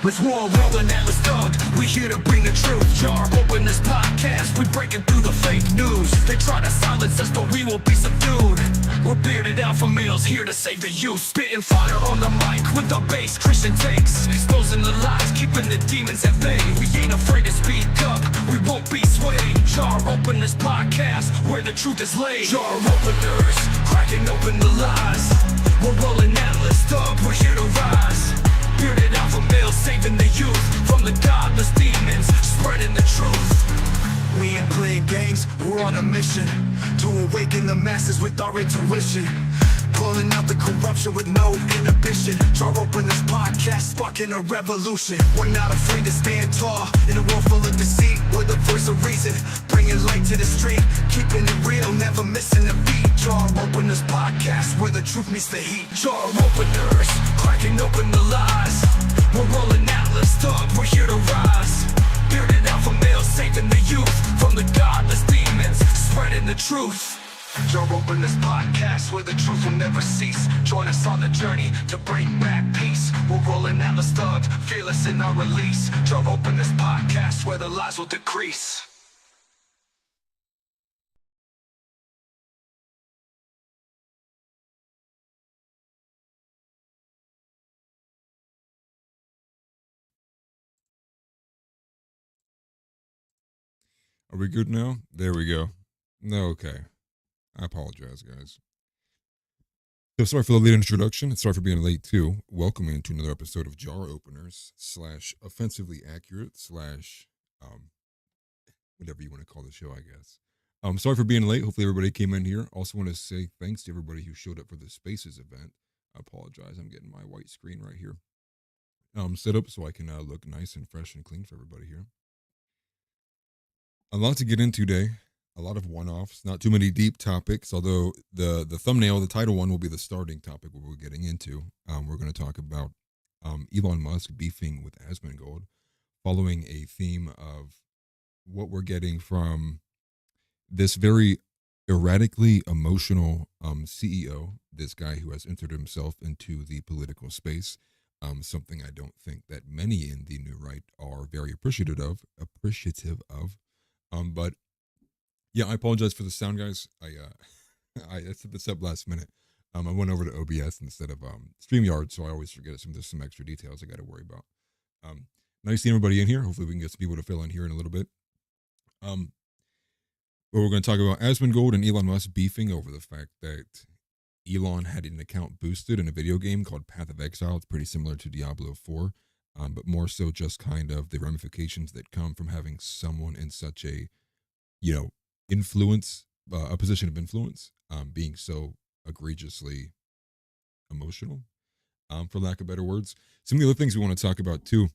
With war rolling Atlas Thug, we here to bring the truth. Jar open this podcast, we breaking through the fake news. They try to silence us, but we will be subdued. We're bearded alpha males here to save the youth. Spitting fire on the mic with the bass Christian takes. Exposing the lies, keeping the demons at bay. We ain't afraid to speak up, we won't be swayed. Jar open this podcast, where the truth is laid. Jar openers, cracking open the lies. We're rolling Atlas Thug, we're here to rise. Bearded alpha males saving the youth from the godless demons, spreading the truth. We ain't playing games, we're on a mission to awaken the masses with our intuition. Pulling out the corruption with no inhibition. Jar open this podcast, sparking a revolution. We're not afraid to stand tall in a world full of deceit. We're the voice of reason, bringing light to the street. Keeping it real, never missing a beat. Jar open this podcast, where the truth meets the heat. Jar openers, cracking open the lies. We're rolling Atlas Thug, we're here to rise. Bearded alpha males saving the youth from the godless demons, spreading the truth. Jar open this podcast, where the truth will never cease. Join us on the journey to bring back peace. We're rolling Atlas Thug, fearless in our release. Jar open this podcast, where the lies will decrease. Are we good now? There we go. No, okay. I apologize, guys. So sorry for the late introduction. Sorry for being late too. Welcome into another episode of Jar Openers / offensively accurate / whatever you want to call the show, I guess. Sorry for being late. Hopefully everybody came in here. Also want to say thanks to everybody who showed up for the Spaces event. I apologize. I'm getting my white screen right here set up so I can look nice and fresh and clean for everybody here. A lot to get into today. A lot of one-offs, not too many deep topics, although the thumbnail, the title one will be the starting topic we're getting into. We're going to talk about Elon Musk beefing with Asmongold, following a theme of what we're getting from this very erratically emotional CEO, this guy who has entered himself into the political space, something I don't think that many in the new right are very appreciative of. But yeah, I apologize for the sound, guys. I set this up last minute. I went over to OBS instead of StreamYard, so I always forget there's some extra details I got to worry about. Nice seeing everybody in here. Hopefully we can get some people to fill in here in a little bit. But we're going to talk about Asmongold and Elon Musk beefing over the fact that Elon had an account boosted in a video game called Path of Exile. It's pretty similar to Diablo 4, but more so just kind of the ramifications that come from having someone in such a, influence, a position of influence, being so egregiously emotional, for lack of better words. Some of the other things we want to talk about too,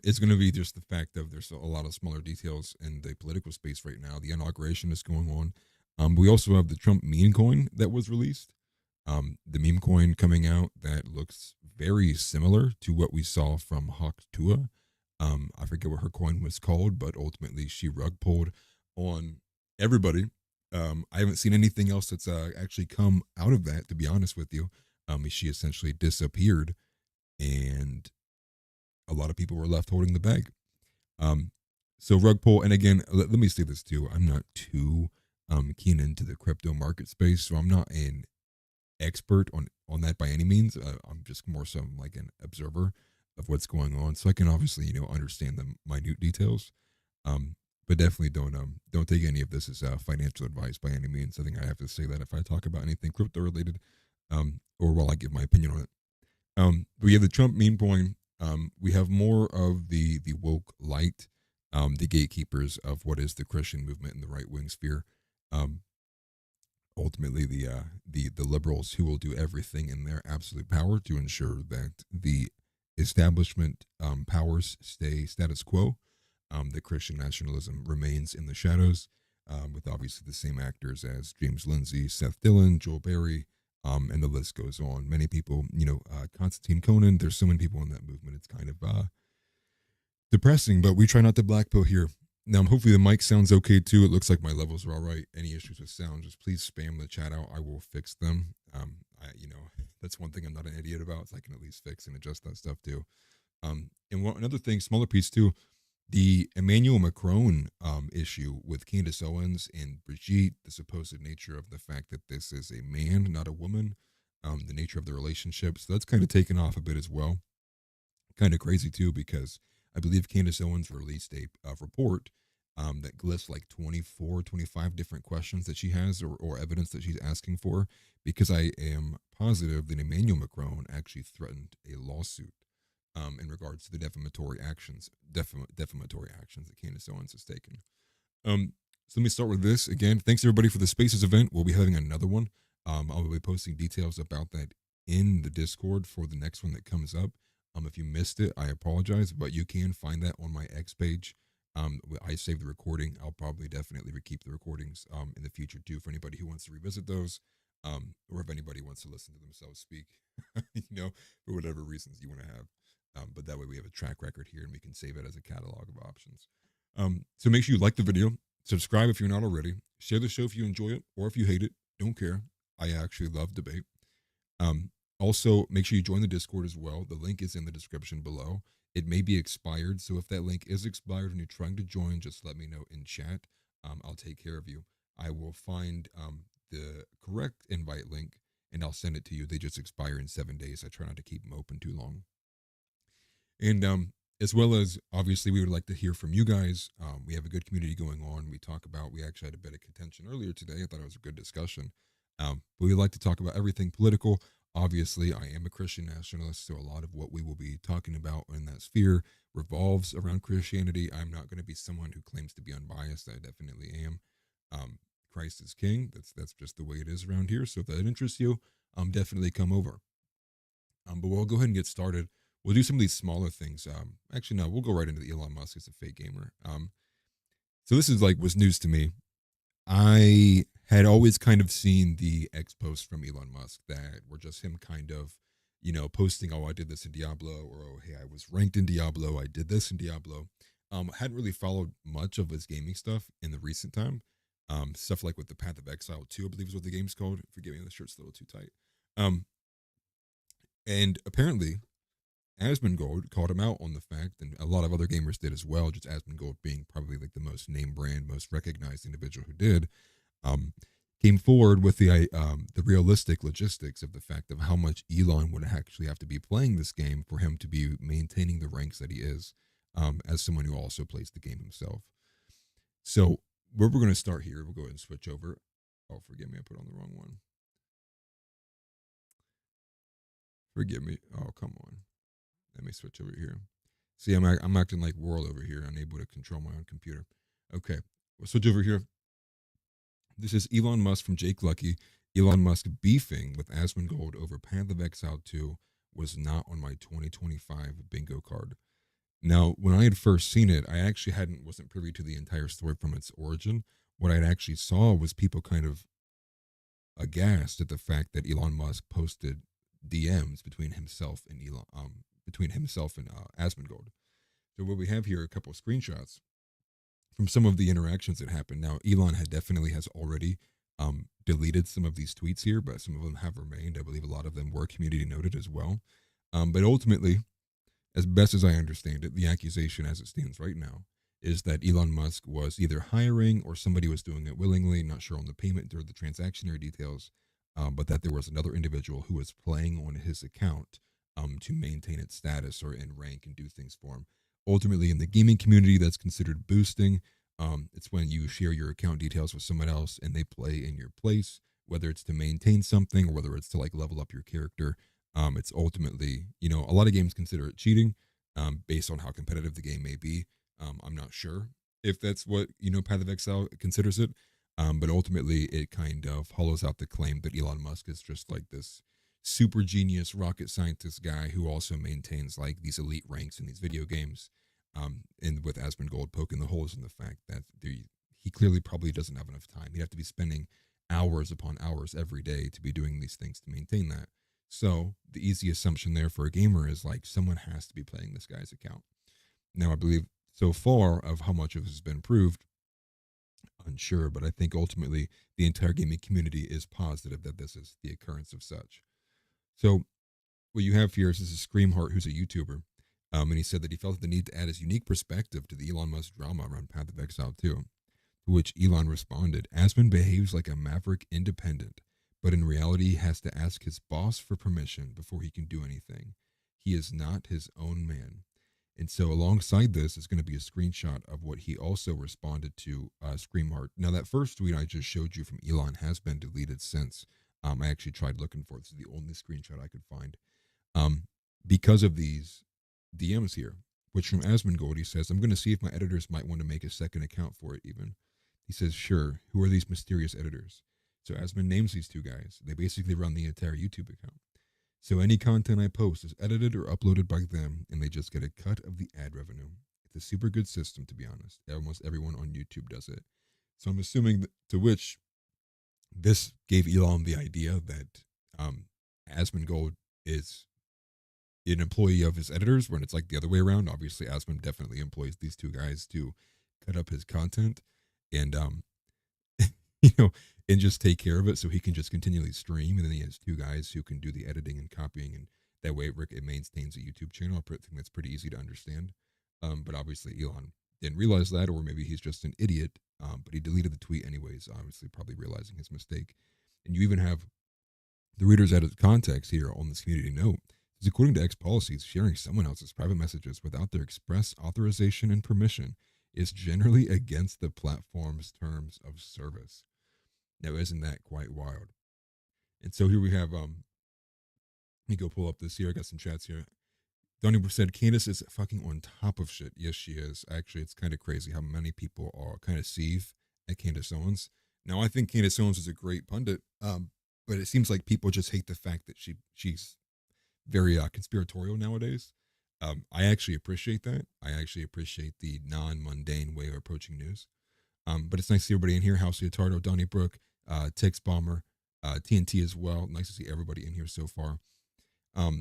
is going to be just the fact of there's a lot of smaller details in the political space right now. The inauguration is going on. We also have the Trump meme coin that was released. The meme coin coming out that looks very similar to what we saw from Hawk Tua. I forget what her coin was called, but ultimately she rug pulled on everybody. I haven't seen anything else that's actually come out of that, to be honest with you. She essentially disappeared, and a lot of people were left holding the bag. So rug pull, and again, let me say this too. I'm not too keen into the crypto market space, so I'm not an expert on that by any means. I'm just more so like an observer of what's going on, so I can obviously understand the minute details. But definitely don't take any of this as financial advice by any means. I think I have to say that if I talk about anything crypto related, or while I give my opinion on it. But we have the Trump meme coin. We have more of the Woke Lite, the gatekeepers of what is the Christian movement in the right wing sphere. Ultimately, the liberals who will do everything in their absolute power to ensure that the establishment powers stay status quo. The Christian nationalism remains in the shadows, with obviously the same actors as James Lindsay, Seth Dillon, Joel Berry, and the list goes on. Many people, Constantine Conan, there's so many people in that movement. It's kind of depressing, but we try not to black pill here. Now, hopefully the mic sounds okay too. It looks like my levels are all right. Any issues with sound, just please spam the chat out. I will fix them. That's one thing I'm not an idiot about. So I can at least fix and adjust that stuff too. And another thing, smaller piece too, the Emmanuel Macron issue with Candace Owens and Brigitte, the supposed nature of the fact that this is a man, not a woman, the nature of the relationship. So that's kind of taken off a bit as well. Kind of crazy too, because I believe Candace Owens released a report that lists like 24, 25 different questions that she has or evidence that she's asking for, because I am positive that Emmanuel Macron actually threatened a lawsuit in regards to the defamatory actions that Candace Owens has taken. So let me start with this. Again, thanks everybody for the Spaces event. We'll be having another one. I'll be posting details about that in the Discord for the next one that comes up. If you missed it, I apologize, but you can find that on my X page. I saved the recording. I'll probably definitely keep the recordings in the future too for anybody who wants to revisit those, or if anybody wants to listen to themselves speak, for whatever reasons you want to have. But that way we have a track record here and we can save it as a catalog of options. So make sure you like the video, subscribe if you're not already, share the show if you enjoy it, or if you hate it, don't care. I actually love debate. Also, make sure you join the Discord as well. The link is in the description below. It may be expired, so if that link is expired and you're trying to join, just let me know in chat. I'll take care of you. I will find the correct invite link and I'll send it to you. They just expire in 7 days. I try not to keep them open too long. And as well as, obviously, we would like to hear from you guys. We have a good community going on. We actually had a bit of contention earlier today. I thought it was a good discussion. But we like to talk about everything political. Obviously, I am a Christian nationalist, so a lot of what we will be talking about in that sphere revolves around Christianity. I'm not going to be someone who claims to be unbiased. I definitely am. Christ is king. That's just the way it is around here. So if that interests you, definitely come over. But we'll go ahead and get started. We'll do some of these smaller things. Actually, no, we'll go right into the Elon Musk as a fake gamer. So this is was news to me. I had always kind of seen the X posts from Elon Musk that were just him kind of, posting, oh, I did this in Diablo, or, oh, hey, I was ranked in Diablo, I did this in Diablo. Hadn't really followed much of his gaming stuff in the recent time. Stuff like with the Path of Exile 2, I believe is what the game's called. Forgive me, the shirt's a little too tight. And apparently, Asmongold called him out on the fact, and a lot of other gamers did as well, just Asmongold being probably the most name brand, most recognized individual who did, came forward with the realistic logistics of the fact of how much Elon would actually have to be playing this game for him to be maintaining the ranks that he is, as someone who also plays the game himself. So where we're going to start here, we'll go ahead and switch over. Oh, forgive me, I put on the wrong one. Forgive me. Oh, come on. Let me switch over here. See, I'm acting like World over here, unable to control my own computer. Okay, we'll switch over here. This is Elon Musk from Jake Lucky. Elon Musk beefing with Asmongold over Path of Exile 2 was not on my 2025 bingo card. Now, when I had first seen it, I actually wasn't privy to the entire story from its origin. What I actually saw was people kind of aghast at the fact that Elon Musk posted DMs between himself and Asmongold. So what we have here are a couple of screenshots from some of the interactions that happened. Now, Elon has already deleted some of these tweets here, but some of them have remained. I believe a lot of them were community noted as well. But ultimately, as best as I understand it, the accusation as it stands right now is that Elon Musk was either hiring or somebody was doing it willingly, not sure on the payment or the transactionary details, but that there was another individual who was playing on his account to maintain its status or in rank and do things for him. Ultimately, in the gaming community, that's considered boosting. It's when you share your account details with someone else and they play in your place, whether it's to maintain something or whether it's to level up your character. It's ultimately, a lot of games consider it cheating based on how competitive the game may be. I'm not sure if that's what, Path of Exile considers it. But ultimately, it kind of hollows out the claim that Elon Musk is just this super genius rocket scientist guy who also maintains these elite ranks in these video games. And with Asmongold poking the holes in the fact that he clearly probably doesn't have enough time. He'd have to be spending hours upon hours every day to be doing these things to maintain that. So the easy assumption there for a gamer is someone has to be playing this guy's account. Now, I believe so far of how much of this has been proved, unsure, but I think ultimately the entire gaming community is positive that this is the occurrence of such. So what you have here is this is Screamheart, who's a YouTuber. And he said that he felt the need to add his unique perspective to the Elon Musk drama around Path of Exile 2. To which Elon responded, Asmon behaves like a maverick independent, but in reality he has to ask his boss for permission before he can do anything. He is not his own man. And so alongside this is going to be a screenshot of what he also responded to Screamheart. Now that first tweet I just showed you from Elon has been deleted since. I actually tried looking for it. This is the only screenshot I could find. Because of these DMs here, which from Asmongold, he says, I'm going to see if my editors might want to make a second account for it even. He says, sure, who are these mysterious editors? So Asmon names these two guys. They basically run the entire YouTube account. So any content I post is edited or uploaded by them, and they just get a cut of the ad revenue. It's a super good system, to be honest. Almost everyone on YouTube does it. So I'm assuming to which this gave Elon the idea that Asmongold is an employee of his editors, when it's like the other way around. Obviously, Asmon definitely employs these two guys to cut up his content and and just take care of it, so he can just continually stream. And then he has two guys who can do the editing and copying, and that way it maintains a YouTube channel. I think that's pretty easy to understand. But obviously Elon didn't realize that, or maybe he's just an idiot. But he deleted the tweet anyways, obviously probably realizing his mistake. And you even have the reader's edit context here on this community note. Is according to X policies, sharing someone else's private messages without their express authorization and permission is generally against the platform's terms of service. Now, isn't that quite wild? And so here we have, let me go pull up this here. I got some chats here. Donnie said, Candace is fucking on top of shit. Yes, she is. Actually, it's kind of crazy how many people are kind of seethe at Candace Owens. Now, I think Candace Owens is a great pundit, but it seems like people just hate the fact that she's very conspiratorial nowadays. I actually appreciate that. I actually appreciate the non-mundane way of approaching news. But it's nice to see everybody in here. House Leotardo, Donnie Brook, Tex Bomber, TNT as well. Nice to see everybody in here so far.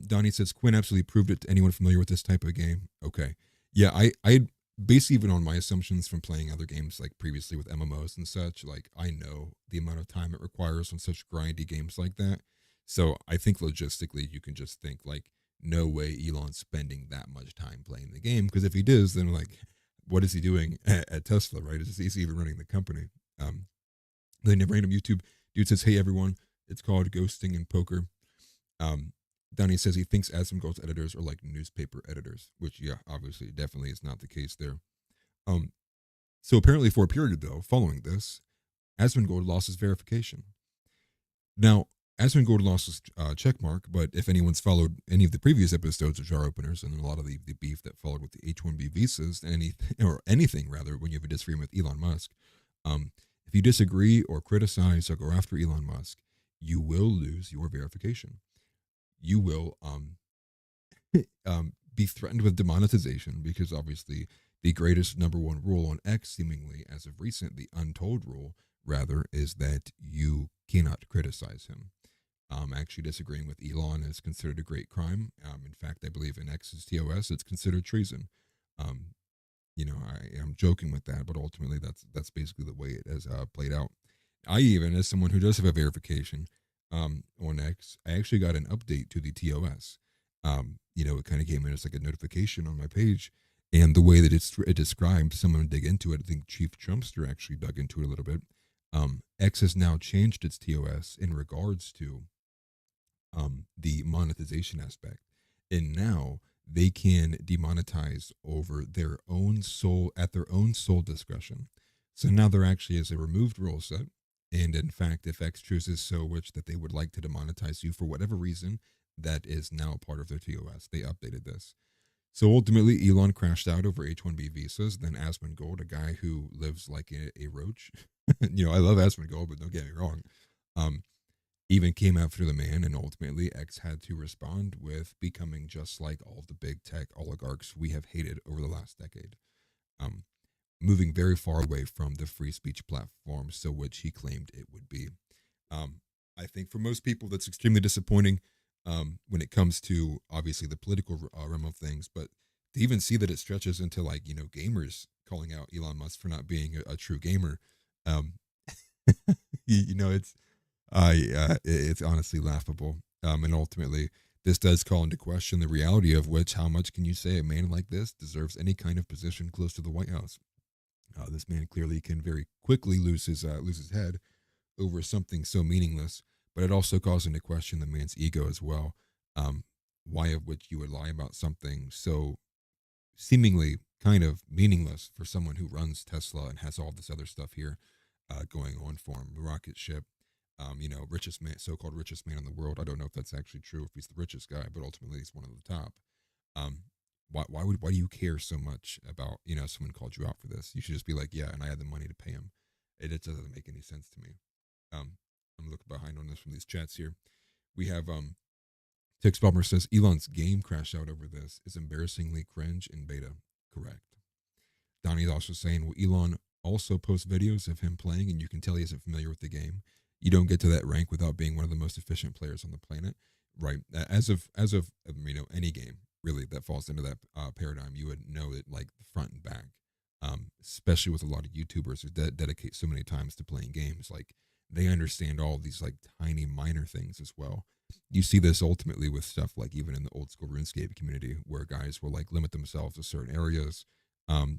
Donnie says, Quinn absolutely proved it to anyone familiar with this type of game. Okay. Yeah, I based even on my assumptions from playing other games like previously with MMOs and such, like I know the amount of time it requires on such grindy games like that. So I think logistically you can just think like, no way Elon's spending that much time playing the game, because if he does, then like, what is he doing at Tesla, right? Is he even running the company? Then a random YouTube dude says, hey everyone, it's called ghosting in poker. Donnie says he thinks Asmongold's editors are like newspaper editors, which yeah, obviously definitely is not the case there. So apparently for a period though, following this, Asmongold lost his verification. Now, Asmongold lost his checkmark, but if anyone's followed any of the previous episodes of Jar Openers and a lot of the beef that followed with the H-1B visas, anything rather, when you have a disagreement with Elon Musk, if you disagree or criticize or go after Elon Musk, you will lose your verification. You will be threatened with demonetization, because obviously the greatest number one rule on X, seemingly as of recent, the untold rule, rather, is that you cannot criticize him. Actually disagreeing with Elon is considered a great crime. In fact, I believe in X's TOS, it's considered treason. I am joking with that, but ultimately that's basically the way it has played out. I even, as someone who does have a verification on X, I actually got an update to the TOS. It kind of came in as like a notification on my page, and the way that it described, someone dig into it, I think Chief Trumpster actually dug into it a little bit. X has now changed its TOS in regards to the monetization aspect, and now they can demonetize over their own soul at their own sole discretion. So now there actually is a removed rule set, and in fact, if X chooses so which that they would like to demonetize you for whatever reason, that is now part of their TOS. They updated this. So ultimately, Elon crashed out over H-1B visas. Then Asmongold, a guy who lives like a roach, I love Asmongold, but don't get me wrong, even came after the man, and ultimately X had to respond with becoming just like all of the big tech oligarchs we have hated over the last decade, moving very far away from the free speech platform, so which he claimed it would be. I think for most people that's extremely disappointing when it comes to obviously the political realm of things, but to even see that it stretches into like gamers calling out Elon Musk for not being a true gamer, it's honestly laughable. And ultimately, This does call into question the reality of which how much can you say a man like this deserves any kind of position close to the White House. This man clearly can very quickly lose his head over something so meaningless, but it also calls into question the man's ego as well. Why of which you would lie about something so seemingly kind of meaningless for someone who runs Tesla and has all this other stuff here going on for him. The rocket ship, richest man, so-called richest man in the world. I don't know if that's actually true, if he's the richest guy, but ultimately he's one of the top. Um, why do you care so much about someone called you out for this? You should just be like, yeah, and I had the money to pay him. It doesn't make any sense to me. I'm looking behind on this from these chats here. We have Tix Bomber says Elon's game crash out over this is embarrassingly cringe in beta. Correct. Donnie's also saying, will Elon also post videos of him playing and you can tell he isn't familiar with the game? You don't get to that rank without being one of the most efficient players on the planet, right? As of any game really that falls into that paradigm, you would know it like the front and back. Especially with a lot of YouTubers who dedicate so many times to playing games, like they understand all these like tiny minor things as well. You see this ultimately with stuff like even in the old school RuneScape community, where guys will like limit themselves to certain areas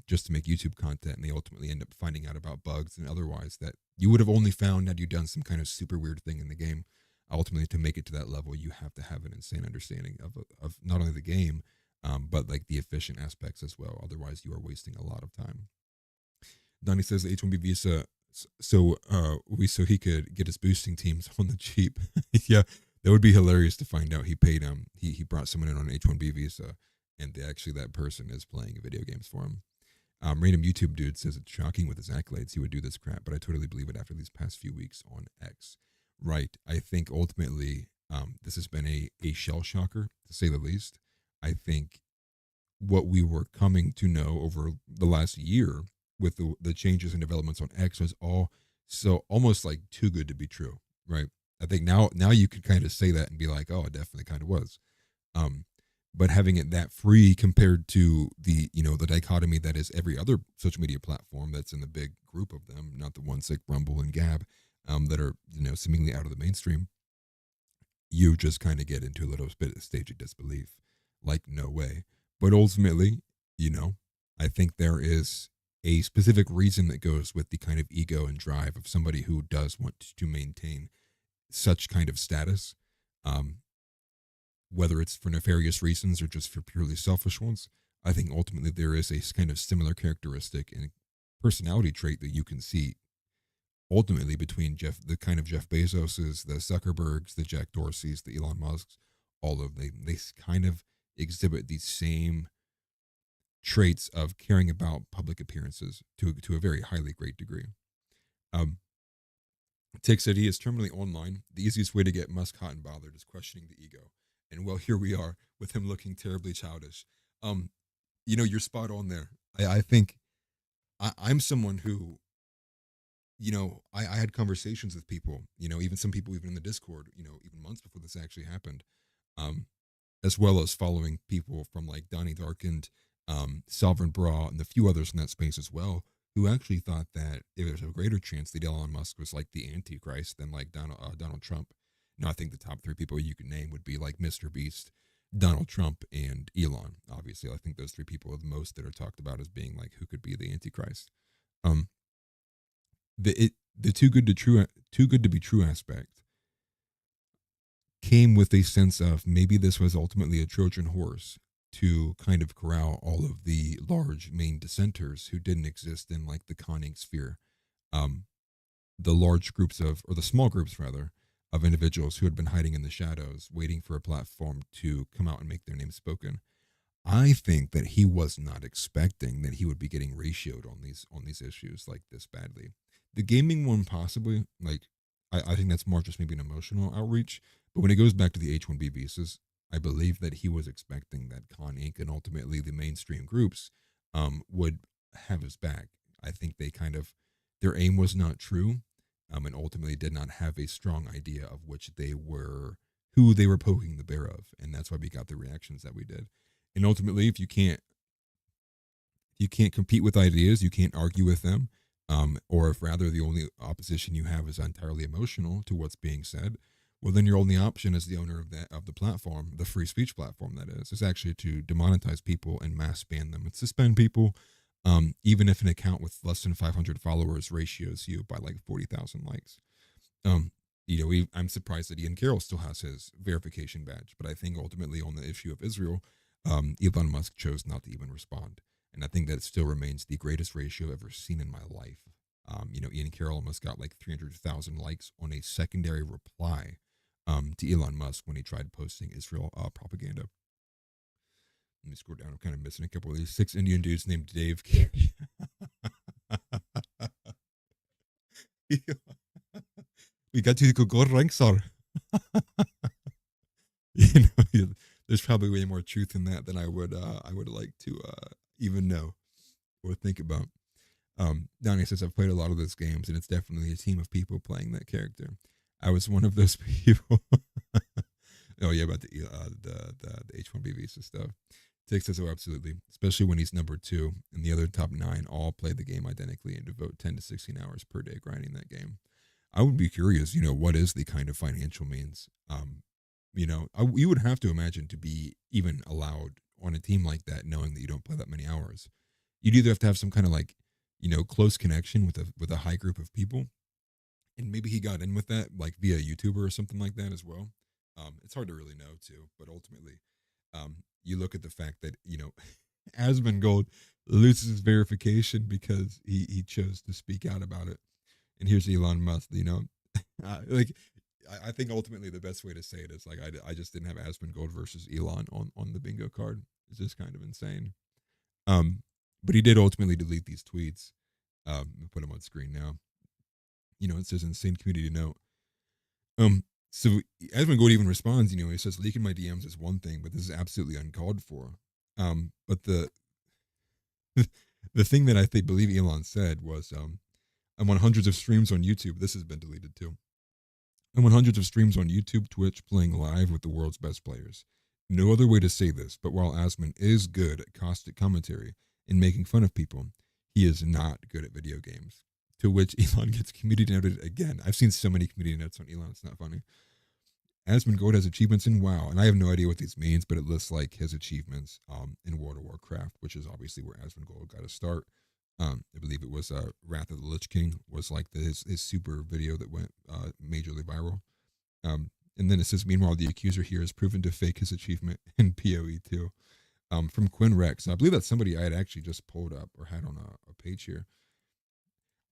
just to make YouTube content, and they ultimately end up finding out about bugs and otherwise that you would have only found had you done some kind of super weird thing in the game. Ultimately, to make it to that level, you have to have an insane understanding of not only the game, but like the efficient aspects as well. Otherwise, you are wasting a lot of time. Donnie says the H-1B visa, so he could get his boosting teams on the cheap. Yeah, that would be hilarious to find out he paid he brought someone in on an H-1B visa, and that person is playing video games for him. Random YouTube dude says it's shocking with his accolades he would do this crap, but I totally believe it after these past few weeks on X. Right. I think ultimately this has been a shell shocker, to say the least. I think what we were coming to know over the last year with the changes and developments on X was all so almost like too good to be true, right? I think now you could kind of say that and be like, oh, it definitely kind of was. But having it that free compared to the dichotomy that is every other social media platform that's in the big group of them, not the ones like Rumble and Gab, that are seemingly out of the mainstream, you just kind of get into a little bit of stage of disbelief, like no way. But ultimately, I think there is a specific reason that goes with the kind of ego and drive of somebody who does want to maintain such kind of status, whether it's for nefarious reasons or just for purely selfish ones. I think ultimately there is a kind of similar characteristic and personality trait that you can see ultimately between the kind of Jeff Bezoses, the Zuckerbergs, the Jack Dorseys, the Elon Musks, all of them, they kind of exhibit these same traits of caring about public appearances to a very highly great degree. Tick said he is terminally online. The easiest way to get Musk hot and bothered is questioning the ego. And well, here we are with him looking terribly childish. You're spot on there. I think I'm someone who, I had conversations with people, even some people even in the Discord, even months before this actually happened, as well as following people from like Donnie Darkened, Sovereign Bra, and a few others in that space as well, who actually thought that if there's a greater chance that Elon Musk was like the Antichrist than like Donald Trump. I think the top three people you could name would be like Mr. Beast, Donald Trump, and Elon. Obviously, I think those three people are the most that are talked about as being like who could be the Antichrist. The too good to be true aspect came with a sense of maybe this was ultimately a Trojan horse to kind of corral all of the large main dissenters who didn't exist in like the conning sphere. The large groups or the small groups rather, of individuals who had been hiding in the shadows, waiting for a platform to come out and make their name spoken. I think that he was not expecting that he would be getting ratioed on these issues like this badly. The gaming one possibly, like I think that's more just maybe an emotional outreach. But when it goes back to the H-1B visas, I believe that he was expecting that Con Inc. and ultimately the mainstream groups would have his back. I think their aim was not true, and ultimately did not have a strong idea of who they were poking the bear of, and that's why we got the reactions that we did. And ultimately, if you can't compete with ideas, you can't argue with them, or if rather the only opposition you have is entirely emotional to what's being said, Well, then your only option as the owner of the platform, the free speech platform that is actually to demonetize people and mass ban them and suspend people, even if an account with less than 500 followers ratios you by like 40,000 likes. Um, I'm surprised that Ian Carroll still has his verification badge, but I think ultimately on the issue of Israel, Elon Musk chose not to even respond, and I think that still remains the greatest ratio I've ever seen in my life. Ian Carroll almost got like 300,000 likes on a secondary reply to Elon Musk when he tried posting Israel propaganda. Let me scroll down. I'm kind of missing a couple of these. 6 Indian dudes named Dave. We got to go rank, sir. There's probably way more truth in that than I would like to even know or think about. Donnie says I've played a lot of those games, and it's definitely a team of people playing that character. I was one of those people. Oh yeah, about the H1B visa stuff. Tick says, oh, absolutely. Especially when he's number 2 and the other top 9 all play the game identically and devote 10 to 16 hours per day grinding that game. I would be curious, what is the kind of financial means? You would have to imagine to be even allowed on a team like that, knowing that you don't play that many hours. You'd either have to have some kind of like, close connection with a high group of people. And maybe he got in with that, like via YouTuber or something like that as well. It's hard to really know too, but ultimately, you look at the fact that Asmongold loses his verification because he chose to speak out about it, and here's Elon Musk. I think ultimately the best way to say it is like I just didn't have Asmongold versus Elon on the bingo card. It's just kind of insane. But he did ultimately delete these tweets. I'll put them on screen now. It says insane community note. So Asmongold even responds, he says leaking my DMs is one thing, but this is absolutely uncalled for. But the the thing that I believe Elon said was, I'm on hundreds of streams on YouTube. This has been deleted too. I'm on hundreds of streams on YouTube, Twitch, playing live with the world's best players. No other way to say this, but while Asmon is good at caustic commentary and making fun of people, he is not good at video games. To which Elon gets community noted again. I've seen so many community notes on Elon, it's not funny. Asmongold has achievements in WoW, and I have no idea what these means, but it lists like his achievements in World of Warcraft, which is obviously where Asmongold got to start. I believe it was Wrath of the Lich King was like his super video that went majorly viral. And then it says, meanwhile, the accuser here has proven to fake his achievement in PoE too. From Quinn Rex. I believe that's somebody I had actually just pulled up or had on a page here.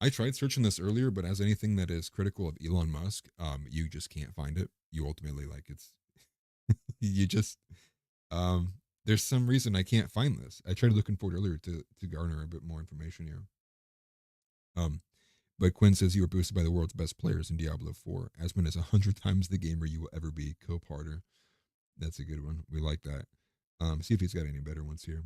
I tried searching this earlier, but as anything that is critical of Elon Musk, you just can't find it. You ultimately you just, there's some reason I can't find this. I tried looking for it earlier to garner a bit more information here. But Quinn says you were boosted by the world's best players in Diablo 4. Asmon is 100 times the gamer you will ever be. Cope harder. That's a good one. We like that. See if he's got any better ones here.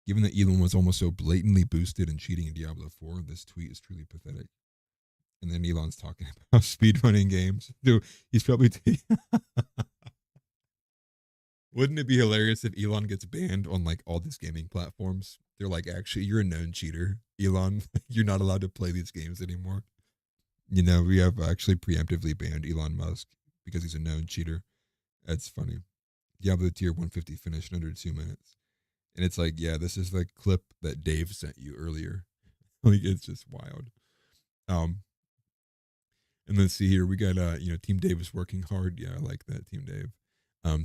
Given that Elon was almost so blatantly boosted and cheating in Diablo 4, this tweet is truly pathetic. And then Elon's talking about speedrunning games. Dude, he's probably... Wouldn't it be hilarious if Elon gets banned on like all these gaming platforms? They're like, actually, you're a known cheater, Elon. You're not allowed to play these games anymore. We have actually preemptively banned Elon Musk because he's a known cheater. That's funny. Diablo tier 150 finished in under 2 minutes. And it's like, yeah, this is the clip that Dave sent you earlier. Like, it's just wild. And then see here, we got, Team Dave is working hard. Yeah, I like that, Team Dave.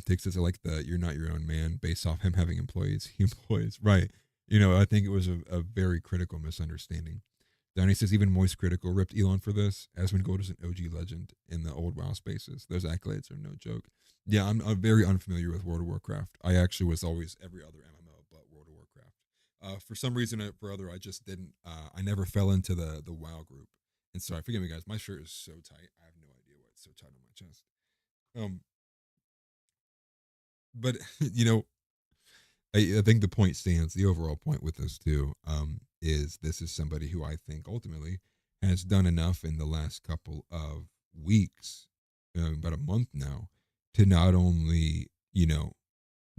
Tick says, I like the you're not your own man based off him having employees. He employs. Right. I think it was a very critical misunderstanding. Donnie says, even Moist Critical ripped Elon for this. Asmongold is an OG legend in the old WoW spaces. Those accolades are no joke. Yeah, I'm very unfamiliar with World of Warcraft. I actually was always every other MMO but World of Warcraft. For some reason or other, I just didn't, I never fell into the WoW group. And sorry, forgive me guys, my shirt is so tight. I have no idea why it's so tight on my chest. But I think the point stands. The overall point with this too is this is somebody who I think ultimately has done enough in the last couple of weeks, about a month now, to not only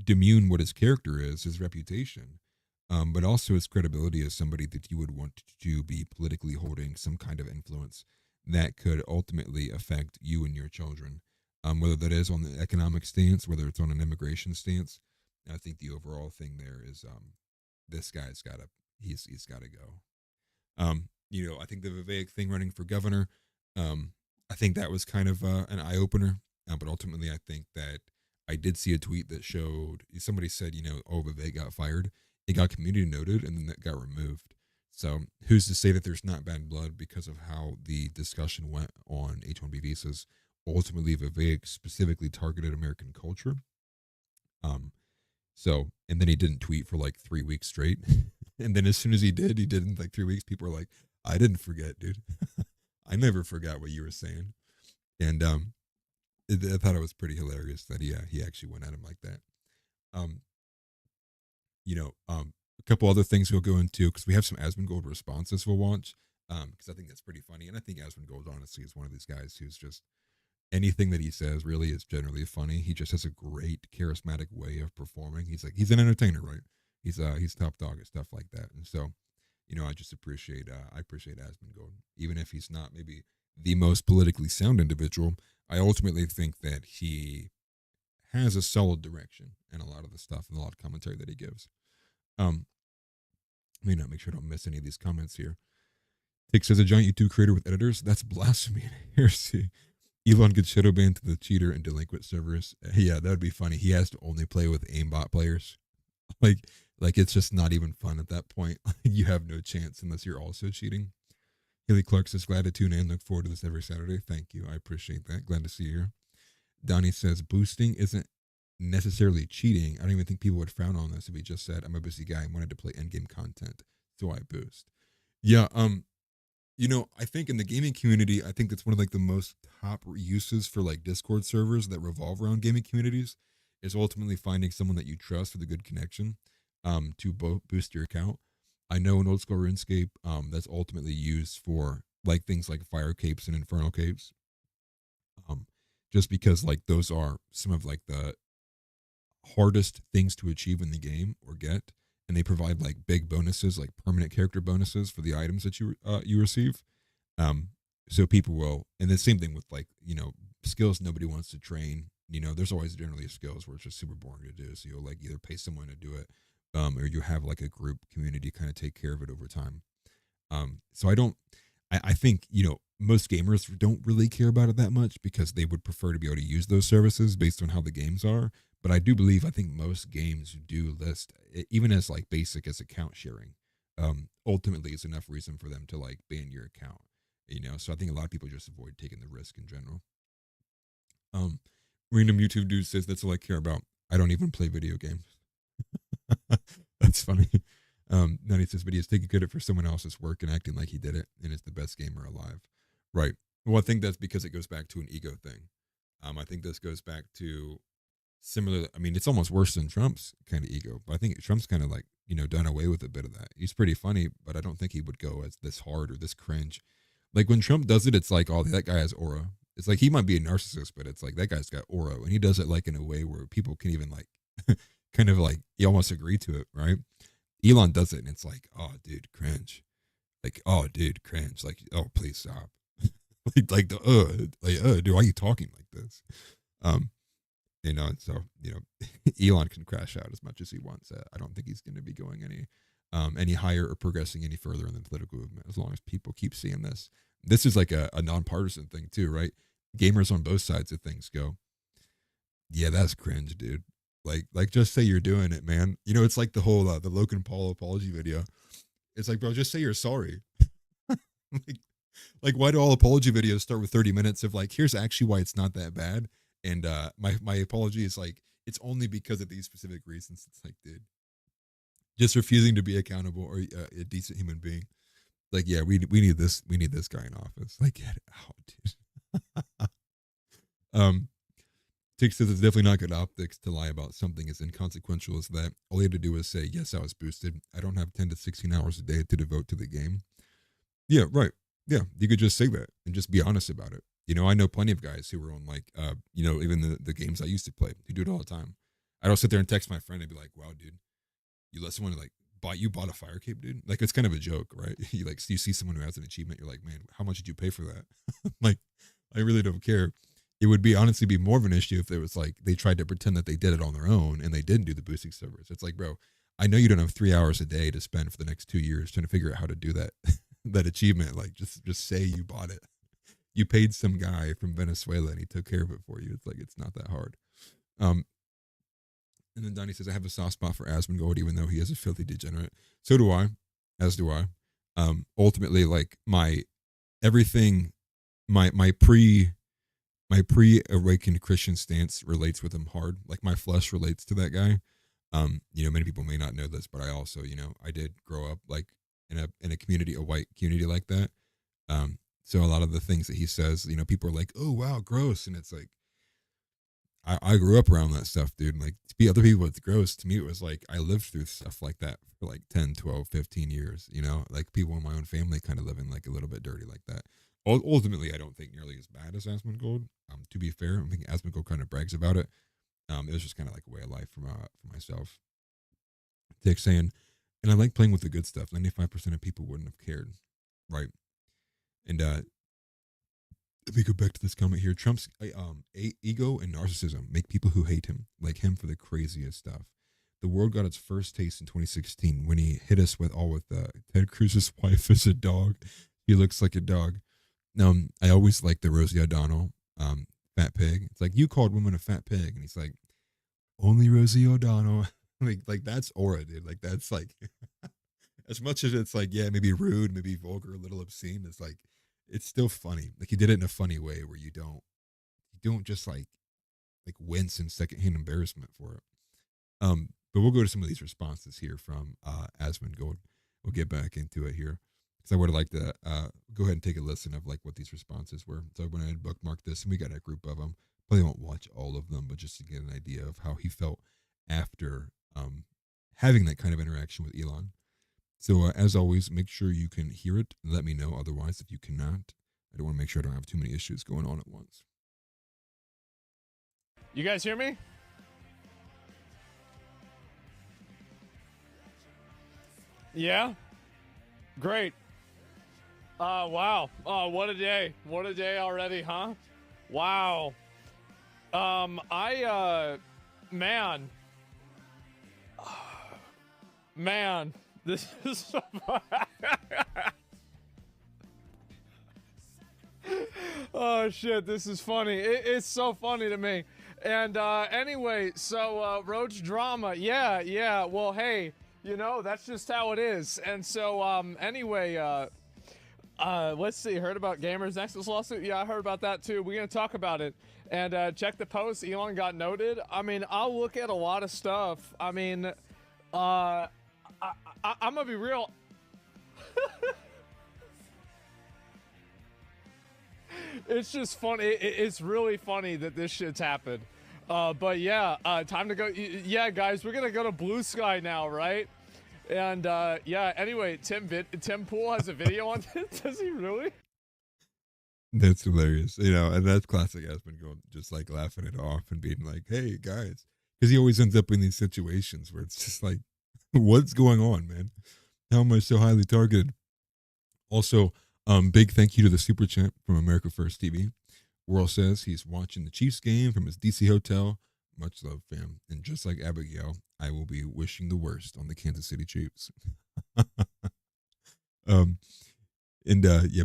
demean what his character is, his reputation, but also his credibility as somebody that you would want to be politically holding some kind of influence that could ultimately affect you and your children. Whether that is on the economic stance, whether it's on an immigration stance. I think the overall thing there is this guy's gotta he's gotta go. I think the Vivek thing running for governor, I think that was kind of an eye opener. But ultimately, I think that I did see a tweet that showed somebody said, oh, Vivek got fired. It got community noted and then that got removed. So who's to say that there's not bad blood because of how the discussion went on H-1B visas? Ultimately, Vivek specifically targeted American culture. And then he didn't tweet for like 3 weeks straight. And then as soon as he did in like 3 weeks, people were like, I didn't forget, dude. I never forgot what you were saying. And I thought it was pretty hilarious that he actually went at him like that. A couple other things we'll go into because we have some Asmongold responses we'll watch. Because I think that's pretty funny. And I think Asmongold honestly is one of these guys who's just anything that he says really is generally funny. He just has a great charismatic way of performing. He's an entertainer, right? He's top dog and stuff like that. And so, I just appreciate Asmongold, even if he's not maybe the most politically sound individual. I ultimately think that he has a solid direction in a lot of the stuff and a lot of commentary that he gives. Let me not make sure I don't miss any of these comments here. Tick says a giant YouTube creator with editors. That's blasphemy and heresy. Elon gets shadow banned to the cheater and delinquent servers. Yeah, that would be funny. He has to only play with aimbot players. Like it's just not even fun at that point. You have no chance unless you're also cheating. Haley Clark says, glad to tune in. Look forward to this every Saturday. Thank you. I appreciate that. Glad to see you here. Donnie says, boosting isn't necessarily cheating. I don't even think people would frown on this if he just said, I'm a busy guy and wanted to play endgame content, so I boost. Yeah, I think in the gaming community, I think that's one of like the most top uses for like Discord servers that revolve around gaming communities is ultimately finding someone that you trust with a good connection to boost your account. I know in old school RuneScape, that's ultimately used for like things like fire capes and infernal capes. Just because like those are some of like the hardest things to achieve in the game or get, and they provide like big bonuses, like permanent character bonuses for the items that you receive. So people will, and the same thing with like skills nobody wants to train. There's always generally skills where it's just super boring to do. So you'll like either pay someone to do it, or you have like a group community kind of take care of it over time. So I think, most gamers don't really care about it that much because they would prefer to be able to use those services based on how the games are. But I think most games do list, even as like basic as account sharing, ultimately is enough reason for them to like ban your account, So I think a lot of people just avoid taking the risk in general. Random YouTube dude says, that's all I care about. I don't even play video games. That's funny. Then he says, but he is taking credit for someone else's work and acting like he did it and is the best gamer alive. Right. Well, I think that's because it goes back to an ego thing. I think this goes back to similar. I mean, it's almost worse than Trump's kind of ego, but I think Trump's kind of like, done away with a bit of that. He's pretty funny, but I don't think he would go as this hard or this cringe. Like when Trump does it, it's like, oh, that guy has aura. It's like he might be a narcissist, but it's like that guy's got aura, and he does it like in a way where people can even like kind of like you almost agree to it, right? Elon does it, and it's like, oh, dude, cringe. Like, oh, dude, cringe. Like, oh, please stop. dude, why are you talking like this? So Elon can crash out as much as he wants. I don't think he's going to be going any higher or progressing any further in the political movement as long as people keep seeing this. This is like a nonpartisan thing too, right? Gamers on both sides of things go, yeah, that's cringe, dude. Like just say you're doing it, man. It's like the whole the Logan Paul apology video. It's like, bro, just say you're sorry. like why do all apology videos start with 30 minutes of like, here's actually why it's not that bad, and my apology is like it's only because of these specific reasons. It's like, dude, just refusing to be accountable or a decent human being. Like, yeah, we need this guy in office. Like, get it out, dude. Tick says it's definitely not good optics to lie about something as inconsequential as that. All you had to do was say, yes, I was boosted. I don't have 10 to 16 hours a day to devote to the game. Yeah, right. Yeah, you could just say that and just be honest about it. I know plenty of guys who were on like, even the games I used to play, who do it all the time. I don't sit there and text my friend and be like, wow, dude, you let someone like you bought a fire cape, dude. Like it's kind of a joke, right? You like you see someone who has an achievement, you're like, man, how much did you pay for that? Like, I really don't care. It would be honestly be more of an issue if it was like they tried to pretend that they did it on their own and they didn't do the boosting servers. It's like, bro, I know you don't have 3 hours a day to spend for the next 2 years trying to figure out how to do that that achievement. Like just say you bought it. You paid some guy from Venezuela and he took care of it for you. It's like it's not that hard. And then Donnie says, I have a soft spot for Asmongold, even though he is a filthy degenerate. So do I, as do I. Ultimately, like my everything, my pre awakened Christian stance relates with him hard. Like my flesh relates to that guy. Many people may not know this, but I also, I did grow up like in a community, a white community like that. So a lot of the things that he says, people are like, oh wow, gross, and it's like, I grew up around that stuff, dude. Like to be other people, it's gross. To me, it was like I lived through stuff like that for like 10, 12, 15 years, like people in my own family kind of living like a little bit dirty like that. Ultimately, I don't think nearly as bad as Asmongold. To be fair, I think Asmongold kind of brags about it. It was just kind of like a way of life for myself. Tick saying, and I like playing with the good stuff. 95% of people wouldn't have cared, right? And if we go back to this comment here, Trump's ego and narcissism make people who hate him like him for the craziest stuff. The world got its first taste in 2016 when he hit us with Ted Cruz's wife is a dog. He looks like a dog. I always like the Rosie O'Donnell fat pig. It's like, you called women a fat pig, and he's like, only Rosie O'Donnell. like that's aura, dude. Like that's like as much as it's like, yeah, maybe rude, maybe vulgar, a little obscene. It's like it's still funny. Like he did it in a funny way where you don't just like wince in secondhand embarrassment for it. But we'll go to some of these responses here from Asmongold. We'll get back into it here because I would like to go ahead and take a listen of like what these responses were. So I went ahead and bookmarked this, and we got a group of them. Probably won't watch all of them, but just to get an idea of how he felt after having that kind of interaction with Elon. So as always, make sure you can hear it. Let me know. Otherwise, if you cannot, I don't want to make sure I don't have too many issues going on at once. You guys hear me? Yeah? Great. Wow. Oh, what a day. What a day already, huh? Wow. Man, this is so oh shit, this is funny. It's so funny to me. And anyway, so Roach drama. Yeah. Well, hey, that's just how it is. And so anyway, let's see. Heard about Gamers Nexus lawsuit? Yeah, I heard about that too. We're gonna talk about it. And check the post. Elon got noted. I mean, I'll look at a lot of stuff. I mean, I'm gonna be real. It's just funny. It's really funny that this shit's happened. But yeah, time to go. Yeah, guys, we're gonna go to Blue Sky now, right? And yeah. Anyway, Tim Pool has a video on it. Does he really? That's hilarious, and that's classic Asmongold, just like laughing it off and being like, "Hey guys," because he always ends up in these situations where it's just like, "What's going on, man? How am I so highly targeted?" Also, big thank you to the super chat from America First TV. Worrell says he's watching the Chiefs game from his DC hotel. Much love, fam. And just like Abigail, I will be wishing the worst on the Kansas City Chiefs. Yeah,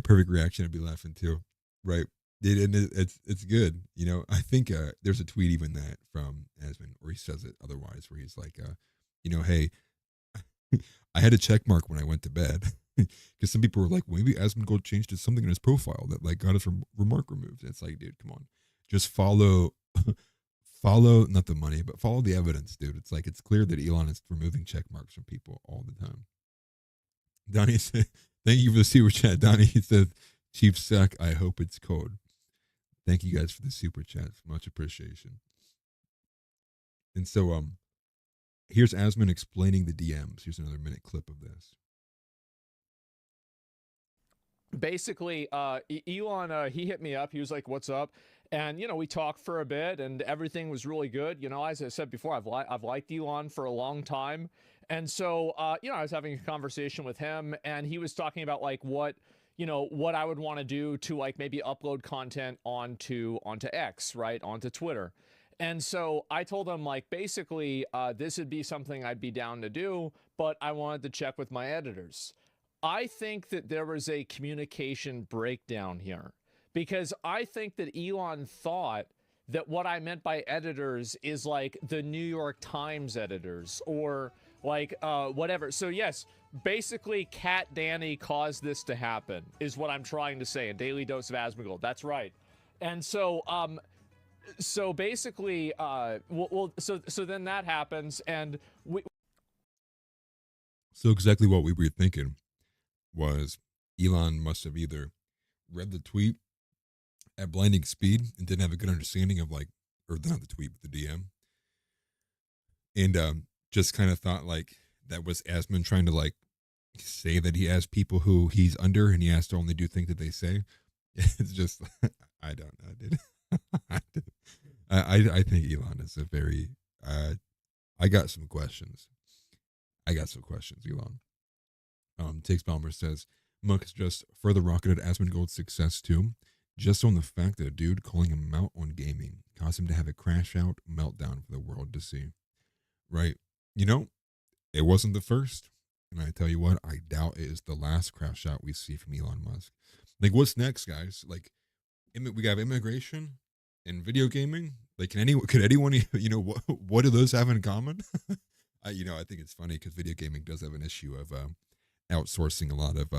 perfect reaction. I'd be laughing too, right? It's good. I think there's a tweet even that from Asmon, or he says it otherwise, where he's like, hey, I had a check mark when I went to bed. Because some people were like, well, maybe Asmongold changed something in his profile that like got his remark removed. It's like, dude, come on, just follow not the money, but follow the evidence, dude. It's like it's clear that Elon is removing check marks from people all the time. Donnie said, "Thank you for the super chat." Donnie, he says, "Chief suck. I hope it's cold." Thank you guys for the super chat. Much appreciation. And so here's Asmon explaining the DMs. Here's another minute clip of this. Basically, Elon, he hit me up. He was like, "What's up?" And we talked for a bit, and everything was really good. As I said before, I've liked Elon for a long time, And so, you know, I was having a conversation with him, and he was talking about like what, you know, what I would want to do to like maybe upload content onto X, right, onto Twitter. And so I told him like basically this would be something I'd be down to do, but I wanted to check with my editors. I think that there was a communication breakdown here, because I think that Elon thought that what I meant by editors is like the New York Times editors or like whatever. So yes, basically Cat Danny caused this to happen is what I'm trying to say. A daily dose of Asmongold. That's right. And so so basically so then that happens, and So exactly what we were thinking was Elon must have either read the tweet at blinding speed and didn't have a good understanding of like, or not the tweet, but the DM, and just kind of thought like that was Asmon trying to like say that he has people who he's under and he has to only do things that they say. It's just I don't know, dude. I think Elon is a very I got some questions. Elon. Takes Balmer says Musk just further rocketed Asmongold's success too, just on the fact that a dude calling him out on gaming caused him to have a crash out meltdown for the world to see. Right? You know, it wasn't the first. And I tell you what, I doubt it is the last crash out we see from Elon Musk. Like, what's next, guys? Like, we got immigration and video gaming. Like, could anyone, you know, what do those have in common? I think it's funny because video gaming does have an issue of outsourcing a lot of,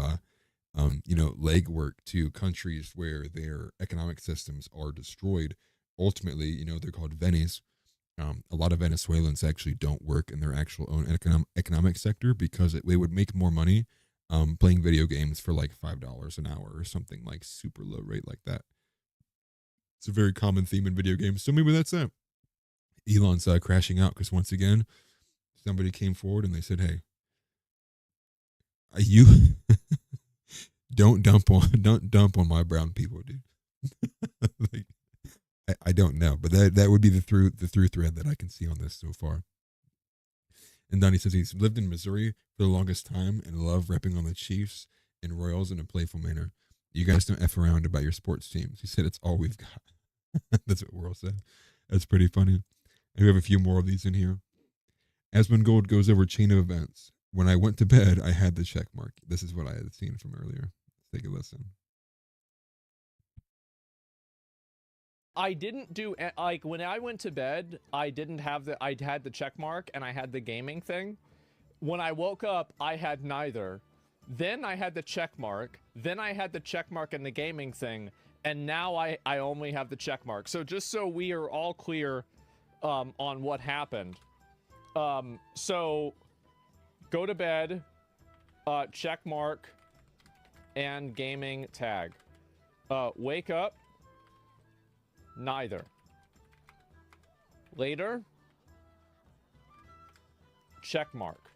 legwork to countries where their economic systems are destroyed. Ultimately, they're called Venes. A lot of Venezuelans actually don't work in their actual own economic sector because they would make more money playing video games for like $5 an hour or something like super low rate like that. It's a very common theme in video games. So maybe that's it. Elon's crashing out because once again, somebody came forward and they said, "Hey, you don't dump on my brown people, dude." Like, I don't know, but that would be the through thread that I can see on this so far. And Donnie says he's lived in Missouri for the longest time and loved repping on the Chiefs and Royals in a playful manner. You guys don't F around about your sports teams. He said it's all we've got. That's what Worrell said. That's pretty funny. And we have a few more of these in here. Asmongold goes over chain of events. When I went to bed, I had the check mark. This is what I had seen from earlier. Let's take a listen. I didn't do, like, when I went to bed, I had the check mark and I had the gaming thing. When I woke up, I had neither. Then I had the check mark. Then I had the check mark and the gaming thing. And now I only have the check mark. So just so we are all clear on what happened. So go to bed, check mark, and gaming tag. Wake up. Neither. Later, check mark.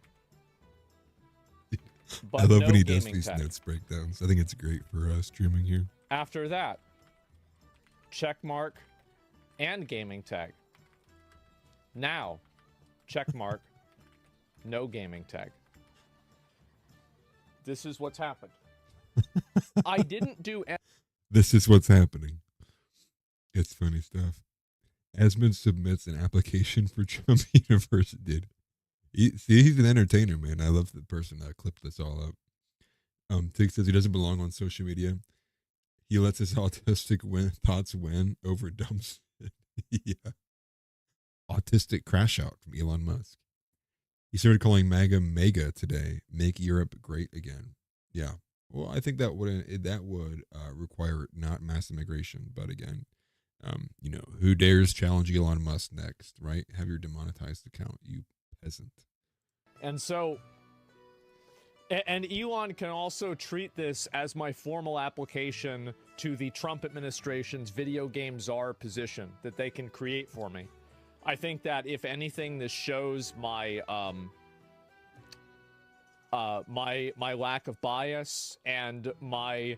I love when he does these notes breakdowns. I think it's great for streaming here. After that, check mark and gaming tag. Now, check mark, no gaming tag. This is what's happened. I didn't do. This is what's happening. It's funny stuff. Asmon submits an application for Trump University. Dude, he's an entertainer, man. I love the person that clipped this all up. Tig says he doesn't belong on social media. He lets his autistic thoughts win over dumb shit. Yeah. Autistic crash out from Elon Musk. He started calling MAGA mega today. Make Europe great again. Yeah. Well, I think that would require not mass immigration, but again, who dares challenge Elon Musk next, right? Have your demonetized account, you peasant. And so, and Elon can also treat this as my formal application to the Trump administration's video game czar position that they can create for me. I think that if anything, this shows my my lack of bias and my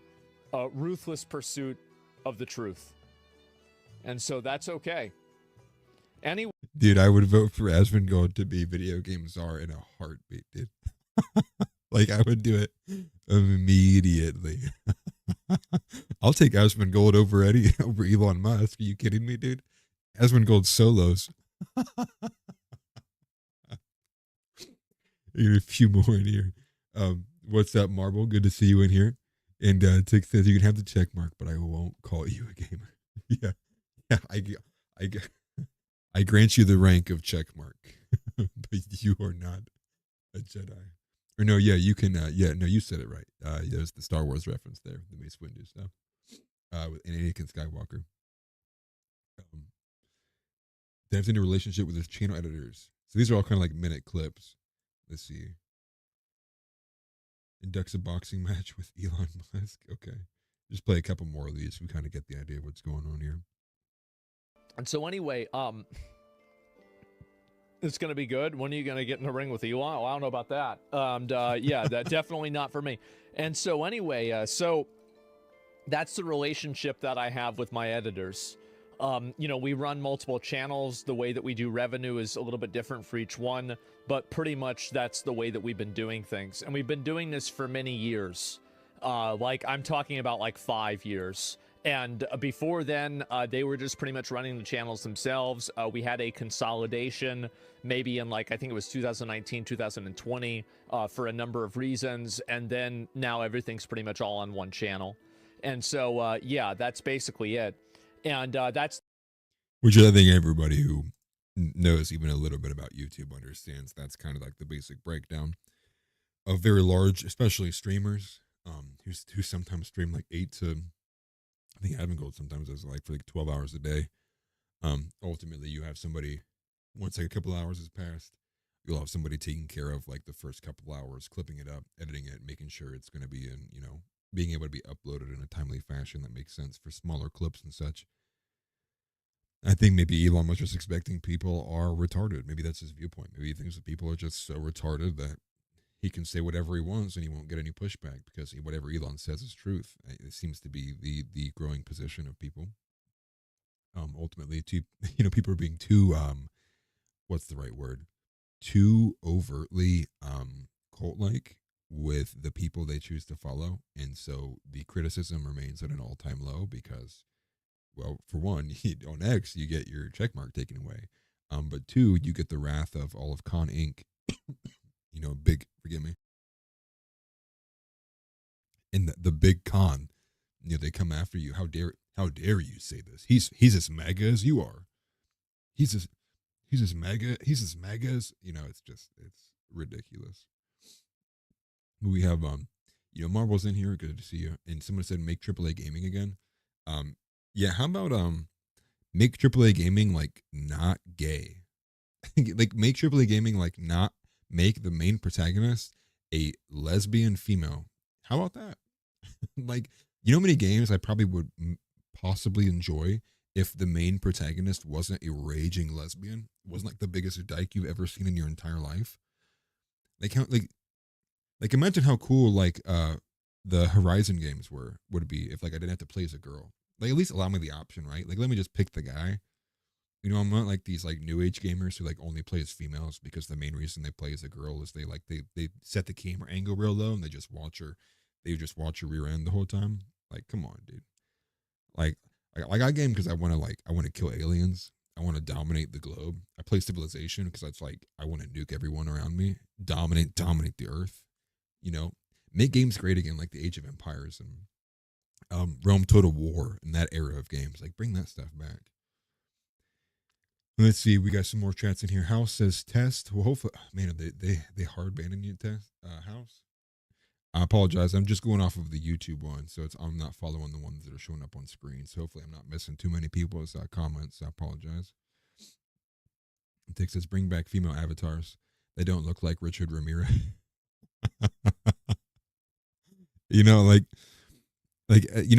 ruthless pursuit of the truth. And so that's okay. Anyway. Dude, I would vote for Asmongold to be video game czar in a heartbeat, dude. Like, I would do it immediately. I'll take Asmongold over over Elon Musk. Are you kidding me, dude? Asmongold solos. A few more in here. What's up, Marble? Good to see you in here. And Tick says you can have the check mark, but I won't call you a gamer. Yeah, I grant you the rank of check mark, but you are not a Jedi. Or no, yeah, you can. No, you said it right. There's the Star Wars reference there, the Mace Windu stuff, with Anakin Skywalker. Dives into a relationship with his channel editors. So these are all kind of like minute clips. Let's see. Inducts a boxing match with Elon Musk. Okay. Just play a couple more of these. We kind of get the idea of what's going on here. And so anyway, it's going to be good. When are you going to get in the ring with Elon? Well, I don't know about that. Yeah, that definitely not for me. And so anyway, so that's the relationship that I have with my editors. You know, we run multiple channels. The way that we do revenue is a little bit different for each one, but pretty much that's the way that we've been doing things. And we've been doing this for many years. Like I'm talking about like 5 years. And before then, they were just pretty much running the channels themselves. We had a consolidation maybe in like, I think it was 2019, 2020 for a number of reasons. And then now everything's pretty much all on one channel. And so, yeah, that's basically it. And that's... Which I think everybody who knows even a little bit about YouTube understands. That's kind of like the basic breakdown of very large, especially streamers who sometimes stream like 8 to... I think Asmongold sometimes does like for like 12 hours a day. Ultimately, you have somebody, once like a couple hours has passed, you'll have somebody taking care of like the first couple hours, clipping it up, editing it, making sure it's going to be in, you know, being able to be uploaded in a timely fashion that makes sense for smaller clips and such. I think maybe Elon was just expecting people are retarded. Maybe that's his viewpoint. Maybe he thinks that people are just so retarded that he can say whatever he wants and he won't get any pushback because whatever Elon says is truth. It seems to be the growing position of people. Ultimately, people are being too, what's the right word? Too overtly cult-like with the people they choose to follow. And so the criticism remains at an all-time low because, well, for one, on X, you get your checkmark taken away. But two, you get the wrath of all of Con Inc., forgive me. And the big con, they come after you. How dare you say this? He's as MAGA as you are. He's as MAGA. He's as MAGA as, it's ridiculous. We have Marvel's in here. Good to see you. And someone said make AAA gaming again. Yeah. How about make AAA gaming like not gay? Like make AAA gaming like not make the main protagonist a lesbian female. How about that? Like, how many games I probably would possibly enjoy if the main protagonist wasn't a raging lesbian, wasn't like the biggest dyke you've ever seen in your entire life. Like imagine how cool like the Horizon games would be if like I didn't have to play as a girl. Like at least allow me the option, right? Like let me just pick the guy. I'm not like these like new age gamers who like only play as females because the main reason they play as a girl is they set the camera angle real low and they just watch her rear end the whole time. Like, come on, dude. Like I got game because I want to kill aliens. I want to dominate the globe. I play Civilization because it's like I want to nuke everyone around me, dominate the earth. Make games great again, like the Age of Empires and Rome Total War and that era of games. Like bring that stuff back. Let's see. We got some more chats in here. House says test. Well, hopefully, man, they hard banning you test. House. I apologize. I'm just going off of the YouTube one, so I'm not following the ones that are showing up on screen. So hopefully, I'm not missing too many people's comments. I apologize. Tick says bring back female avatars. They don't look like Richard Ramirez.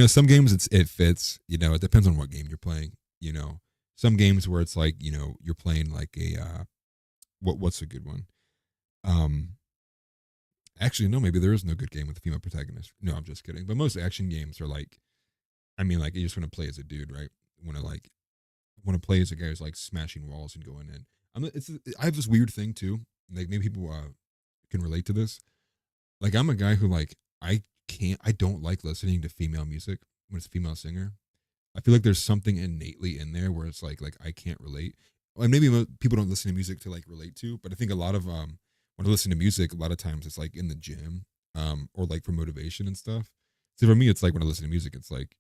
Some games it fits. It depends on what game you're playing. Some games where it's like, you're playing like a, what's a good one? Actually, no, maybe there is no good game with a female protagonist. No, I'm just kidding. But most action games are like, you just want to play as a dude, right? Want to want to play as a guy who's like smashing walls and going in. I have this weird thing too. Like maybe people can relate to this. Like I'm a guy who like I don't like listening to female music when it's a female singer. I feel like there's something innately in there where it's like I can't relate. And maybe people don't listen to music to like relate to, but I think a lot of when I listen to music, a lot of times it's like in the gym, or like for motivation and stuff. So for me, it's like when I listen to music, it's like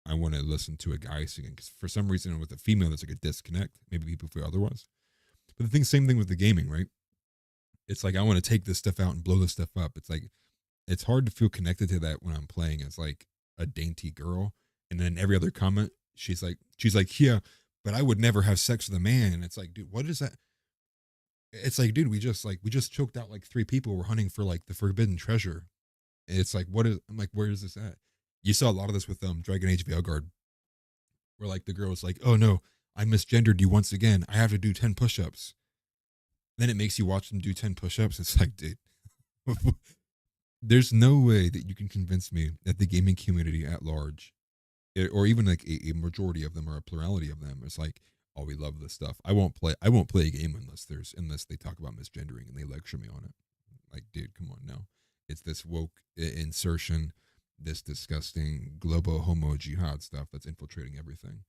I want to listen to a guy singing because for some reason with a female, there's like a disconnect. Maybe people feel otherwise. But same thing with the gaming, right? It's like I want to take this stuff out and blow this stuff up. It's like it's hard to feel connected to that when I'm playing as like a dainty girl. And then every other comment, she's like, yeah, but I would never have sex with a man. And it's like, dude, what is that? It's like, dude, we just choked out like 3 people. We're hunting for like the forbidden treasure. And it's like, I'm like, where is this at? You saw a lot of this with Dragon Age Veilguard, where like the girl was like, oh no, I misgendered you once again. I have to do 10 push-ups. Then it makes you watch them do 10 push-ups. It's like, dude, there's no way that you can convince me that the gaming community at large, or even like a majority of them or a plurality of them, is like, oh, we love this stuff. I won't play a game unless they talk about misgendering and they lecture me on it. Like, dude, come on, no. It's this woke insertion, this disgusting global homo jihad stuff that's infiltrating everything.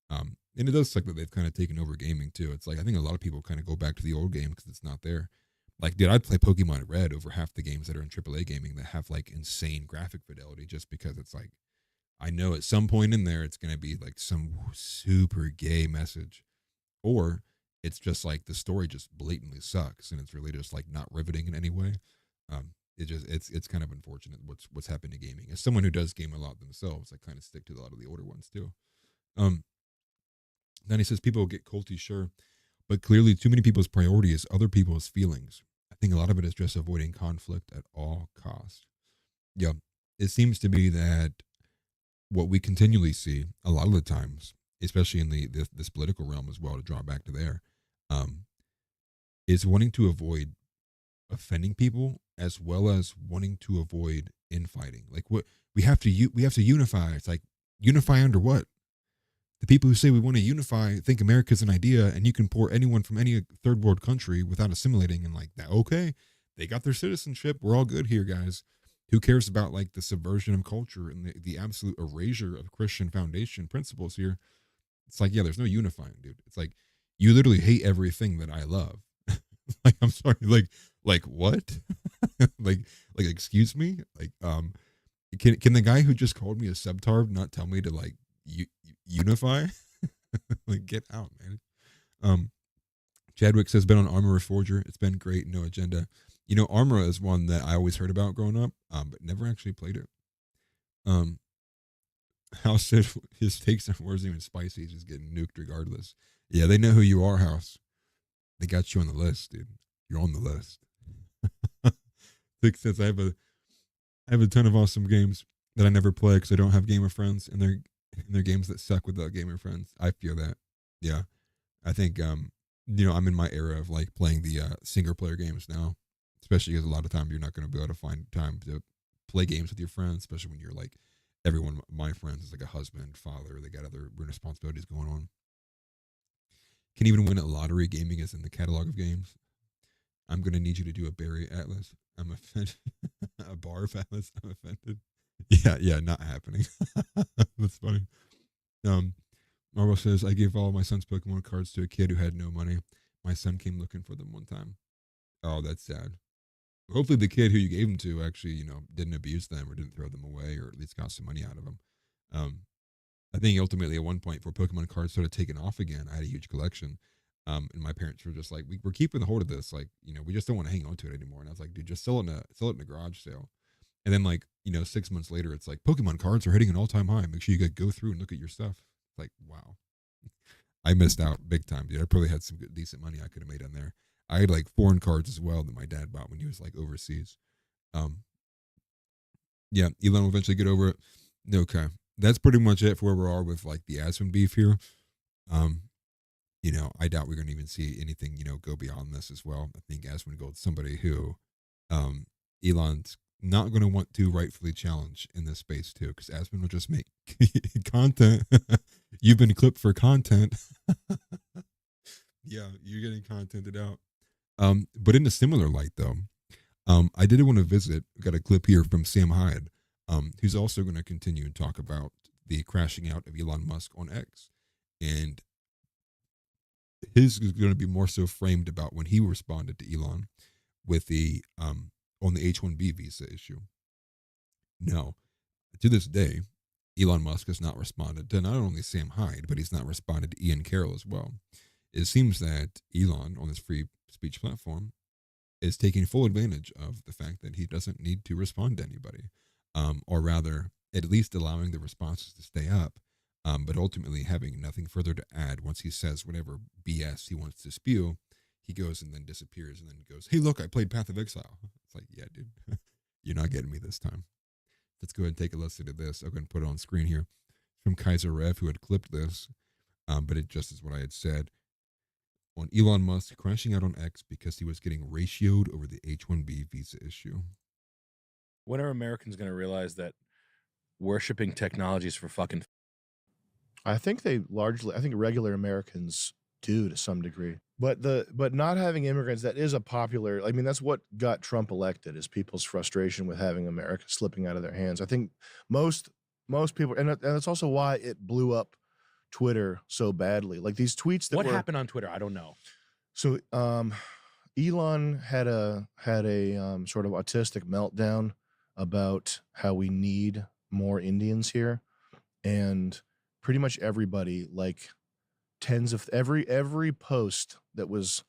And it does suck that they've kind of taken over gaming too. It's like I think a lot of people kind of go back to the old game because it's not there. Like, dude, I'd play Pokemon Red over half the games that are in AAA gaming that have like insane graphic fidelity, just because it's like I know at some point in there it's gonna be like some super gay message, or it's just like the story just blatantly sucks and it's really just like not riveting in any way. It's kind of unfortunate what's happened to gaming. As someone who does game a lot themselves, I kind of stick to a lot of the older ones too. Then he says people get culty, sure, but clearly too many people's priority is other people's feelings. I think a lot of it is just avoiding conflict at all costs. Yeah, it seems to be that what we continually see a lot of the times, especially in this political realm as well, to draw back to there, is wanting to avoid offending people as well as wanting to avoid infighting. Like what we have to unify. It's like unify under what? The people who say we want to unify think America's an idea and you can pour anyone from any third world country without assimilating and like that. Okay, they got their citizenship. We're all good here, guys. Who cares about like the subversion of culture and the absolute erasure of Christian foundation principles here? It's like, yeah, there's no unifying, dude. It's like you literally hate everything that I love. Like, I'm sorry, like what? like excuse me? Like, can the guy who just called me a subtarb not tell me to like unify? Like, get out, man. Chadwick says, been on Armor Reforger. It's been great. No agenda. You know, Armor is one that I always heard about growing up, but never actually played it. House said his takes on words even spicy. He's just getting nuked regardless. Yeah, they know who you are, House. They got you on the list, dude. You're on the list. Vic says, I have a ton of awesome games that I never play because I don't have gamer friends, and they're games that suck without gamer friends. I feel that. Yeah. I think I'm in my era of like playing the single player games now, especially because a lot of time you're not going to be able to find time to play games with your friends, especially when you're like everyone my friends is like a husband, father, they got other responsibilities going on. Can even win at lottery. Gaming is in the catalog of games. I'm going to need you to do a Barry Atlas. I'm offended. A Barf Atlas. I'm offended. Yeah, not happening. That's funny. Marvel says, I gave all my son's Pokemon cards to a kid who had no money. My son came looking for them one time. Oh, that's sad. Hopefully the kid who you gave them to actually, didn't abuse them or didn't throw them away or at least got some money out of them. I think ultimately at one point for Pokemon cards started taking off again, I had a huge collection. And my parents were just like, we're keeping the hold of this. Like, we just don't want to hang on to it anymore. And I was like, dude, just sell it in a garage sale. And then 6 months later, it's like Pokemon cards are hitting an all-time high. Make sure you go through and look at your stuff. Like, wow. I missed out big time, dude. I probably had some decent money I could have made on there. I had like foreign cards as well that my dad bought when he was like overseas. Yeah, Elon will eventually get over it. Okay. That's pretty much it for where we are with like the Aspen beef here. I doubt we're going to even see anything, go beyond this as well. I think Asmongold's somebody who Elon's not going to want to rightfully challenge in this space too, because Aspen will just make content. You've been clipped for content. Yeah, you're getting contented out. But in a similar light, though, I did want to visit. We got a clip here from Sam Hyde, who's also going to continue and talk about the crashing out of Elon Musk on X, and his is going to be more so framed about when he responded to Elon with the on the H-1B visa issue. Now, to this day, Elon Musk has not responded to not only Sam Hyde, but he's not responded to Ian Carroll as well. It seems that Elon, on this free speech platform, is taking full advantage of the fact that he doesn't need to respond to anybody, or rather, at least allowing the responses to stay up, but ultimately having nothing further to add once he says whatever BS he wants to spew. He goes and then disappears and then goes, "Hey, look, I played Path of Exile." It's like, yeah, dude, you're not getting me this time. Let's go ahead and take a listen to this. I'm going to put it on screen here from Kaiser Rev, who had clipped this, but it just is what I had said on Elon Musk crashing out on X because he was getting ratioed over the H-1B visa issue. When are Americans going to realize that worshiping technologies for fucking? I think I think regular Americans do to some degree. But not having immigrants, that is a popular, I mean, that's what got Trump elected, is people's frustration with having America slipping out of their hands. I think most people, and that's also why it blew up Twitter so badly. Like these tweets that What happened on Twitter? I don't know. So Elon had a sort of autistic meltdown about how we need more Indians here, and pretty much everybody, like every post that was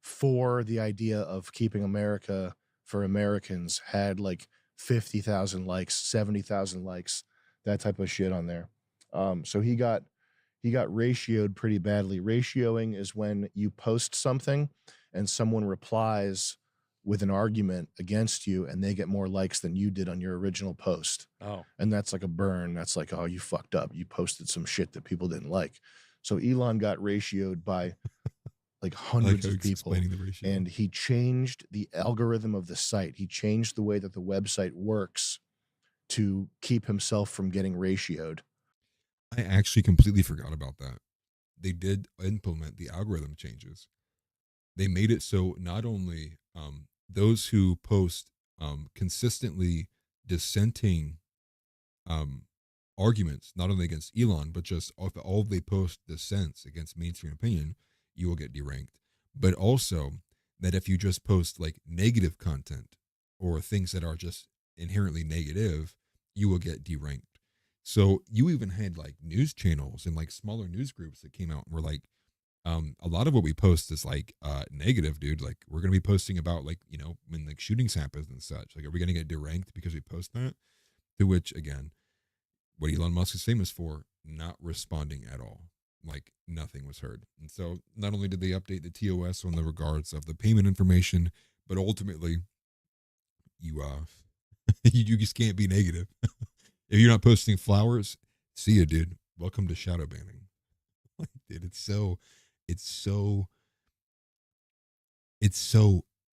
for the idea of keeping America for Americans had like 50,000 likes, 70,000 likes, that type of shit on there. So he got ratioed pretty badly. Ratioing is when you post something and someone replies with an argument against you and they get more likes than you did on your original post. Oh. And that's like a burn. That's like, oh, you fucked up. You posted some shit that people didn't like. So Elon got ratioed by like hundreds of people. And he changed the algorithm of the site. He changed the way that the website works to keep himself from getting ratioed. I actually completely forgot about that. They did implement the algorithm changes. They made it so not only those who post consistently dissenting arguments, not only against Elon, but just all they post dissents against mainstream opinion, you will get deranked. But also that if you just post like negative content or things that are just inherently negative, you will get deranked. So you even had like news channels and like smaller news groups that came out and were like, a lot of what we post is like negative, dude. Like we're gonna be posting about like, you know, when like shootings happen and such. Like, are we gonna get deranked because we post that? To which again, what Elon Musk is famous for, not responding at all. Like nothing was heard. And so not only did they update the TOS on the regards of the payment information, but ultimately you you just can't be negative. If you're not posting flowers, see ya, dude. Welcome to shadow banning. Like, dude, it's so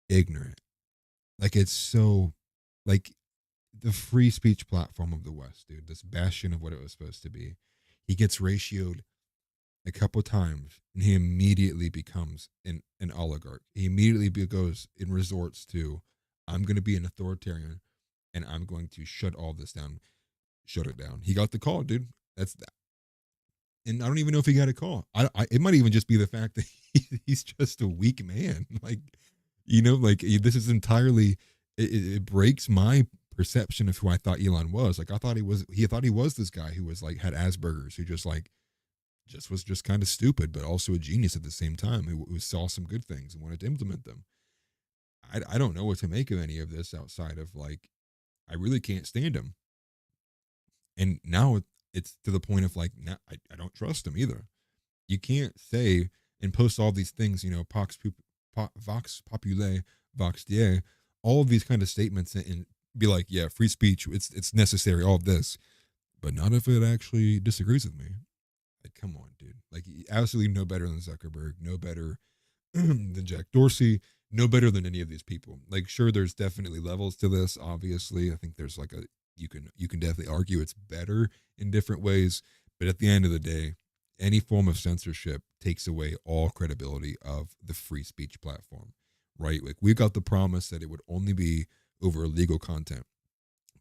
ignorant. Like it's so like the free speech platform of the West, dude. This bastion of what it was supposed to be. He gets ratioed a couple times, and he immediately becomes an oligarch. He immediately goes and resorts to, I'm going to be an authoritarian, and I'm going to shut all this down. Shut it down. He got the call, dude. That's that. And I don't even know if he got a call. It might even just be the fact that he's just a weak man. Like, you know, like this is entirely, it breaks my perception of who I thought Elon was. Like I thought he thought he was this guy who was like, had Asperger's, who was just kind of stupid, but also a genius at the same time, who saw some good things and wanted to implement them. I don't know what to make of any of this outside of like, I really can't stand him. And now it's to the point of like, now I don't trust him either. You can't say and post all these things, you know, vox populi, vox die, all of these kind of statements and be like, yeah, free speech, it's necessary, all of this, but not if it actually disagrees with me. Like, come on, dude. Like, absolutely no better than Zuckerberg, no better than Jack Dorsey, no better than any of these people. Like, sure, there's definitely levels to this. Obviously, I think there's like you can definitely argue it's better in different ways, but at the end of the day, any form of censorship takes away all credibility of the free speech platform, right? Like we got the promise that it would only be over illegal content,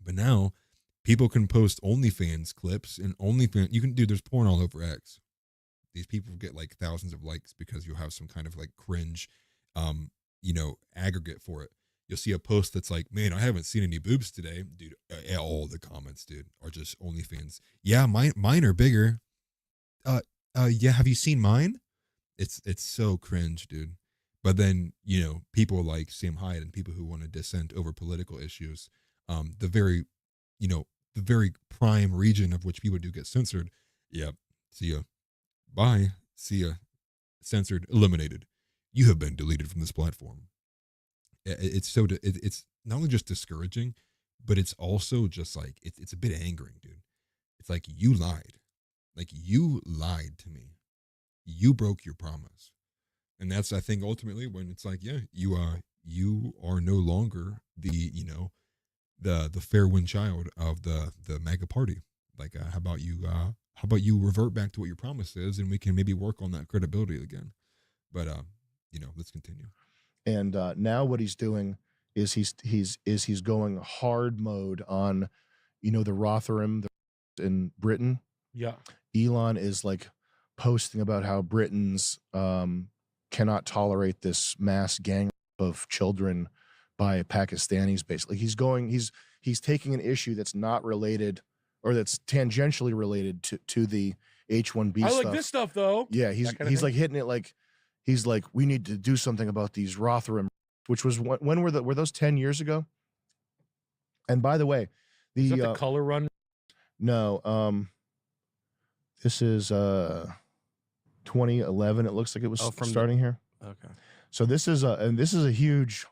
but now people can post OnlyFans clips and OnlyFans. You can do. There's porn all over X. These people get like thousands of likes because you'll have some kind of like cringe, aggregate for it. You'll see a post that's like, man, I haven't seen any boobs today, dude. All the comments, dude, are just OnlyFans. Yeah, mine are bigger. Yeah, have you seen mine? It's so cringe, dude. But then, people like Sam Hyde and people who want to dissent over political issues, the very prime region of which people do get censored. Yeah, see ya. Bye. See ya. Censored, eliminated. You have been deleted from this platform. It's not only just discouraging, but it's also just like, it's a bit angering, dude. It's like, you lied. Like, you lied to me. You broke your promise. And that's, I think, ultimately when it's like, yeah, you are no longer the fair wind child of the MAGA party. Like, how about you revert back to what your promise is, and we can maybe work on that credibility again. But let's continue. And now what he's doing is he's going hard mode on, the Rotherham in Britain. Yeah. Elon is like posting about how Britons cannot tolerate this mass gang of children by Pakistanis. Basically, he's taking an issue that's not related, or that's tangentially related to the H-1B I stuff. like this stuff though. Yeah, he's like hitting it like he's like, we need to do something about these Rotherham, which was when were those 10 years ago? And by the way, Is that the color run? No, this is 2011. It looks like it was starting here. Okay. So this is a huge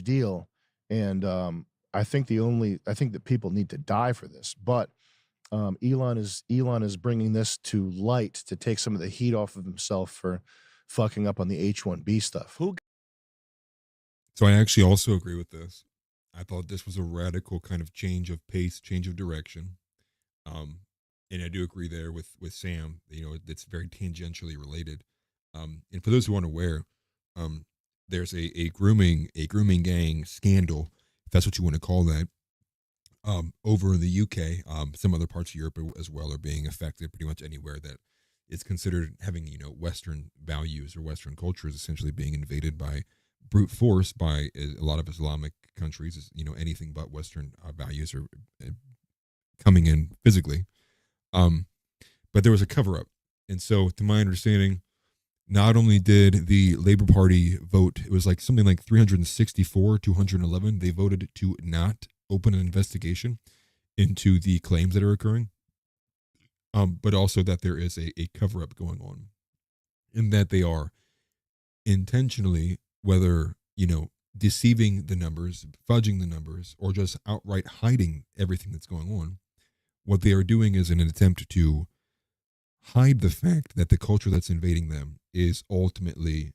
deal, and I think that people need to die for this. But Elon is bringing this to light to take some of the heat off of himself for fucking up on the H-1B stuff. So I actually also agree with this. I thought this was a radical kind of change of pace, change of direction. And I do agree there with Sam. It's very tangentially related. And for those who aren't aware, there's a grooming gang scandal, if that's what you want to call that, over in the UK. Some other parts of Europe as well are being affected. Pretty much anywhere that is considered having Western values or Western culture is essentially being invaded by brute force by a lot of Islamic countries. Anything but Western values are coming in physically. But there was a cover-up. And so, to my understanding, not only did the Labour Party vote, it was like something like 364 to 111, they voted to not open an investigation into the claims that are occurring, but also that there is a cover-up going on, in that they are intentionally, whether, deceiving the numbers, fudging the numbers, or just outright hiding everything that's going on. What they are doing is in an attempt to hide the fact that the culture that's invading them is ultimately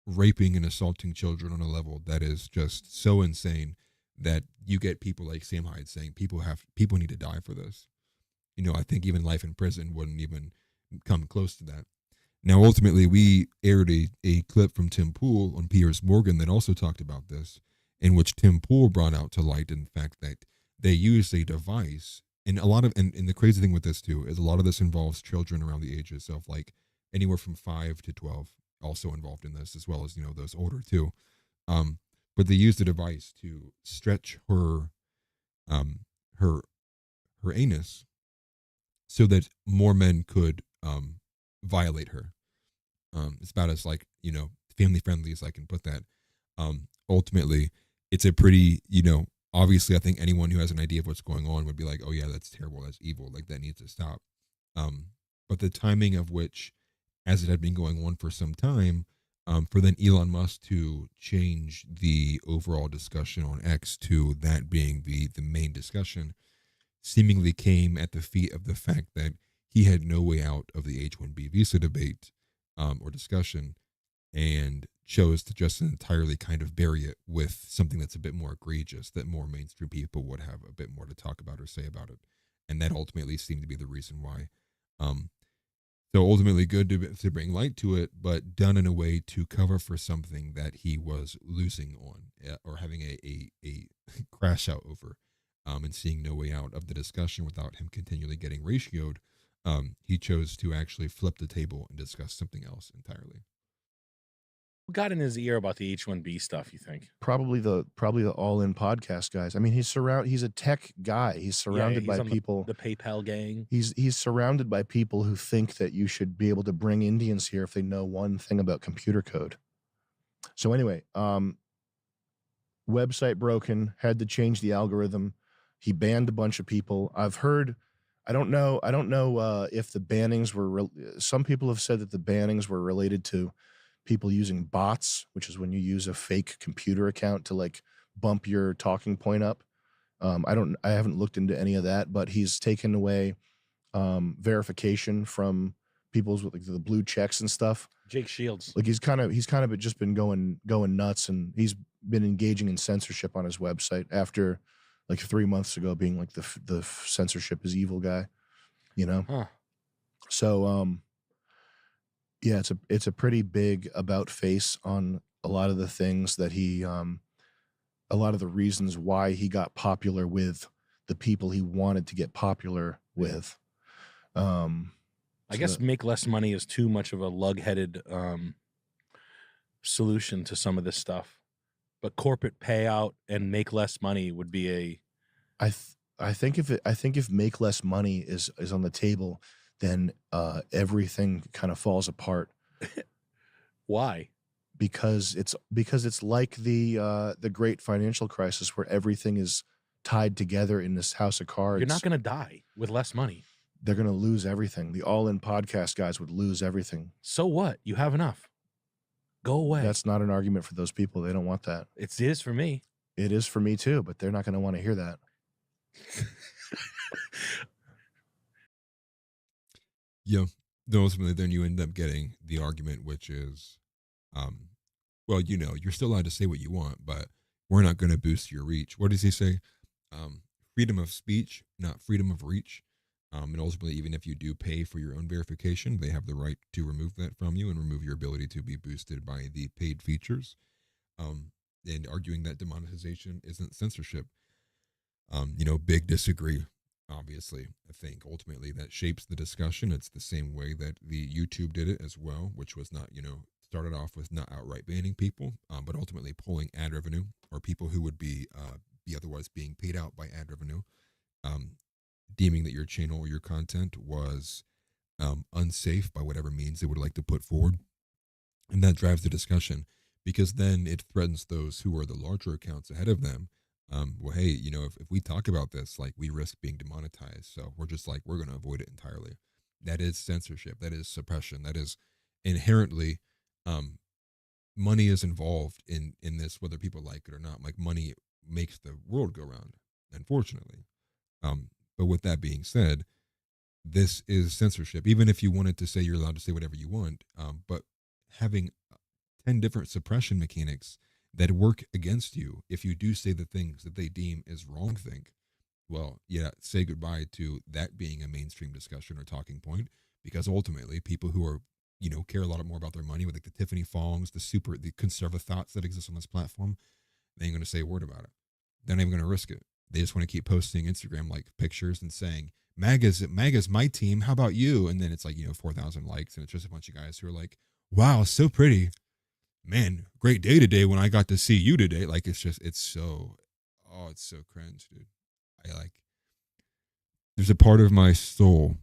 raping and assaulting children on a level that is just so insane that you get people like Sam Hyde saying people need to die for this. I think even life in prison wouldn't even come close to that. Now, ultimately, we aired a clip from Tim Pool on Piers Morgan that also talked about this, in which Tim Pool brought out to light in fact that they used a device, and the crazy thing with this too is a lot of this involves children around the ages of like anywhere from 5 to 12, also involved in this, as well as those older too. But they used a device to stretch her anus so that more men could violate her. It's about as like family friendly as I can put that. Ultimately, it's a pretty obviously, I think anyone who has an idea of what's going on would be like, oh yeah, that's terrible, that's evil, like that needs to stop. But the timing of which, as it had been going on for some time, for then Elon Musk to change the overall discussion on X to that being the main discussion, seemingly came at the feet of the fact that he had no way out of the H-1B visa debate or discussion, and chose to just entirely kind of bury it with something that's a bit more egregious, that more mainstream people would have a bit more to talk about or say about it. And that ultimately seemed to be the reason why Um, so ultimately good to bring light to it, but done in a way to cover for something that he was losing on, or having a crash out over, and seeing no way out of the discussion without him continually getting ratioed. He chose to actually flip the table and discuss something else entirely. Who got in his ear about the H-1B stuff, you think? Probably the All In podcast guys. I mean, he's a tech guy. He's surrounded by on people. The PayPal gang. He's surrounded by people who think that you should be able to bring Indians here if they know one thing about computer code. So anyway, website broken, had to change the algorithm. He banned a bunch of people. I've heard, I don't know if the bannings were, some people have said that the bannings were related to people using bots, which is when you use a fake computer account to like bump your talking point up. I haven't looked into any of that, but he's taken away verification from people's with like the blue checks and stuff. Jake Shields. Like he's kind of just been going nuts, and he's been engaging in censorship on his website after like 3 months ago being like the censorship is evil guy, you know? Huh. So yeah, it's a pretty big about face on a lot of the things that he a lot of the reasons why he got popular with the people he wanted to get popular with. I guess make less money is too much of a lug-headed solution to some of this stuff, but corporate payout and make less money would be a. I think if make less money is on the table, then everything kind of falls apart. Why? Because it's like the great financial crisis where everything is tied together in this house of cards. You're not going to die with less money. They're going to lose everything. The All In podcast guys would lose everything. So what? You have enough. Go away. That's not an argument for those people. They don't want that. It is for me. It is for me too, but they're not going to want to hear that. Yeah. Ultimately, then you end up getting the argument, which is, well, you're still allowed to say what you want, but we're not going to boost your reach. What does he say? Freedom of speech, not freedom of reach. And ultimately, even if you do pay for your own verification, they have the right to remove that from you and remove your ability to be boosted by the paid features. And arguing that demonetization isn't censorship. Big disagree, obviously. I think ultimately that shapes the discussion. It's the same way that the YouTube did it as well, which was not, started off with not outright banning people, but ultimately pulling ad revenue, or people who would be otherwise being paid out by ad revenue, deeming that your channel or your content was unsafe by whatever means they would like to put forward. And that drives the discussion, because then it threatens those who are the larger accounts ahead of them. Well, hey, if we talk about this, like, we risk being demonetized. So we're going to avoid it entirely. That is censorship. That is suppression. That is inherently, money is involved in this, whether people like it or not. Like, money makes the world go round, unfortunately. But with that being said, this is censorship. Even if you wanted to say you're allowed to say whatever you want, but having 10 different suppression mechanics that work against you if you do say the things that they deem is wrong think, well, yeah, say goodbye to that being a mainstream discussion or talking point, because ultimately people who are, care a lot more about their money, with like the Tiffany Fongs, the conservative thoughts that exist on this platform, they ain't going to say a word about it. They're not even going to risk it. They just want to keep posting Instagram like pictures and saying, MAGA's my team. How about you? And then it's like, 4,000 likes. And it's just a bunch of guys who are like, wow, so pretty. Man, great day today when I got to see you today. Like, it's so cringe, dude. There's a part of my soul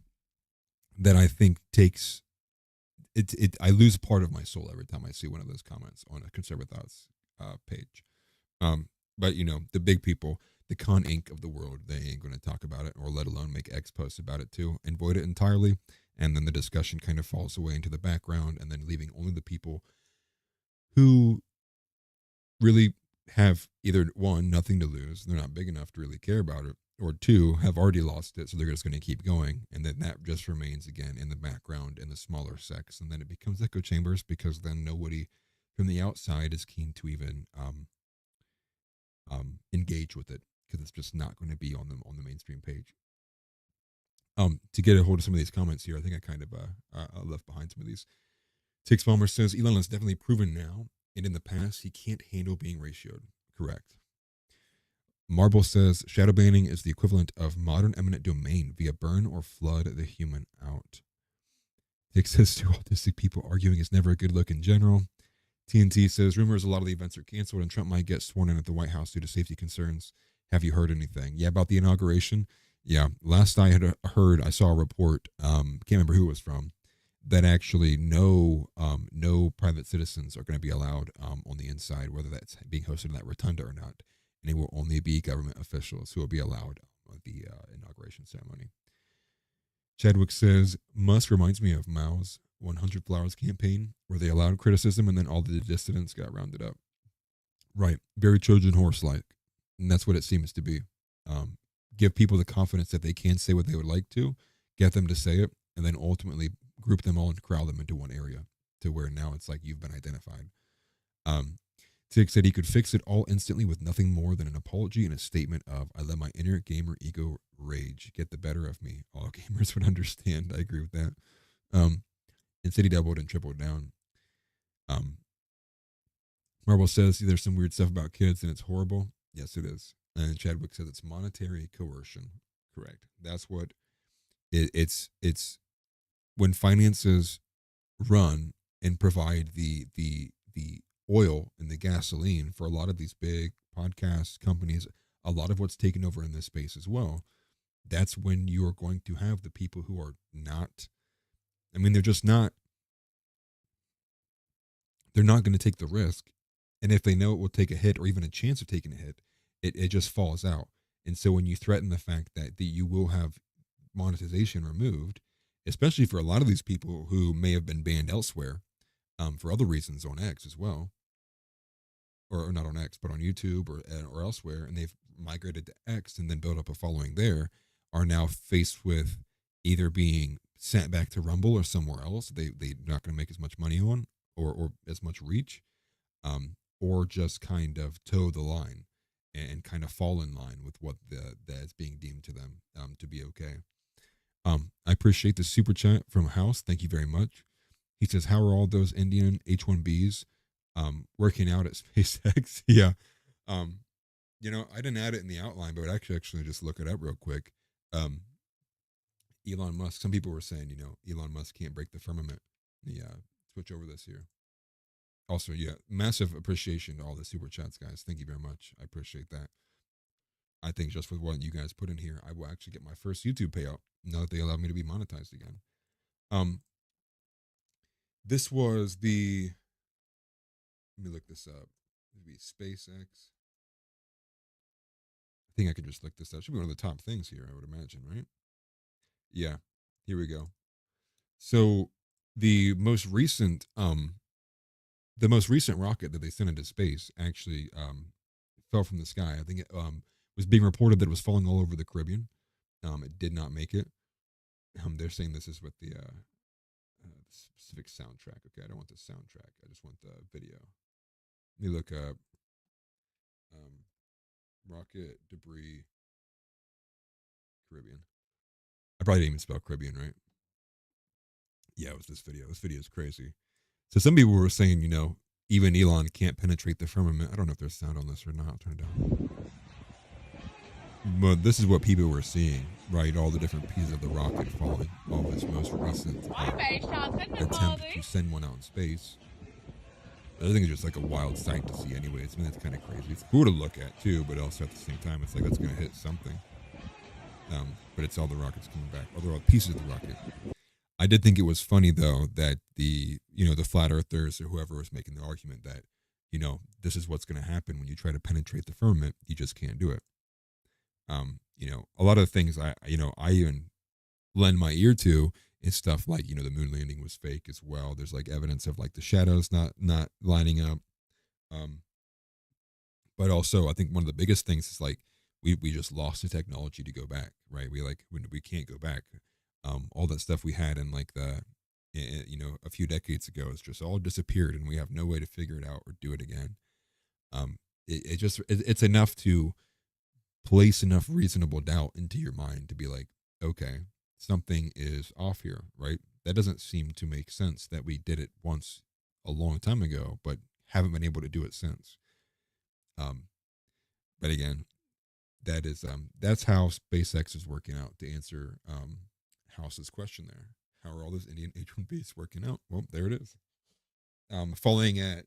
that I think takes it. I lose part of my soul every time I see one of those comments on a Conservative Thoughts page. But the big people, the Con Inc. of the world, they ain't going to talk about it, or let alone make X posts about it too, and void it entirely. And then the discussion kind of falls away into the background, and then leaving only the people who really have either, one, nothing to lose, they're not big enough to really care about it, or two, have already lost it, so they're just going to keep going. And then that just remains again in the background in the smaller sects, and then it becomes echo chambers, because then nobody from the outside is keen to even engage with it, because it's just not going to be on the mainstream page. To get a hold of some of these comments here, I think I kind of left behind some of these. Tix Bomber says Elon is definitely proven now, and in the past he can't handle being ratioed. Correct. Marble says shadow banning is the equivalent of modern eminent domain via burn or flood the human out. Tix says two autistic people arguing is never a good look in general. TNT says rumors a lot of the events are canceled and Trump might get sworn in at the White House due to safety concerns. Have you heard anything? Yeah, about the inauguration. Yeah, last I had heard, I saw a report. Can't remember who it was from. That actually no private citizens are going to be allowed on the inside, whether that's being hosted in that rotunda or not. And it will only be government officials who will be allowed at the inauguration ceremony. Chadwick says, Musk reminds me of Mao's 100 Flowers campaign, where they allowed criticism and then all the dissidents got rounded up. Right. Very Trojan horse-like. And that's what it seems to be. Give people the confidence that they can say what they would like to, get them to say it, and then ultimately group them all and corral them into one area to where now it's like you've been identified. Tig said he could fix it all instantly with nothing more than an apology and a statement of, I let my inner gamer ego rage get the better of me. All gamers would understand. I agree with that. And said he doubled and tripled down. Marvel says there's some weird stuff about kids and it's horrible. Yes, it is. And Chadwick says it's monetary coercion. Correct. That's what it's when finances run and provide the oil and the gasoline for a lot of these big podcast companies, a lot of what's taken over in this space as well. That's when you are going to have the people who are not, I mean, they're not going to take the risk. And if they know it will take a hit or even a chance of taking a hit, it just falls out. And so when you threaten the fact that you will have monetization removed, especially for a lot of these people who may have been banned elsewhere for other reasons on X as well, or not on X, but on YouTube or elsewhere, and they've migrated to X and then built up a following there, are now faced with either being sent back to Rumble or somewhere else they're not going to make as much money on or as much reach, or just kind of toe the line and kind of fall in line with what that's being deemed to them to be okay. I appreciate the super chat from House. Thank you very much. He says, how are all those Indian H-1Bs working out at SpaceX? Yeah. I didn't add it in the outline, but I actually just look it up real quick. Elon Musk, some people were saying, Elon Musk can't break the firmament. Yeah, switch over this here. Also, yeah, massive appreciation to all the super chats, guys. Thank you very much. I appreciate that. I think just with what you guys put in here, I will actually get my first YouTube payout now that they allow me to be monetized again. This was the, let me look this up. It'd be SpaceX. I think I could just look this up. Should be one of the top things here, I would imagine, right? Yeah, here we go. So the most recent rocket that they sent into space actually fell from the sky. I think it was being reported that it was falling all over the Caribbean. It did not make it. They're saying this is with the specific soundtrack. Okay, I don't want the soundtrack. I just want the video. Let me look up rocket debris Caribbean. I probably didn't even spell Caribbean right. Yeah, it was this video. This video is crazy. So some people were saying, even Elon can't penetrate the firmament. I don't know if there's sound on this or not. I'll turn it down. But this is what people were seeing, right? All the different pieces of the rocket falling. All this most recent attempt to send one out in space. I think it's just like a wild sight to see anyways. I mean, that's kind of crazy. It's cool to look at too, but also at the same time, it's like that's going to hit something. But it's all the rockets coming back. Or they're all pieces of the rocket. I did think it was funny though that the flat earthers or whoever was making the argument that, this is what's going to happen when you try to penetrate the firmament. You just can't do it. A lot of things I even lend my ear to is stuff like, the moon landing was fake as well. There's like evidence of like the shadows not lining up. But also I think one of the biggest things is like, we just lost the technology to go back, right? We can't go back. All that stuff we had in like a few decades ago has just all disappeared and we have no way to figure it out or do it again. It's enough to place enough reasonable doubt into your mind to be like, okay, something is off here, right? That doesn't seem to make sense that we did it once a long time ago, but haven't been able to do it since. Um, but again, that's how SpaceX is working out. To answer House's question there, how are all those Indian H-1Bs working out? Well, there it is. Falling at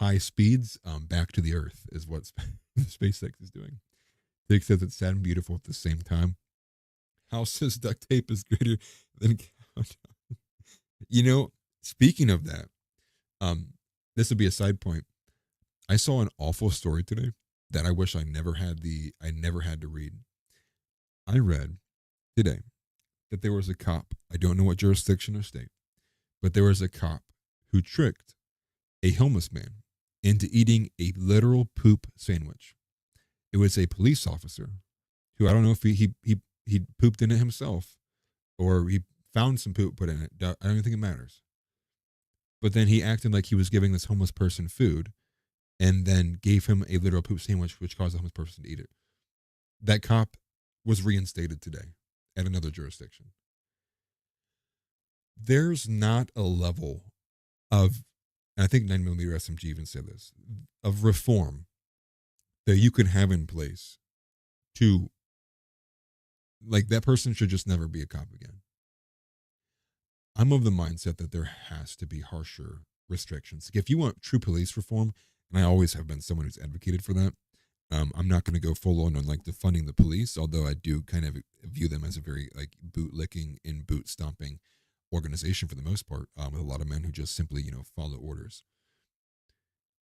high speeds back to the Earth is what SpaceX is doing. Dick says it's sad and beautiful at the same time. House says duct tape is greater than countdown. You know, speaking of that, this would be a side point. I saw an awful story today that I wish I never had to read. I read today that there was a cop, I don't know what jurisdiction or state, but there was a cop who tricked a homeless man into eating a literal poop sandwich. It was a police officer who, I don't know if he pooped in it himself or he found some poop put in it. I don't even think it matters. But then he acted like he was giving this homeless person food and then gave him a literal poop sandwich, which caused the homeless person to eat it. That cop was reinstated today at another jurisdiction. There's not a level of, and I think 9mm SMG even said this, of reform that you can have in place to, like, that person should just never be a cop again. I'm of the mindset that there has to be harsher restrictions. Like, if you want true police reform, and I always have been someone who's advocated for that, I'm not going to go full on like defunding the police, although I do kind of view them as a very like bootlicking and boot stomping organization for the most part, with a lot of men who just simply, follow orders.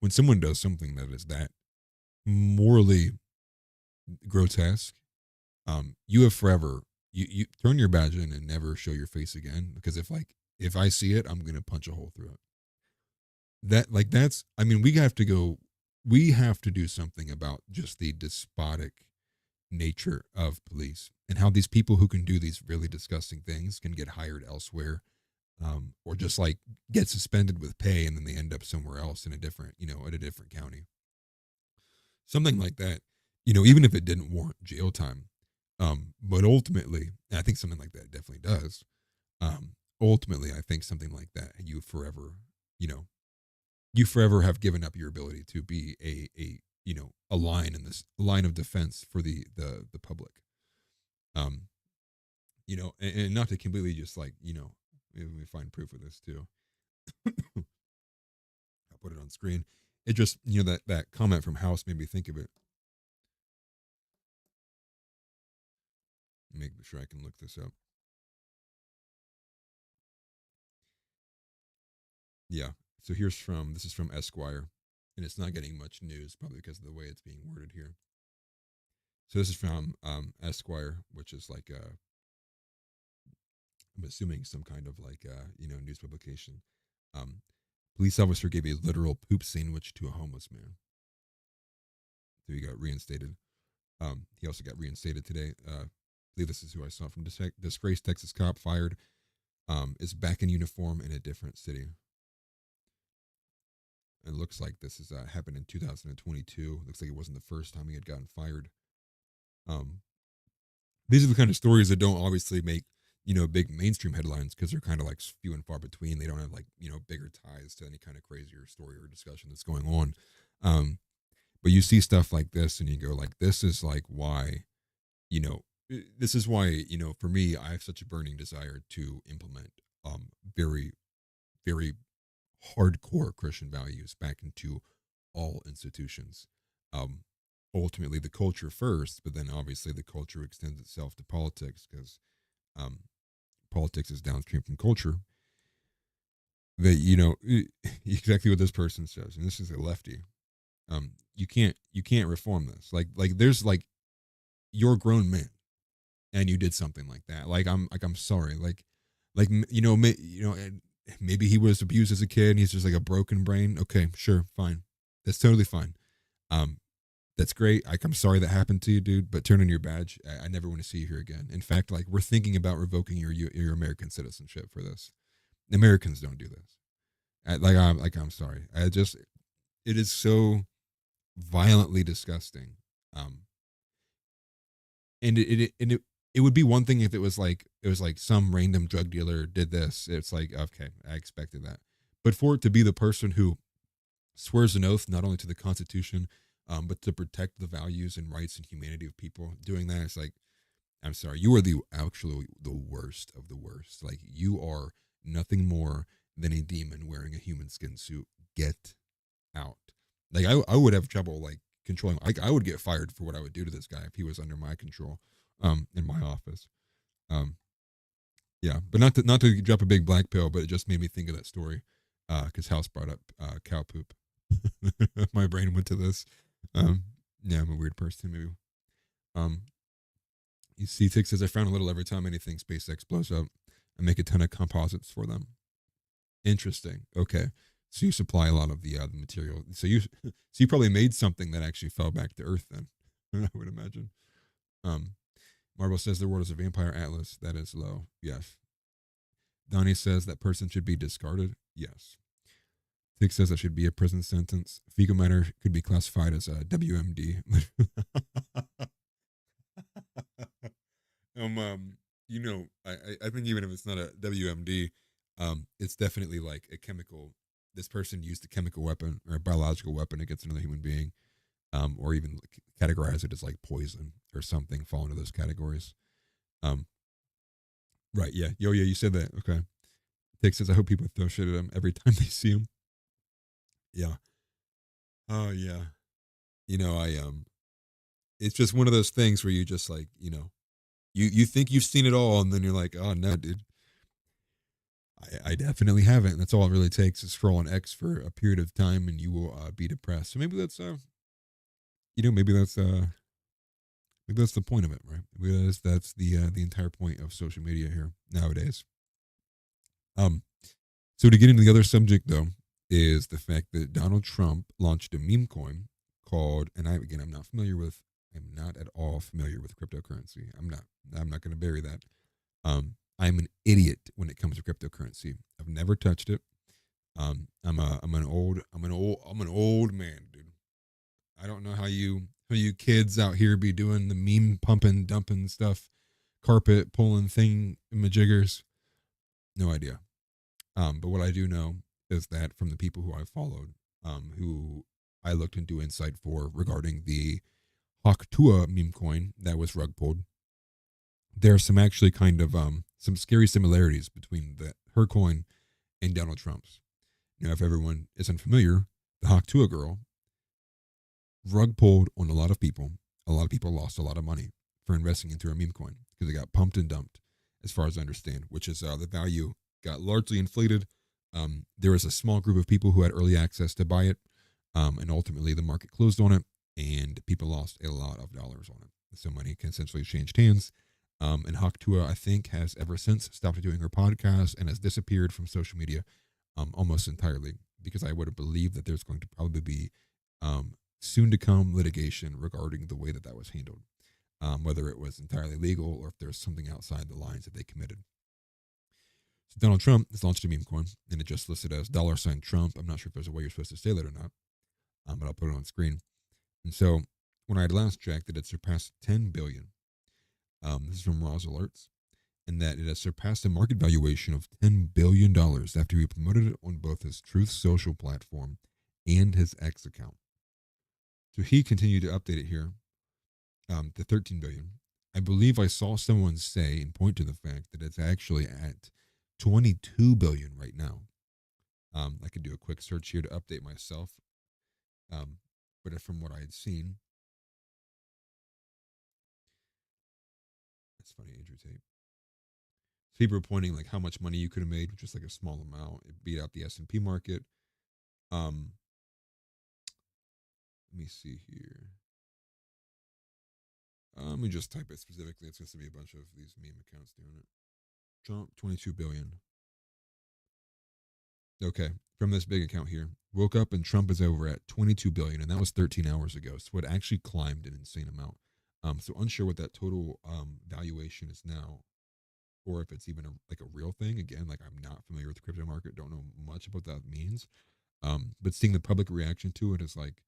When someone does something that is that morally grotesque, you have forever, you turn your badge in and never show your face again, because if I see it, I'm going to punch a hole through it. We have to do something about just the despotic nature of police and how these people who can do these really disgusting things can get hired elsewhere, or just like get suspended with pay and then they end up somewhere else in a different, at a different county. Something like that, even if it didn't warrant jail time. But ultimately, and I think something like that definitely does. Ultimately, I think something like that, you forever have given up your ability to be a line of defense for the public. And not to completely just maybe we find proof of this too. I'll put it on screen. It just, that comment from House made me think of it. Make sure I can look this up. Yeah. So this is from Esquire, and it's not getting much news, probably because of the way it's being worded here. So this is from Esquire, which is like I'm assuming some kind of news publication. Police officer gave a literal poop sandwich to a homeless man. So he got reinstated. He also got reinstated today. I believe this is who I saw from disgraced Texas cop fired. Is back in uniform in a different city. It looks like this has happened in 2022. Looks like it wasn't the first time he had gotten fired. These are the kind of stories that don't obviously make, big mainstream headlines because they're kind of like few and far between. They don't have bigger ties to any kind of crazier story or discussion that's going on. But you see stuff like this and you go like, this is like why, this is why, for me, I have such a burning desire to implement very, very hardcore Christian values back into all institutions. Ultimately the culture first, but then obviously the culture extends itself to politics because politics is downstream from culture. That exactly what this person says, and this is a lefty. You can't reform this. Like there's you're a grown man, and you did something like that. I'm sorry. Maybe he was abused as a kid and he's just like a broken brain. Okay, sure, fine. That's totally fine. That's great. I'm sorry that happened to you, dude, but turn in your badge. I never want to see you here again. In fact, we're thinking about revoking your American citizenship for this. Americans don't do this. I'm sorry. It is so violently disgusting. and it would be one thing if it was like some random drug dealer did this. It's like, okay, I expected that. But for it to be the person who swears an oath not only to the Constitution, but to protect the values and rights and humanity of people, doing that, it's like, I'm sorry, you are actually the worst of the worst. Like, you are nothing more than a demon wearing a human skin suit. Get out. Like, I would have trouble like controlling. Like, I would get fired for what I would do to this guy if he was under my control, in my office. Yeah, but not to drop a big black pill, but it just made me think of that story, because House brought up cow poop. My brain went to this. Yeah, I'm a weird person, maybe. You see, Tick says, I frown a little every time anything SpaceX blows up. I make a ton of composites for them. Interesting. Okay, so you supply a lot of the material. So you probably made something that actually fell back to Earth. Then I would imagine. Marble says the world is a vampire atlas. That is low. Yes. Donnie says that person should be discarded. Yes. Tick says that should be a prison sentence. Fecal matter could be classified as a WMD. I think even if it's not a WMD, it's definitely like a chemical. This person used a chemical weapon or a biological weapon against another human being, or even categorize it as like poison or something, fall into those categories. Right, yeah. Yeah, you said that. Okay. Tick says, I hope people throw shit at him every time they see him. Yeah. Oh, yeah. It's just one of those things where you just like, you think you've seen it all, and then you're like, oh no, dude. I definitely haven't. That's all it really takes is scroll on X for a period of time, and you will be depressed. So maybe that's maybe that's the point of it, right? Maybe that's the entire point of social media here nowadays. So to get into the other subject though, is the fact that Donald Trump launched a meme coin called, and I'm not at all familiar with cryptocurrency. I'm not going to bury that. I'm an idiot when it comes to cryptocurrency. I've never touched it. I'm an old man, dude. I don't know how you kids out here be doing the meme pumping, dumping stuff, carpet pulling thing, majiggers. No idea. But what I do know is that from the people who I followed, who I looked into insight for regarding the Haktua meme coin that was rug pulled, there are some actually kind of some scary similarities between her coin and Donald Trump's. If everyone isn't familiar, the Haktua girl rug pulled on a lot of people. A lot of people lost a lot of money for investing into her meme coin because it got pumped and dumped, as far as I understand, which is the value got largely inflated. There was a small group of people who had early access to buy it, and ultimately the market closed on it, and people lost a lot of dollars on it. So money can essentially changed hands. And Haktua, I think, has ever since stopped doing her podcast and has disappeared from social media almost entirely, because I would have believed that there's going to probably be soon to come litigation regarding the way that was handled, whether it was entirely legal or if there's something outside the lines that they committed. So Donald Trump has launched a meme coin, and it just listed as $Trump. I'm not sure if there's a way you're supposed to say that or not, but I'll put it on screen. And so when I had last checked, it had surpassed 10 billion. This is from Roz Alerts, and that it has surpassed a market valuation of $10 billion after he promoted it on both his Truth Social platform and his X account. So he continued to update it here to 13 billion. I believe I saw someone say and point to the fact that it's actually at 22 billion right now. I could do a quick search here to update myself. But from what I had seen, it's funny, Andrew Tate. So people were pointing like how much money you could have made, which is like a small amount. It beat out the S&P market. Let me see here. Let me just type it specifically. It's going to be a bunch of these meme accounts doing it. Trump, 22 billion. Okay, from this big account here. Woke up and Trump is over at 22 billion, and that was 13 hours ago. So it actually climbed an insane amount. So unsure what that total valuation is now, or if it's even a real thing. Again, like, I'm not familiar with the crypto market, don't know much about what that means. But seeing the public reaction to it is like,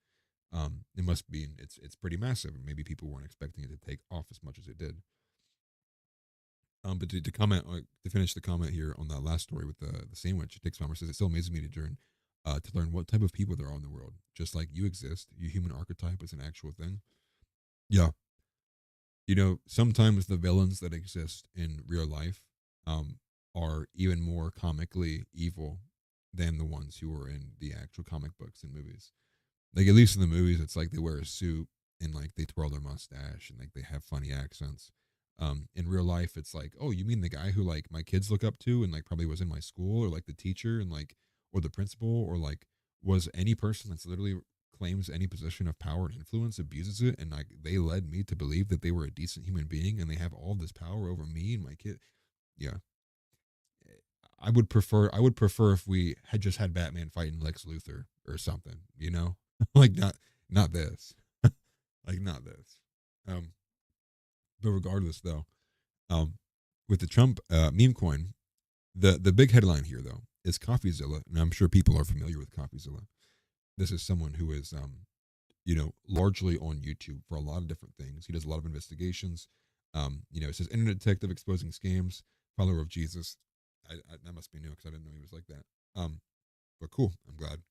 It must be, it's pretty massive. Maybe people weren't expecting it to take off as much as it did. But to comment, to finish the comment here on that last story with the sandwich, Dick Farmer says, it still amazes me to learn what type of people there are in the world. Just like you exist, your human archetype is an actual thing. Yeah. Sometimes the villains that exist in real life are even more comically evil than the ones who are in the actual comic books and movies. Like, at least in the movies, it's like they wear a suit and like they twirl their mustache and like they have funny accents. In real life, it's like, oh, you mean the guy who like my kids look up to and like probably was in my school, or like the teacher and like, or the principal, or like was any person that's literally claims any position of power and influence, abuses it, and like they led me to believe that they were a decent human being and they have all this power over me and my kid. Yeah. I would prefer if we had just had Batman fighting Lex Luthor or something, like not this. Like, not this. But regardless, though, with the Trump meme coin, the big headline here, though, is Coffeezilla, and I'm sure people are familiar with Coffeezilla. This is someone who is, largely on YouTube for a lot of different things. He does a lot of investigations. It says internet detective exposing scams, follower of Jesus. That must be new because I didn't know he was like that. But cool. I'm glad.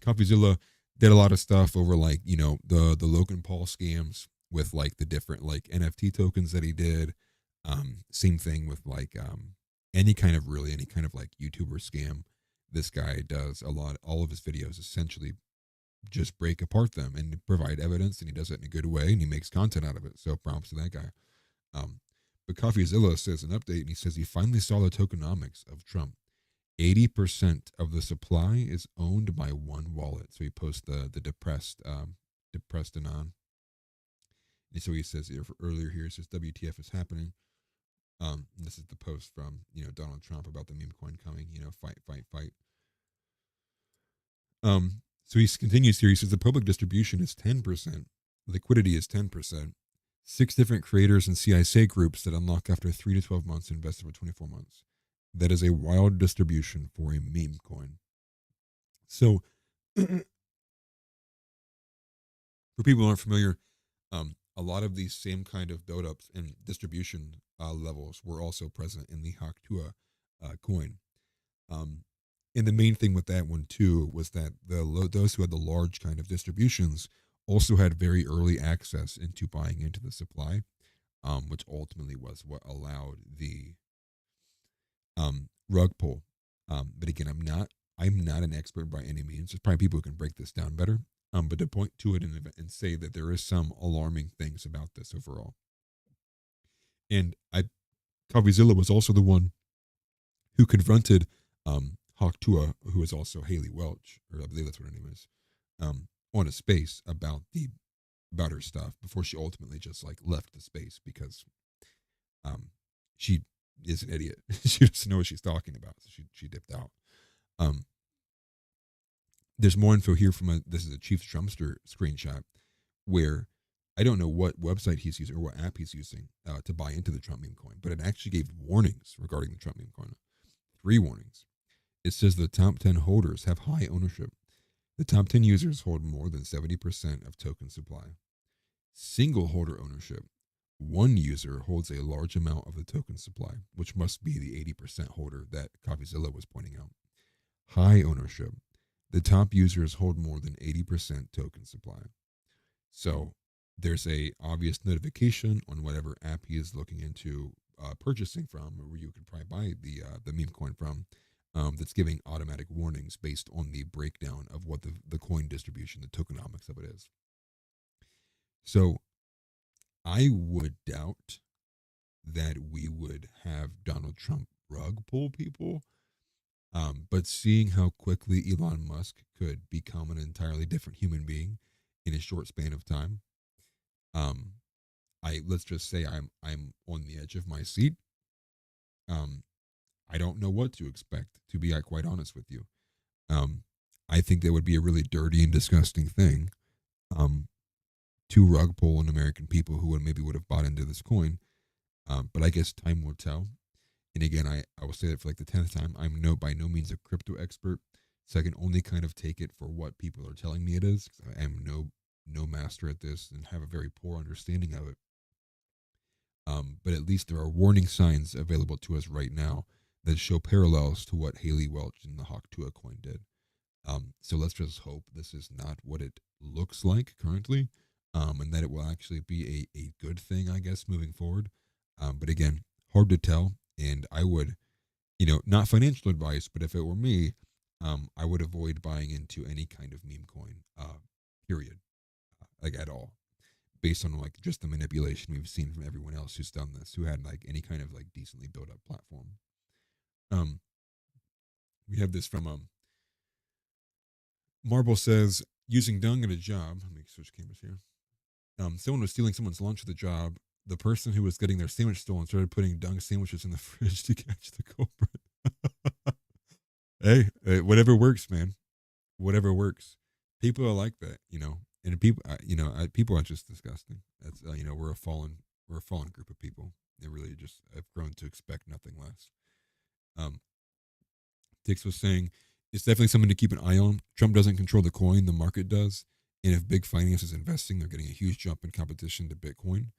Coffeezilla did a lot of stuff over like, the Logan Paul scams with like the different like NFT tokens that he did. Same thing with like any kind of like YouTuber scam. This guy does all of his videos essentially just break apart them and provide evidence, and he does it in a good way, and he makes content out of it. So props to that guy. But Coffeezilla says an update, and he says he finally saw the tokenomics of Trump. 80% of the supply is owned by one wallet. So he posts the depressed anon. And so he says earlier here, it says WTF is happening. This is the post from Donald Trump about the meme coin coming. Fight. So he continues here. He says the public distribution is 10%, liquidity is 10%. 6 different creators and CISA groups that unlock after 3 to 12 months, invested for 24 months. That is a wild distribution for a meme coin. So, for people who aren't familiar, a lot of these same kind of build-ups and distribution levels were also present in the Haktua coin. And the main thing with that one, too, was that those who had the large kind of distributions also had very early access into buying into the supply, which ultimately was what allowed the rug pull. But again, I'm not an expert by any means. There's probably people who can break this down better. But to point to it and say that there is some alarming things about this overall. And Coffeezilla was also the one who confronted Haktua, who is also Haley Welch, or I believe that's what her name is, on a space about her stuff before she ultimately just like left the space because she is an idiot. She doesn't know what she's talking about, so she dipped out. There's more info here from this is a Chief Trumpster screenshot where I don't know what website he's using or what app he's using to buy into the Trump meme coin, but it actually gave warnings regarding the Trump meme coin. 3 warnings. It says the top 10 holders have high ownership. The top 10 users hold more than 70% of token supply. Single holder ownership. 1 user holds a large amount of the token supply, which must be the 80% holder that Coffeezilla was pointing out. High ownership. The top users hold more than 80% token supply. So there's a obvious notification on whatever app he is looking into purchasing from, or where you could probably buy the meme coin from, that's giving automatic warnings based on the breakdown of what the coin distribution, the tokenomics of it is. So I would doubt that we would have Donald Trump rug pull people. But seeing how quickly Elon Musk could become an entirely different human being in a short span of time, let's just say I'm on the edge of my seat. I don't know what to expect, to be quite honest with you. I think that would be a really dirty and disgusting thing to rug pull an American people who would have bought into this coin. But I guess time will tell. And again, I will say that for like the 10th time, I'm by no means a crypto expert. So I can only kind of take it for what people are telling me it is. 'Cause I am no master at this and have a very poor understanding of it. But at least there are warning signs available to us right now that show parallels to what Haley Welch and the Hawk Tua coin did. So let's just hope this is not what it looks like currently, and that it will actually be a good thing, I guess, moving forward. But again, hard to tell. And I would, not financial advice, but if it were me, I would avoid buying into any kind of meme coin, period, like at all, based on like just the manipulation we've seen from everyone else who's done this, who had like any kind of like decently built up platform. We have this from Marble says, using dung at a job. Let me switch cameras here. Someone was stealing someone's lunch at the job. The person who was getting their sandwich stolen started putting dung sandwiches in the fridge to catch the culprit. Hey, whatever works, man. Whatever works. People are like that, and people, people are just disgusting. That's we're a fallen group of people. They really just have grown to expect nothing less. Dix was saying, it's definitely something to keep an eye on. Trump doesn't control the coin, the market does. And if big finance is investing, they're getting a huge jump in competition to Bitcoin,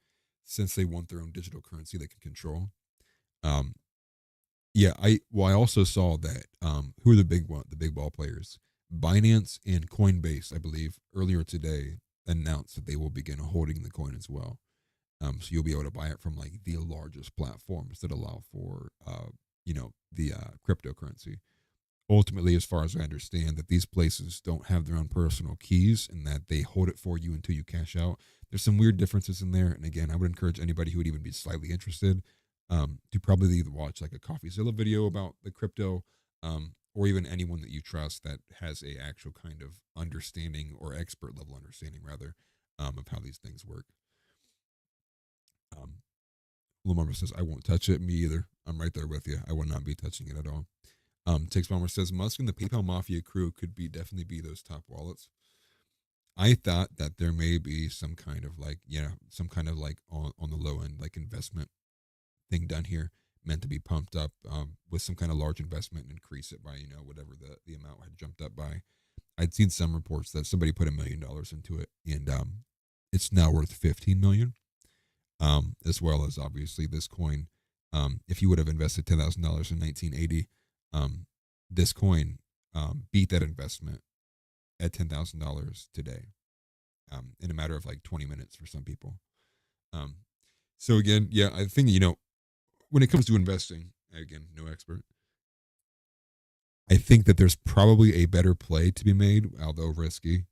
since they want their own digital currency they can control. I also saw that who are the big ball players? Binance and Coinbase, I believe, earlier today announced that they will begin holding the coin as well. So you'll be able to buy it from like the largest platforms that allow for the cryptocurrency. Ultimately, as far as I understand, that these places don't have their own personal keys and that they hold it for you until you cash out. There's some weird differences in there. And again, I would encourage anybody who would even be slightly interested to probably either watch like a Coffeezilla video about the crypto, or even anyone that you trust that has a actual kind of understanding or expert level understanding rather, of how these things work. Lamar says, I won't touch it. Me either. I'm right there with you. I will not be touching it at all. Takes Bomber says, Musk and the PayPal Mafia crew could definitely be those top wallets. I thought that there may be some kind of like on the low end, like investment thing done here, meant to be pumped up with some kind of large investment and increase it by, whatever the amount had jumped up by. I'd seen some reports that somebody put $1 million into it, and it's now worth 15 million. As well as obviously this coin, if you would have invested $10,000 in 1980, this coin beat that investment at $10,000 today, in a matter of like 20 minutes for some people. So again, yeah, I think, when it comes to investing, again, no expert, I think that there's probably a better play to be made, although risky,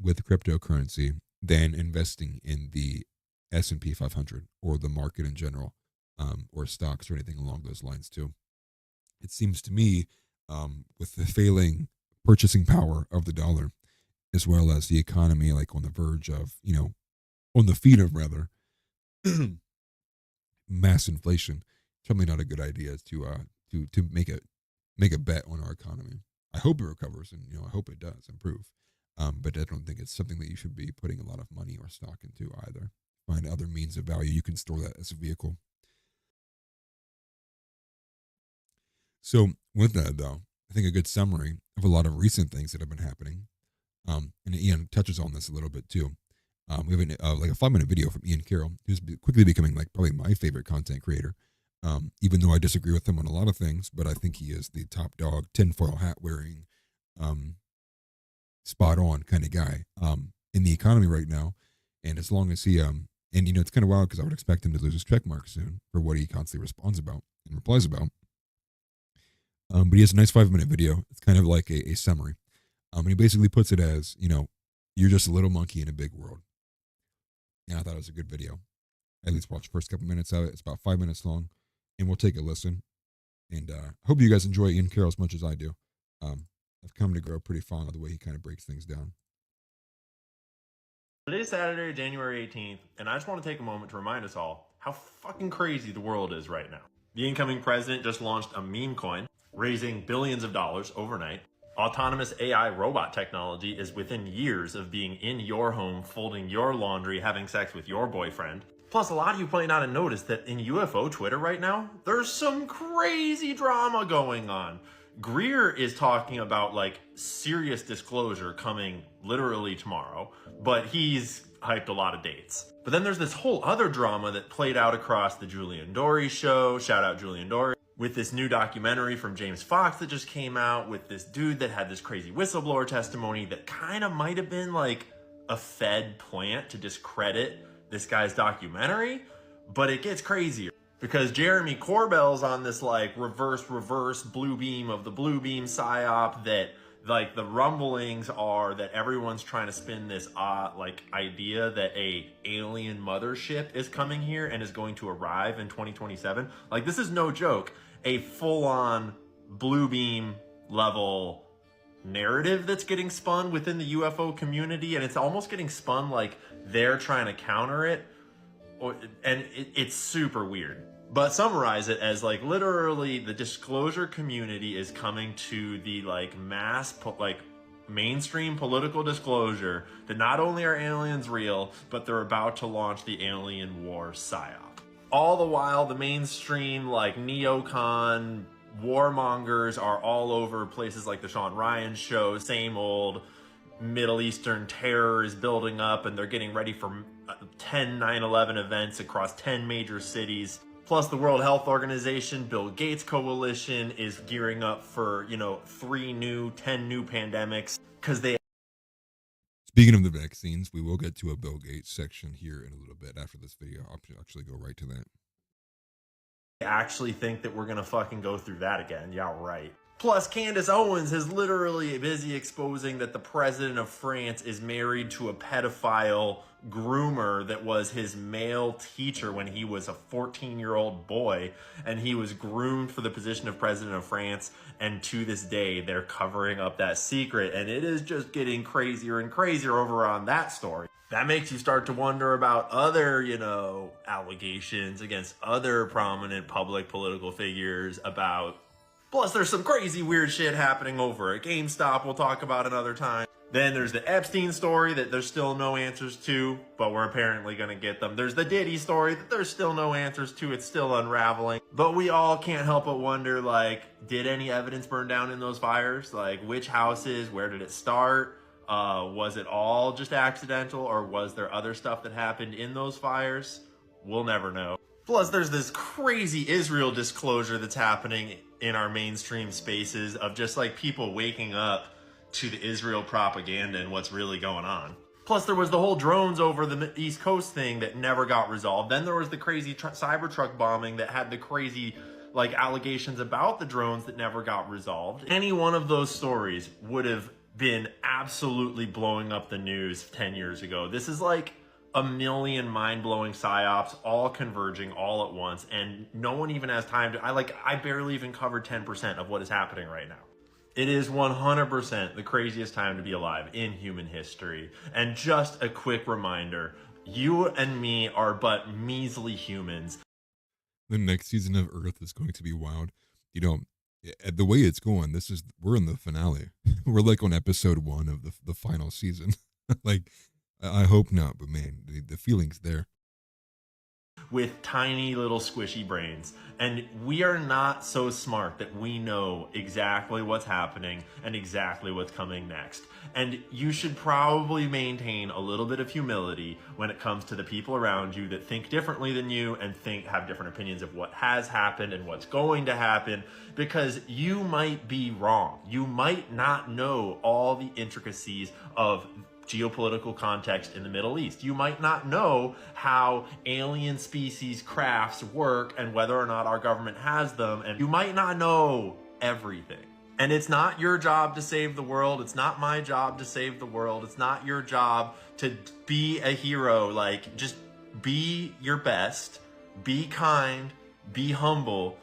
with cryptocurrency than investing in the S&P 500 or the market in general, or stocks or anything along those lines too. It seems to me, with the failing purchasing power of the dollar, as well as the economy like on the verge of, on the feet of rather, mass inflation, probably not a good idea to make a bet on our economy. I hope it recovers, and I hope it does improve. But I don't think it's something that you should be putting a lot of money or stock into either. Find other means of value you can store that as a vehicle. So with that, though, I think a good summary of a lot of recent things that have been happening, and Ian touches on this a little bit too. We have like a 5-minute video from Ian Carroll, who's quickly becoming like probably my favorite content creator. Even though I disagree with him on a lot of things, but I think he is the top dog, tinfoil hat wearing, spot on kind of guy in the economy right now. And as long as he and it's kind of wild because I would expect him to lose his check mark soon for what he constantly responds about and replies about. But he has a nice 5-minute video. It's kind of like a summary. And he basically puts it as, you're just a little monkey in a big world. And I thought it was a good video. At least watch the first couple minutes of it. It's about 5 minutes long, and we'll take a listen. And I hope you guys enjoy Ian Carroll as much as I do. I've come to grow pretty fond of the way he kind of breaks things down. Today's Saturday, January 18th, and I just want to take a moment to remind us all how fucking crazy the world is right now. The incoming president just launched a meme coin, raising billions of dollars overnight. Autonomous AI robot technology is within years of being in your home, folding your laundry, having sex with your boyfriend. Plus, a lot of you might not have noticed that in UFO Twitter right now, there's some crazy drama going on. Greer is talking about like serious disclosure coming literally tomorrow, but he's hyped a lot of dates. But then there's this whole other drama that played out across the Julian Dory show. Shout out Julian Dory. With this new documentary from James Fox that just came out, with this dude that had this crazy whistleblower testimony that kind of might have been like a Fed plant to discredit this guy's documentary. But it gets crazier because Jeremy Corbell's on this like reverse blue beam of the blue beam psyop that like the rumblings are that everyone's trying to spin this like idea that a alien mothership is coming here and is going to arrive in 2027. Like, this is no joke. A full-on blue beam level narrative that's getting spun within the UFO community, and it's almost getting spun like they're trying to counter it, and it's super weird. But summarize it as like literally the disclosure community is coming to the like mainstream political disclosure that not only are aliens real, but they're about to launch the alien war psyop. All the while, the mainstream like neocon warmongers are all over places like the Sean Ryan show. Same old Middle Eastern terror is building up, and they're getting ready for 10 9/11 events across 10 major cities. Plus, the World Health Organization, Bill Gates coalition is gearing up for, 10 new pandemics because they... Speaking of the vaccines, we will get to a Bill Gates section here in a little bit after this video. I'll actually go right to that. actually think that we're gonna fucking go through that again. Yeah, right. Plus, Candace Owens is literally busy exposing that the president of France is married to a pedophile groomer that was his male teacher when he was a 14-year-old boy, and he was groomed for the position of president of France, and to this day they're covering up that secret, and it is just getting crazier and crazier over on that story. That makes you start to wonder about other, allegations against other prominent public political figures about... Plus, there's some crazy weird shit happening over at GameStop we'll talk about another time. Then there's the Epstein story that there's still no answers to, but we're apparently going to get them. There's the Diddy story that there's still no answers to. It's still unraveling. But we all can't help but wonder, did any evidence burn down in those fires? Which houses? Where did it start? Was it all just accidental, or was there other stuff that happened in those fires? We'll never know. Plus, there's this crazy Israel disclosure that's happening in our mainstream spaces of just people waking up to the Israel propaganda and what's really going on. Plus, there was the whole drones over the East Coast thing that never got resolved. Then there was the crazy Cybertruck bombing that had the crazy allegations about the drones that never got resolved. Any one of those stories would have been absolutely blowing up the news 10 years ago. This is a million mind-blowing psyops all converging all at once, and no one even has time to... I barely even covered 10% of what is happening right now. It is 100% the craziest time to be alive in human history. And just a quick reminder, you and me are but measly humans. The next season of Earth is going to be wild. The way it's going, we're in the finale. We're on episode 1 of the final season. I hope not, but man, the feeling's there. With tiny little squishy brains. And we are not so smart that we know exactly what's happening and exactly what's coming next. And you should probably maintain a little bit of humility when it comes to the people around you that think differently than you and have different opinions of what has happened and what's going to happen, because you might be wrong. You might not know all the intricacies of geopolitical context in the Middle East. You might not know how alien species crafts work and whether or not our government has them, and you might not know everything. And it's not your job to save the world. It's not my job to save the world. It's not your job to be a hero. Just be your best, be kind, be humble,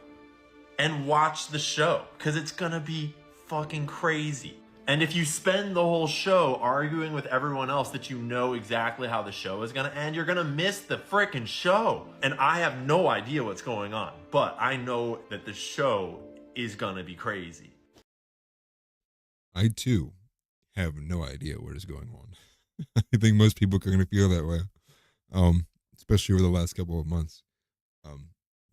and watch the show, because it's gonna be fucking crazy. And if you spend the whole show arguing with everyone else that you know exactly how the show is going to end, you're going to miss the frickin' show. And I have no idea what's going on, but I know that the show is going to be crazy. I, too, have no idea what is going on. I think most people are going to feel that way, especially over the last couple of months.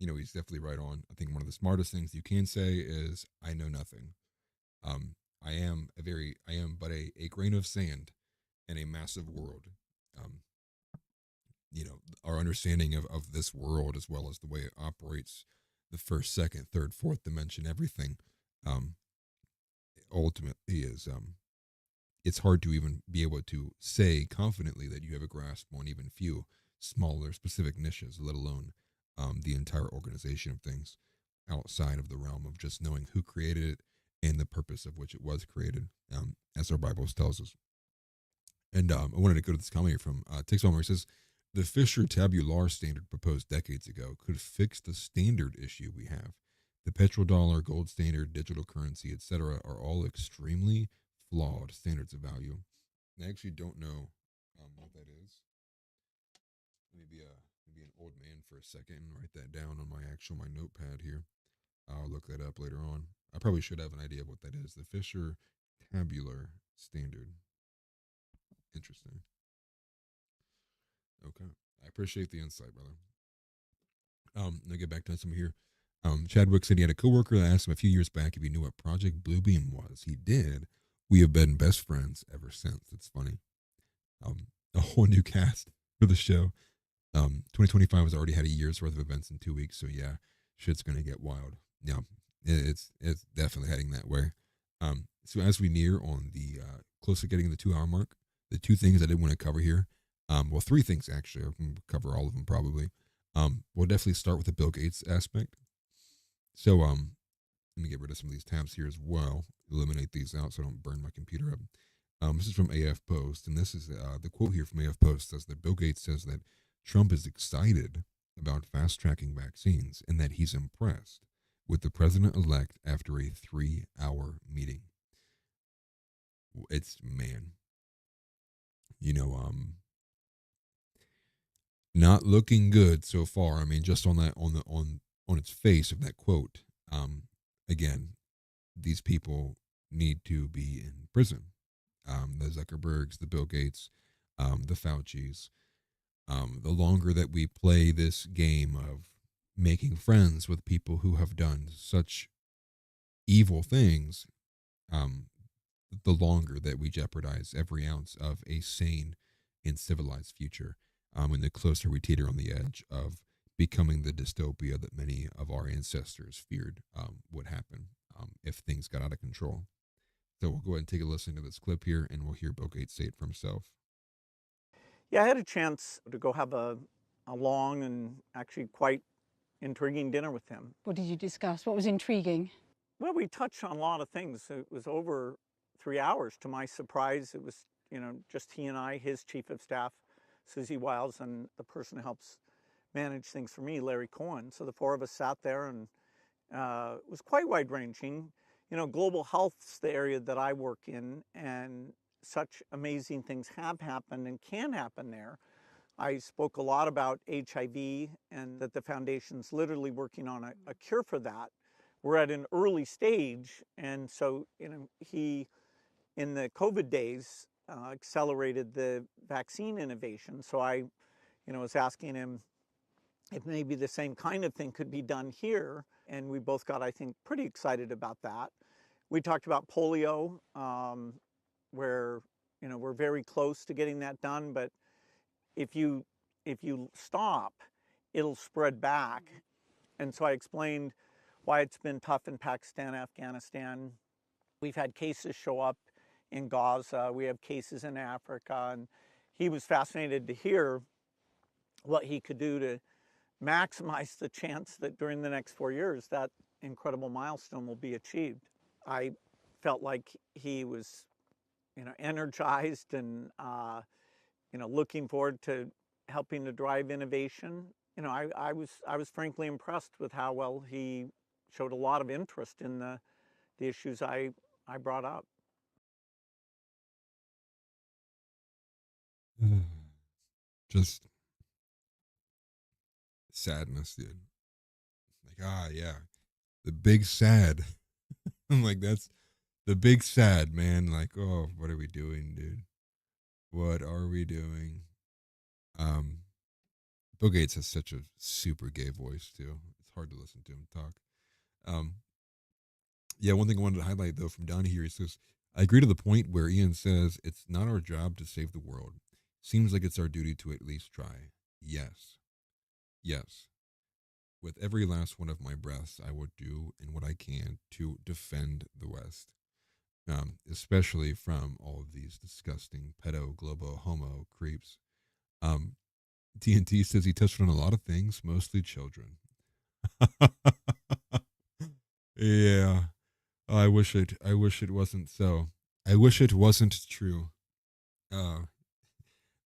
He's definitely right on. I think one of the smartest things you can say is, I know nothing. I am but a grain of sand in a massive world. Um, our understanding of this world as well as the way it operates, the first, second, third, fourth dimension, everything, um, ultimately is it's hard to even be able to say confidently that you have a grasp on even few smaller specific niches, let alone the entire organization of things outside of the realm of just knowing who created it and the purpose of which it was created, as our Bible tells us. And I wanted to go to this comment here from Tixon where it says, the Fisher tabular standard proposed decades ago could fix the standard issue we have. The petrodollar, gold standard, digital currency, etc., are all extremely flawed standards of value. I actually don't know what that is. Maybe an old man for a second and write that down on my notepad here. I'll look that up later on. I probably should have an idea of what that is. The Fisher tabular standard. Interesting. Okay. I appreciate the insight, brother. Now get back to some here. Chadwick said he had a coworker that asked him a few years back if he knew what Project Bluebeam was. He did. We have been best friends ever since. It's funny. A whole new cast for the show. 2025 has already had a year's worth of events in 2 weeks, so yeah, shit's gonna get wild. Yeah, it's definitely heading that way. So as we near on the close to getting the 2 hour mark, the two things I did want to cover here, well, three things actually. I'm gonna cover all of them probably. We'll definitely start with the Bill Gates aspect. So let me get rid of some of these tabs here as well. Eliminate these out so I don't burn my computer up. This is from AF Post, and this is the quote here from AF Post says that Bill Gates says that Trump is excited about fast tracking vaccines and that he's impressed with the president-elect after a 3-hour meeting. It's, man, not looking good so far. I mean, just on that, on its face of that quote, again, these people need to be in prison. The Zuckerbergs, the Bill Gates, the Faucis. The longer that we play this game of making friends with people who have done such evil things, the longer that we jeopardize every ounce of a sane and civilized future, and the closer we teeter on the edge of becoming the dystopia that many of our ancestors feared would happen if things got out of control. So we'll go ahead and take a listen to this clip here, and we'll hear Bill Gates say it for himself. Yeah, I had a chance to go have a long and actually quite intriguing dinner with him. What did you discuss? What was intriguing? Well, we touched on a lot of things. It was over 3 hours. To my surprise, it was, just he and I, his chief of staff, Susie Wiles, and the person who helps manage things for me, Larry Cohen. So the four of us sat there, and it was quite wide-ranging. Global health's the area that I work in, and such amazing things have happened and can happen there. I spoke a lot about HIV and that the foundation's literally working on a cure for that. We're at an early stage, and so he, in the COVID days, accelerated the vaccine innovation. So I, was asking him if maybe the same kind of thing could be done here, and we both got, I think, pretty excited about that. We talked about polio, where we're very close to getting that done, but if you stop, it'll spread back. And so I explained why it's been tough in Pakistan, Afghanistan. We've had cases show up in Gaza. We have cases in Africa, and he was fascinated to hear what he could do to maximize the chance that during the next 4 years that incredible milestone will be achieved. I felt like he was energized and looking forward to helping to drive innovation. I was frankly impressed with how well he showed a lot of interest in the issues I brought up. Just sadness, dude. Like, yeah, the big sad. I'm like, that's the big sad, man. Like, oh, what are we doing, dude? What are we doing? Bill Gates has such a super gay voice too. It's hard to listen to him talk. Yeah, one thing I wanted to highlight though from down here, he says, I agree to the point where Ian says it's not our job to save the world. Seems like it's our duty to at least try. Yes. Yes. With every last one of my breaths, I will do and what I can to defend the West, especially from all of these disgusting pedo, globo, homo creeps. Um, TNT says he touched on a lot of things, mostly children. Yeah, I wish it. I wish it wasn't so. I wish it wasn't true. Uh,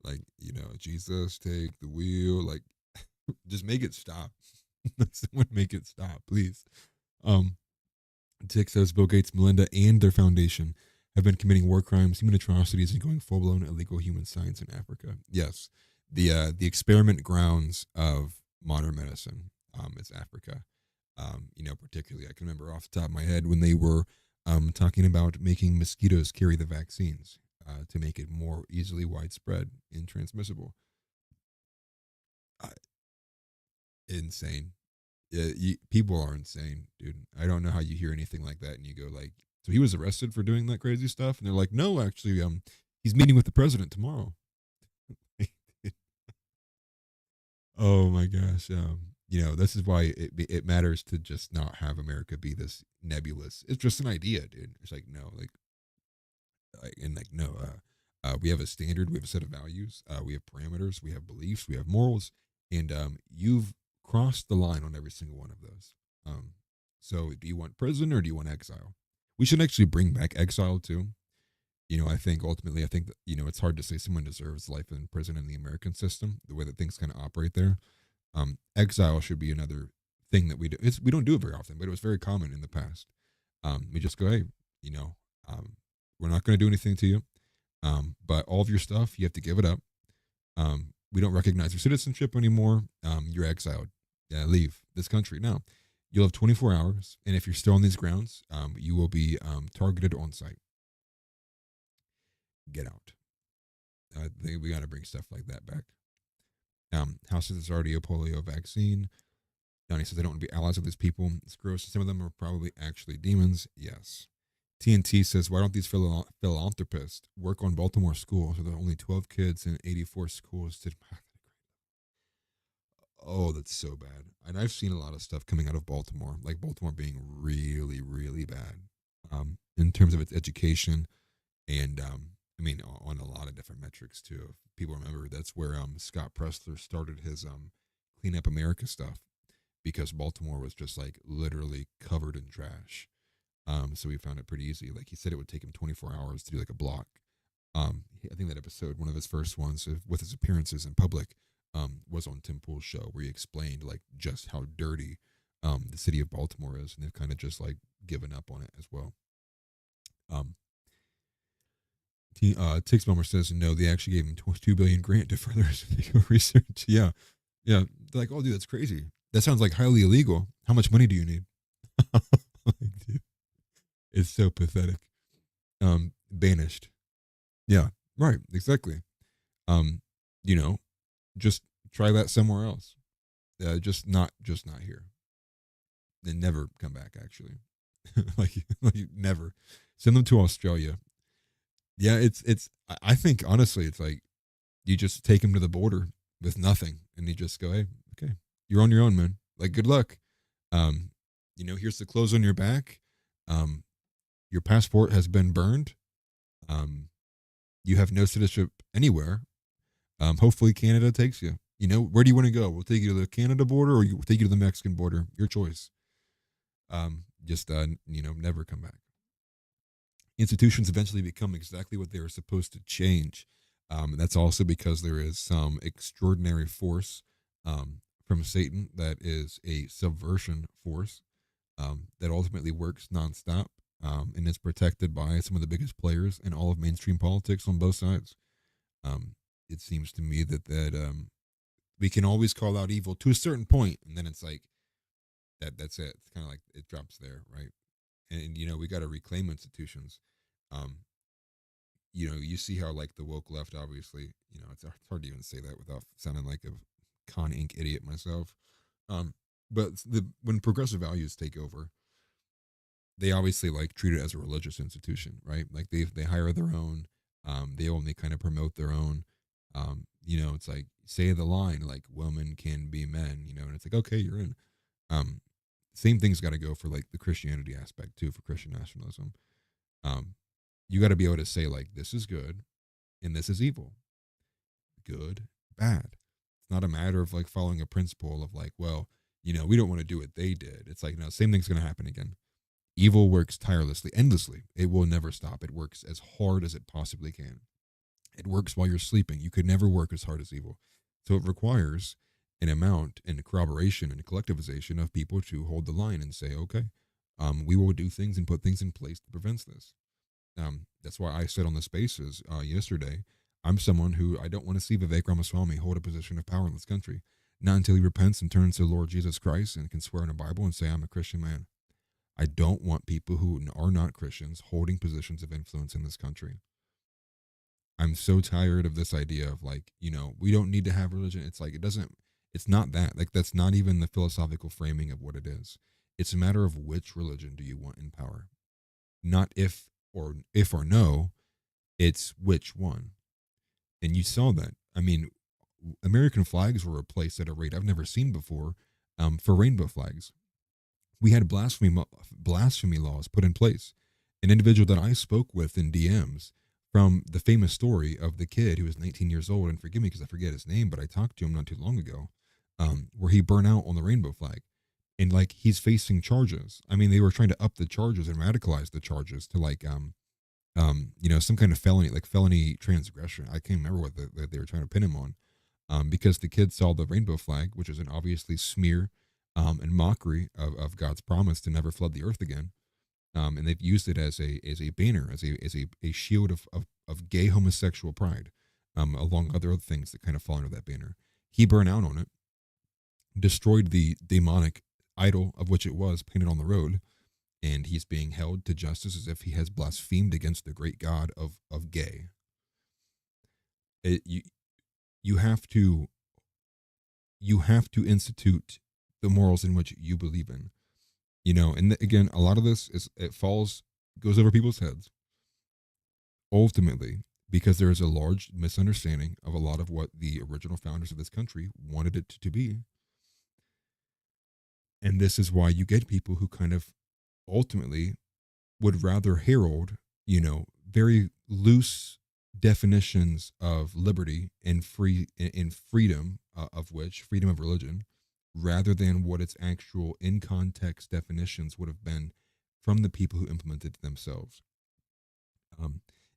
like Jesus, take the wheel. Like, just make it stop. Someone make it stop, please. Um, Tick says Bill Gates, Melinda, and their foundation have been committing war crimes, human atrocities, and going full blown illegal human science in Africa. Yes, the experiment grounds of modern medicine is Africa. Particularly, I can remember off the top of my head when they were talking about making mosquitoes carry the vaccines to make it more easily widespread and transmissible. Insane. Yeah, people are insane, dude. I don't know how you hear anything like that and you go like, so he was arrested for doing that crazy stuff, and they're like, no, actually, he's meeting with the president tomorrow. Oh my gosh. This is why it matters to just not have America be this nebulous. It's just an idea, dude. It's like no, no. We have a standard. We have a set of values. We have parameters. We have beliefs. We have morals, and you've crossed the line on every single one of those. So do you want prison or do you want exile? We should actually bring back exile too. I think ultimately, that, it's hard to say someone deserves life in prison in the American system, the way that things kind of operate there. Exile should be another thing that we do. We don't do it very often, but it was very common in the past. We just go, hey, we're not going to do anything to you, but all of your stuff, you have to give it up. We don't recognize your citizenship anymore. You're exiled. Yeah, leave this country. Now, you'll have 24 hours, and if you're still on these grounds, you will be targeted on site. Get out. I think we got to bring stuff like that back. House says there's already a polio vaccine. Donnie says they don't want to be allies with these people. It's gross. Some of them are probably actually demons. Yes. TNT says, why don't these philanthropists work on Baltimore schools where there are only 12 kids and 84 schools did math? Oh, that's so bad. And I've seen a lot of stuff coming out of Baltimore, like Baltimore being really, really bad in terms of its education. And on a lot of different metrics too. If people remember, that's where Scott Pressler started his Clean Up America stuff, because Baltimore was just like literally covered in trash. So he found it pretty easy. Like he said, it would take him 24 hours to do like a block. I think that episode, one of his first ones with his appearances in public, was on Tim Pool's show, where he explained like just how dirty the city of Baltimore is, and they've kind of just like given up on it as well. Tix Bomber says no, they actually gave him $2 billion grant to further his research. Yeah. They're like, oh, dude, that's crazy. That sounds like highly illegal. How much money do you need? Dude, it's so pathetic. Banished. Yeah, right, exactly. Just try that somewhere else. Just not here. Then never come back. Actually, like never. Send them to Australia. Yeah, it's. I think honestly, it's like you just take them to the border with nothing, and you just go, hey, okay, you're on your own, man. Like, good luck. Here's the clothes on your back. Your passport has been burned. You have no citizenship anywhere. Hopefully Canada takes you. Where do you want to go? We'll take you to the Canada border, or we'll take you to the Mexican border. Your choice. Never come back. Institutions eventually become exactly what they are supposed to change. That's also because there is some extraordinary force from Satan that is a subversion force that ultimately works nonstop and is protected by some of the biggest players in all of mainstream politics on both sides. It seems to me that we can always call out evil to a certain point, and then it's like that's it. It's kind of like it drops there, right? And we got to reclaim institutions. You see how like the woke left, obviously, it's hard to even say that without sounding like a Con Inc. idiot myself. But when progressive values take over, they obviously like treat it as a religious institution, right? Like they hire their own, they only kind of promote their own. It's like say the line like women can be men, and it's like okay, you're in. Um, Same thing's got to go for like the Christianity aspect too, for Christian nationalism. Um, you got to be able to say like this is good and this is evil, good, bad. It's not a matter of like following a principle of like, well, we don't want to do what they did. It's like, no, same thing's going to happen again. Evil works tirelessly, endlessly. It will never stop. It works as hard as it possibly can. It works while you're sleeping. You could never work as hard as evil. So it requires an amount and corroboration and collectivization of people to hold the line and say, okay, we will do things and put things in place that prevents this. That's why I said on the spaces yesterday, I'm someone who I don't want to see Vivek Ramaswamy hold a position of power in this country, not until he repents and turns to the Lord Jesus Christ and can swear in the Bible and say, I'm a Christian man. I don't want people who are not Christians holding positions of influence in this country. I'm so tired of this idea of like, we don't need to have religion. It's like, it's not that. Like, that's not even the philosophical framing of what it is. It's a matter of which religion do you want in power? Not if or no, it's which one. And you saw that. I mean, American flags were replaced at a rate I've never seen before for rainbow flags. We had blasphemy laws put in place. An individual that I spoke with in DMs from the famous story of the kid who was 19 years old, and forgive me because I forget his name, but I talked to him not too long ago, where he burned out on the rainbow flag. And like he's facing charges. I mean, they were trying to up the charges and radicalize the charges to like some kind of felony, like felony transgression. I can't remember what they were trying to pin him on, because the kid saw the rainbow flag, which is an obviously smear and mockery of God's promise to never flood the earth again. And they've used it as a banner, as a shield of gay homosexual pride, along other things that kind of fall under that banner. He burned out on it, destroyed the demonic idol of which it was painted on the road, and he's being held to justice as if he has blasphemed against the great God of gay. You have to institute the morals in which you believe in, and again, a lot of this goes over people's heads ultimately because there is a large misunderstanding of a lot of what the original founders of this country wanted it to be. And this is why you get people who kind of ultimately would rather herald, very loose definitions of liberty and freedom, of which freedom of religion, rather than what its actual in context definitions would have been from the people who implemented it themselves.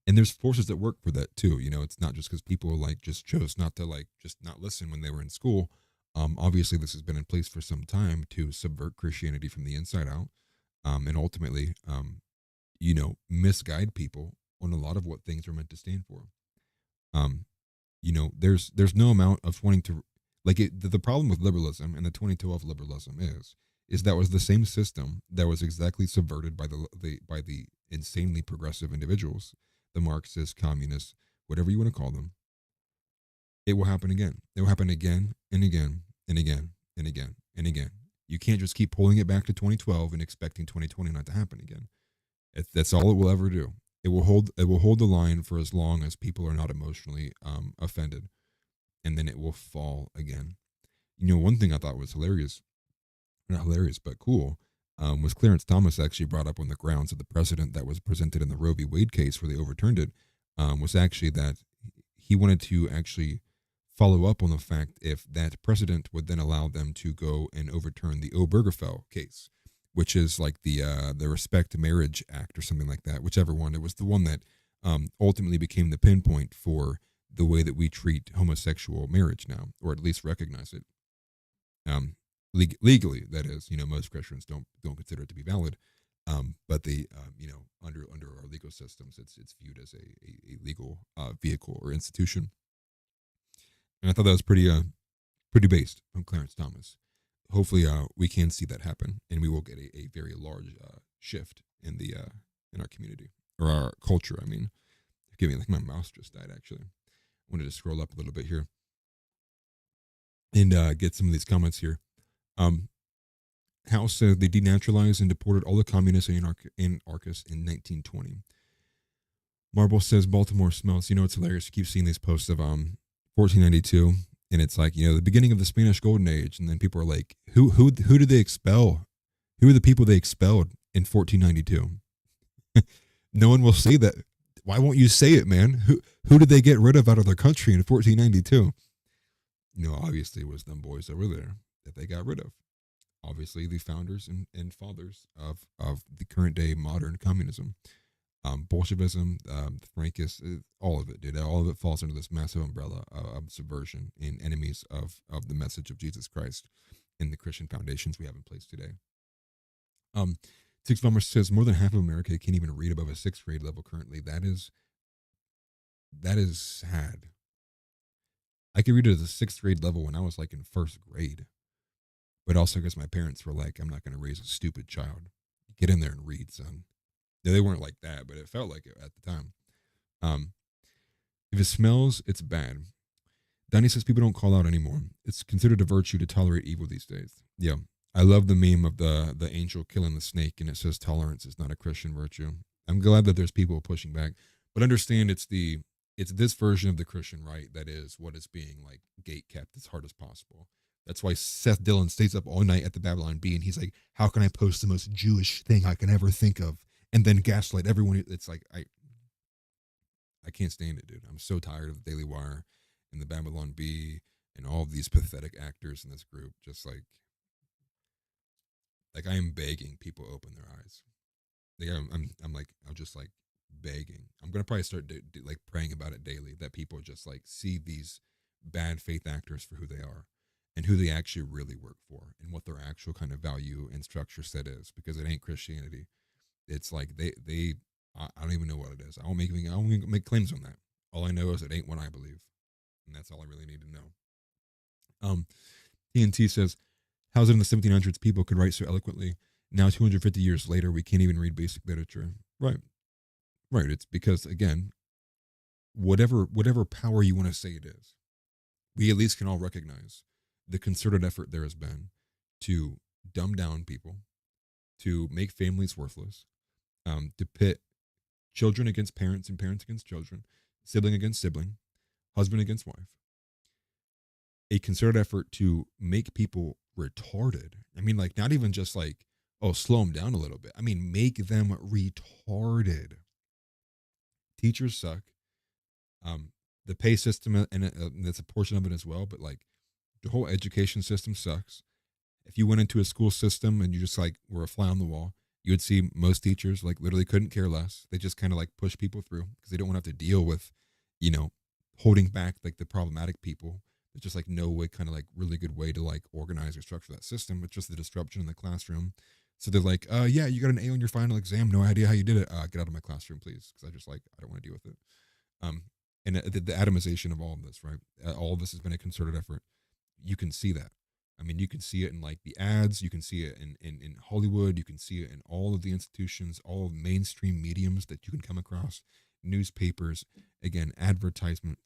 And there's forces that work for that too. It's not just because people like just chose not to just not listen when they were in school. Obviously, this has been in place for some time to subvert Christianity from the inside out, and ultimately, misguide people on a lot of what things are meant to stand for. There's no amount of wanting to the problem with liberalism and the 2012 liberalism is that was the same system that was exactly subverted by the insanely progressive individuals, the Marxists, communists, whatever you want to call them. It will happen again. It will happen again and again and again and again and again. You can't just keep pulling it back to 2012 and expecting 2020 not to happen again. That's all it will ever do. It will hold the line for as long as people are not emotionally offended, and then it will fall again. One thing I thought was not hilarious, but cool, was Clarence Thomas actually brought up on the grounds of the precedent that was presented in the Roe v. Wade case where they overturned it, was actually that he wanted to actually follow up on the fact if that precedent would then allow them to go and overturn the Obergefell case, which is like the Respect Marriage Act or something like that, whichever one. It was the one that ultimately became the pinpoint for the way that we treat homosexual marriage now, or at least recognize it. Legally, that is, most Christians don't consider it to be valid, but they, under our legal systems, it's viewed as a legal vehicle or institution. And I thought that was pretty based from Clarence Thomas. Hopefully, we can see that happen, and we will get a very large shift in our community or our culture. I mean, forgive me, like my mouse just died. Actually, I wanted to scroll up a little bit here and get some of these comments here. House said they denaturalized and deported all the communists and anarchists in 1920. Marble says Baltimore smells. You know, it's hilarious. You keep seeing these posts of 1492, and it's like, you know, the beginning of the Spanish Golden Age, and then people are like, who did they expel? Who are the people they expelled in 1492? No one will say that. Why won't you say it, man? Who did they get rid of out of their country in 1492? You know, obviously it was them boys over there that they got rid of. Obviously the founders and fathers of the current day modern communism. Bolshevism, the Frankists, all of it, dude. All of it falls under this massive umbrella of subversion and enemies of the message of Jesus Christ and the Christian foundations we have in place today. Six Bomber says more than half of America can't even read above a 6th grade level currently. That is sad. I could read it at the 6th grade level when I was like in 1st grade. But also because my parents were like, I'm not going to raise a stupid child. Get in there and read, son. No, they weren't like that, but it felt like it at the time. If it smells, it's bad. Donnie says people don't call out anymore. It's considered a virtue to tolerate evil these days. Yeah. I love the meme of the angel killing the snake, and it says tolerance is not a Christian virtue. I'm glad that there's people pushing back, but understand it's this version of the Christian right that is what is being like gate kept as hard as possible. That's why Seth Dillon stays up all night at the Babylon Bee, and he's like, how can I post the most Jewish thing I can ever think of? And then gaslight everyone. It's like, I can't stand it, dude. I'm so tired of the Daily Wire and the Babylon Bee and all of these pathetic actors in this group. Just like I am begging people open their eyes. Like I'm just like begging. I'm going to probably start like praying about it daily, that people just like see these bad faith actors for who they are and who they actually really work for and what their actual kind of value and structure set is, because it ain't Christianity. It's like I don't even know what it is. I won't make claims on that. All I know is it ain't what I believe, and that's all I really need to know. TNT says, how's it in the 1700s people could write so eloquently? Now 250 years later, we can't even read basic literature. Right. It's because, again, whatever power you want to say it is, we at least can all recognize the concerted effort there has been to dumb down people, to make families worthless, to pit children against parents and parents against children, sibling against sibling, husband against wife. A concerted effort to make people retarded. I mean, like, not even just like, oh, slow them down a little bit. I mean, make them retarded. Teachers suck. The pay system, and that's a portion of it as well, but like the whole education system sucks. If you went into a school system and you just like were a fly on the wall, you would see most teachers like literally couldn't care less. They just kind of like push people through because they don't want to have to deal with, you know, holding back like the problematic people. There's just like no way, kind of like really good way to like organize or structure that system. It's just the disruption in the classroom. So they're like, yeah, you got an A on your final exam. No idea how you did it. Get out of my classroom, please. Because I don't want to deal with it. And the atomization of all of this, right? All of this has been a concerted effort. You can see that. I mean, you can see it in like the ads. You can see it in Hollywood. You can see it in all of the institutions, all of mainstream mediums that you can come across, newspapers, again, advertisements,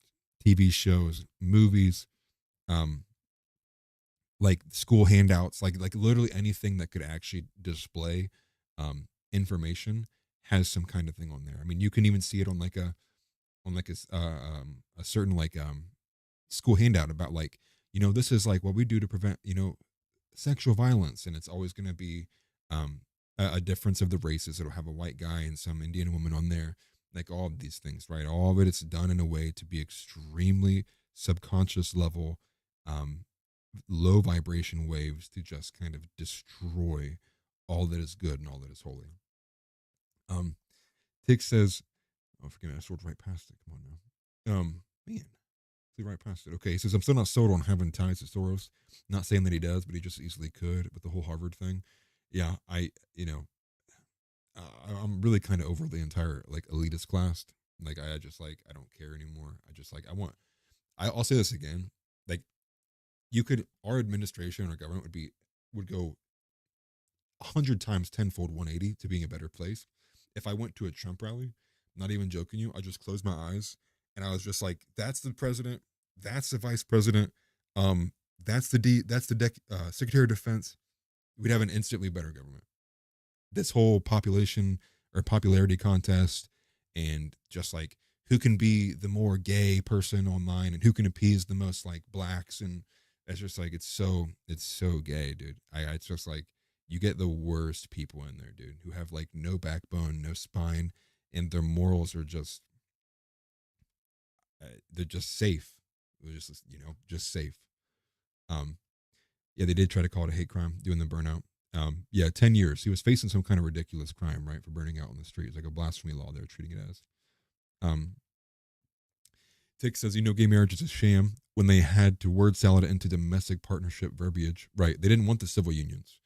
TV shows, movies, like school handouts, like literally anything that could actually display information has some kind of thing on there. I mean, you can even see it on a certain like school handout about like, you know, this is like what we do to prevent, you know, sexual violence, and it's always going to be a difference of the races. It'll have a white guy and some Indian woman on there, like all of these things, right? All of it is done in a way to be extremely subconscious level, low vibration waves to just kind of destroy all that is good and all that is holy. Tick says, oh, forgive me, I soared right past it. Come on now. Man, flew right past it. Okay, he says, I'm still not sold on having ties to Soros. Not saying that he does, but he just easily could with the whole Harvard thing. Yeah, I'm really kind of over the entire like elitist class. Like, I don't care anymore. I'll say this again. Like, our administration or government would go 100 times tenfold 180 to being a better place. If I went to a Trump rally, not even joking you, I just closed my eyes and I was just like, that's the president, that's the vice president, that's the Secretary of Defense, we'd have an instantly better government. This whole population or popularity contest, and just like who can be the more gay person online and who can appease the most like blacks, and it's just like it's so gay, dude. It's just like you get the worst people in there, dude, who have like no backbone, no spine, and their morals are just they're just safe. They're just, you know, just safe. Yeah, they did try to call it a hate crime, doing the burnout. Yeah, 10 years. He was facing some kind of ridiculous crime, right, for burning out on the street. It's like a blasphemy law they're treating it as. Tick says, you know, gay marriage is a sham when they had to word salad it into domestic partnership verbiage. Right, they didn't want the civil unions.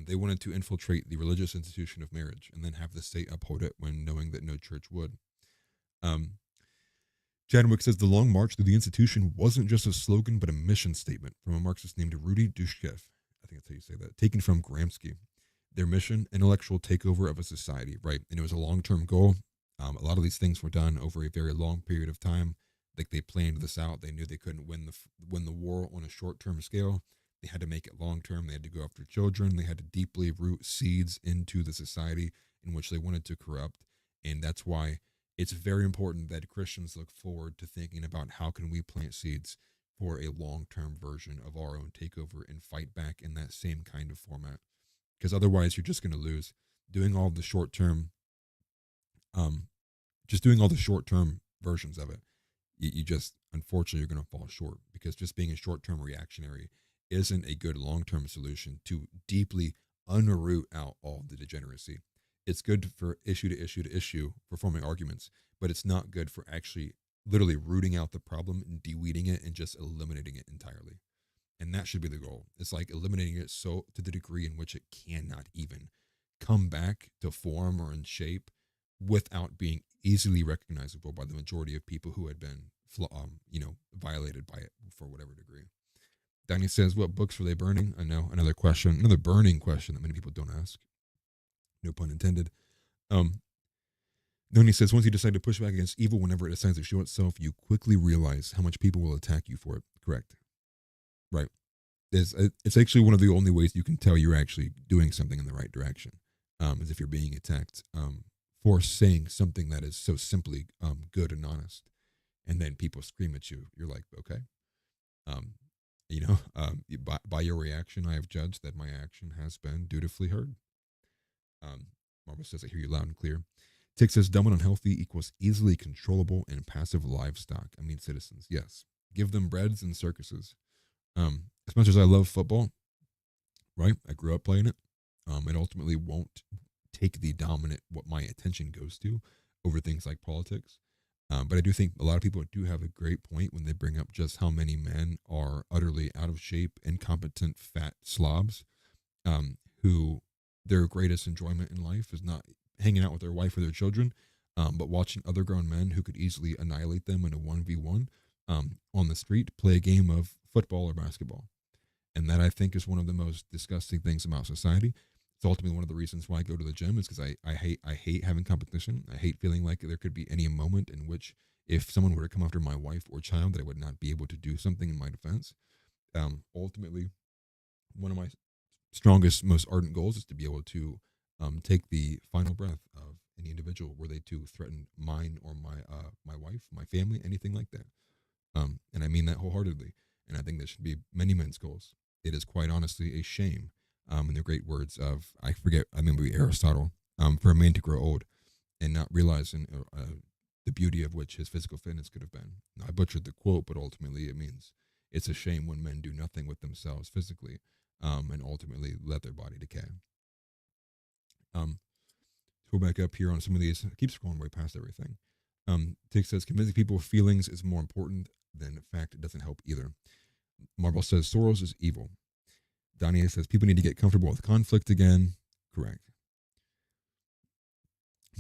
They wanted to infiltrate the religious institution of marriage and then have the state uphold it when knowing that no church would. Chadwick says the long march through the institution wasn't just a slogan, but a mission statement from a Marxist named Rudy Dushkev. I think that's how you say that. Taken from Gramsci. Their mission, intellectual takeover of a society, right? And it was a long-term goal. A lot of these things were done over a very long period of time. Like they planned this out. They knew they couldn't win the war on a short-term scale. They had to make it long-term. They had to go after children. They had to deeply root seeds into the society in which they wanted to corrupt. And that's why it's very important that Christians look forward to thinking about how can we plant seeds for a long-term version of our own takeover and fight back in that same kind of format. Because otherwise you're just going to lose. Doing all the short-term, just doing all the short-term versions of it, you just, unfortunately, you're going to fall short, because just being a short-term reactionary isn't a good long-term solution to deeply unroot out all the degeneracy. It's good for issue to issue to issue for forming arguments, but it's not good for actually literally rooting out the problem and de-weeding it and just eliminating it entirely. And that should be the goal. It's like eliminating it so to the degree in which it cannot even come back to form or in shape without being easily recognizable by the majority of people who had been, violated by it for whatever degree. Danny says, what books were they burning? I know, another burning question that many people don't ask. No pun intended. Then he says, once you decide to push back against evil, whenever it decides to show itself, you quickly realize how much people will attack you for it. Correct. Right. It's actually one of the only ways you can tell you're actually doing something in the right direction, is if you're being attacked for saying something that is so simply good and honest. And then people scream at you. You're like, okay. By your reaction, I have judged that my action has been dutifully heard. Marvel says, I hear you loud and clear. Tick says, dumb and unhealthy equals easily controllable and passive livestock. I mean, citizens, yes. Give them breads and circuses. As much as I love football, right? I grew up playing it. It ultimately won't take the dominant, what my attention goes to, over things like politics. But I do think a lot of people do have a great point when they bring up just how many men are utterly out of shape, incompetent, fat slobs, who their greatest enjoyment in life is not hanging out with their wife or their children, but watching other grown men who could easily annihilate them in a 1v1 on the street play a game of football or basketball. And that, I think, is one of the most disgusting things about society. It's ultimately one of the reasons why I go to the gym, is because I hate having competition. I hate feeling like there could be any moment in which, if someone were to come after my wife or child, that I would not be able to do something in my defense. Ultimately, one of my strongest, most ardent goals is to be able to take the final breath of any individual were they to threaten mine or my wife, my family, anything like that. And I mean that wholeheartedly. And I think that should be many men's goals. It is quite honestly a shame, in the great words of, I remember Aristotle, for a man to grow old and not realizing the beauty of which his physical fitness could have been. Now, I butchered the quote, but ultimately it means it's a shame when men do nothing with themselves physically, and ultimately let their body decay. Go back up here on some of these. I keep scrolling way past everything. Tick says, convincing people of feelings is more important than fact. It doesn't help either. Marvel says, Soros is evil. Donnie says, people need to get comfortable with conflict again. Correct.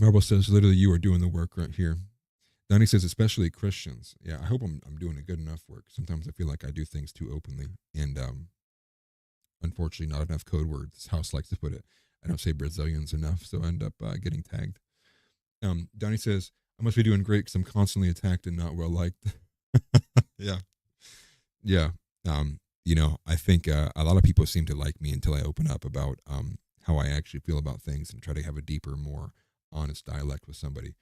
Marvel says, literally, you are doing the work right here. Donnie says, especially Christians. Yeah, I hope I'm doing a good enough work. Sometimes I feel like I do things too openly. And unfortunately, not enough code words, as House likes to put it. I don't say Brazilians enough, so I end up getting tagged. Donnie says, I must be doing great because I'm constantly attacked and not well liked. Yeah. I think a lot of people seem to like me until I open up about how I actually feel about things and try to have a deeper, more honest dialect with somebody.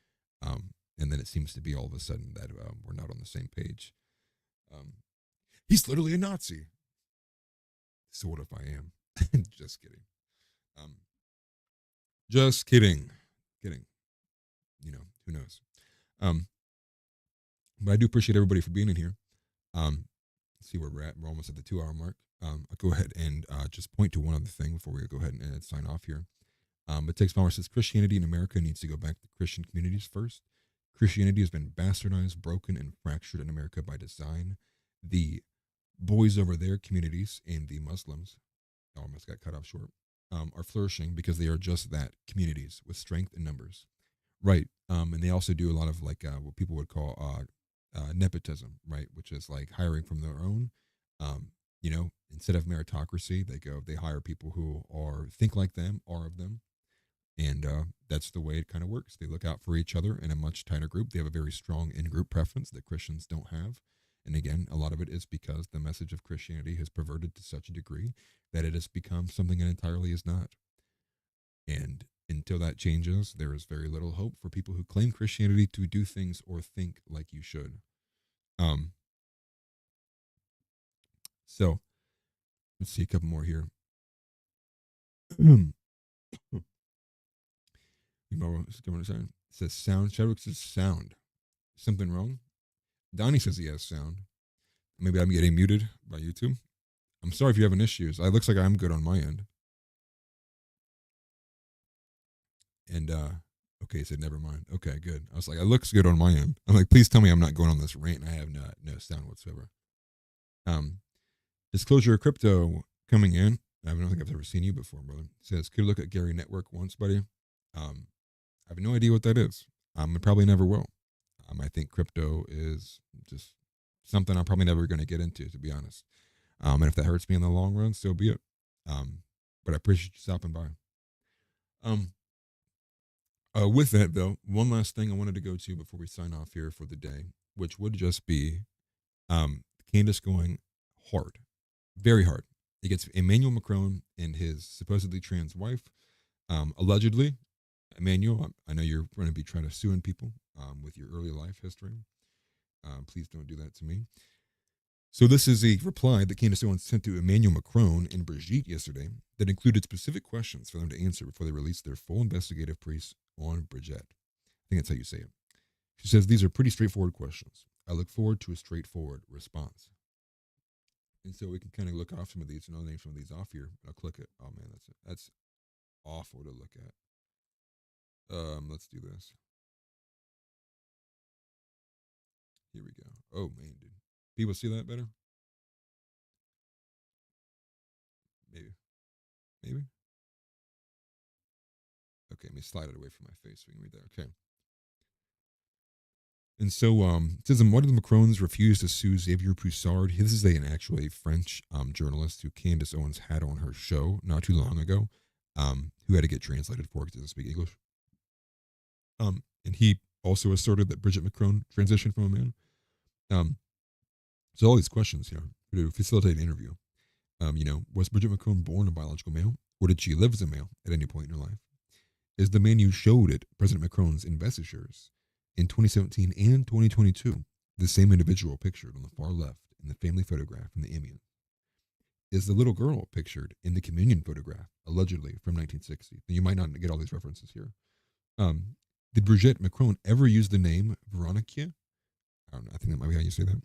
And then it seems to be all of a sudden that we're not on the same page. He's literally a Nazi. So what if I am? Just kidding. Just kidding. Kidding. Who knows? But I do appreciate everybody for being in here. Let's see where we're at. We're almost at the 2 hour mark. I'll go ahead and just point to one other thing before we go ahead and sign off here. It takes power says Christianity in America needs to go back to Christian communities first. Christianity has been bastardized, broken, and fractured in America by design. The boys over their communities and the Muslims, almost got cut off short, are flourishing because they are just that, communities with strength in numbers. Right. And they also do a lot of like what people would call nepotism, right? Which is like hiring from their own. Instead of meritocracy, they hire people who think like them, are of them. And that's the way it kind of works. They look out for each other in a much tighter group. They have a very strong in-group preference that Christians don't have. And again, a lot of it is because the message of Christianity has perverted to such a degree that it has become something it entirely is not. And until that changes, there is very little hope for people who claim Christianity to do things or think like you should. So let's see a couple more here. It says sound. Chadwick says sound. Something wrong? Donnie says he has sound. Maybe I'm getting muted by YouTube. I'm sorry if you're having issues. It looks like I'm good on my end. And okay, he said never mind. Okay, good. I was like, it looks good on my end. I'm like, please tell me I'm not going on this rant and I have no sound whatsoever. Disclosure of crypto coming in. I don't think I've ever seen you before, brother. It says, could look at Gary Network once, buddy. I have no idea what that is. I probably never will. I think crypto is just something I'm probably never going to get into, to be honest. And if that hurts me in the long run, so be it. But I appreciate you stopping by. With that, though, one last thing I wanted to go to before we sign off here for the day, which would just be Candace going hard, very hard. He gets Emmanuel Macron and his supposedly trans wife. Allegedly, Emmanuel, I know you're going to be trying to suing people with your early life history. Please don't do that to me. So this is a reply that Candace Owens sent to Emmanuel Macron and Brigitte yesterday that included specific questions for them to answer before they released their full investigative piece on Brigitte. I think that's how you say it. She says, these are pretty straightforward questions. I look forward to a straightforward response. And so we can kind of look off some of these, and I'll name some of these off here. I'll click it. Oh man, that's awful to look at. Let's do this. Here we go. Oh man, dude. People see that better? Maybe. Okay, let me slide it away from my face so we can read that. Okay. And so it says, one of the Macrons refused to sue Xavier Poussard. This is actually a French journalist who Candace Owens had on her show not too long ago, who had to get translated for because he doesn't speak English. And he also asserted that Brigitte Macron transitioned from a man. So all these questions here to facilitate an interview. Was Brigitte Macron born a biological male, or did she live as a male at any point in her life? Is the man you showed at President Macron's investitures in 2017 and 2022 the same individual pictured on the far left in the family photograph in the ambient? Is the little girl pictured in the communion photograph, allegedly from 1960? You might not get all these references here. Did Brigitte Macron ever use the name Veronica? I don't know, I think that might be how you say that.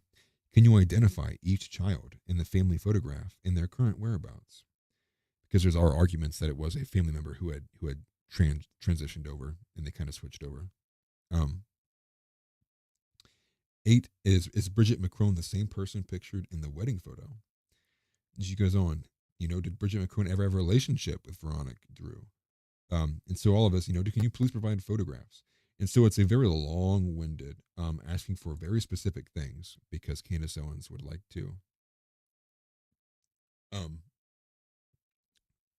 Can you identify each child in the family photograph in their current whereabouts? Because there's our arguments that it was a family member who had transitioned over and they kind of switched over. 8 is Brigitte Macron the same person pictured in the wedding photo? And she goes on, did Brigitte Macron ever have a relationship with Veronica Drew? And so all of us, can you please provide photographs? And so it's a very long-winded asking for very specific things because Candace Owens would like to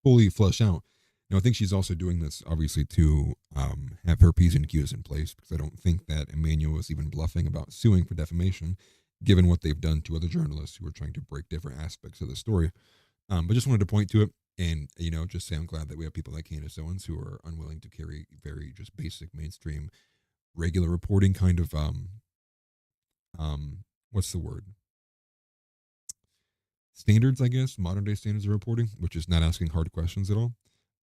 fully flesh out. Now, I think she's also doing this, obviously, to have her P's and Q's in place because I don't think that Emmanuel is even bluffing about suing for defamation, given what they've done to other journalists who are trying to break different aspects of the story. But just wanted to point to it and, just say I'm glad that we have people like Candace Owens who are unwilling to carry very just basic mainstream regular reporting kind of, what's the word? Standards, I guess, modern day standards of reporting, which is not asking hard questions at all,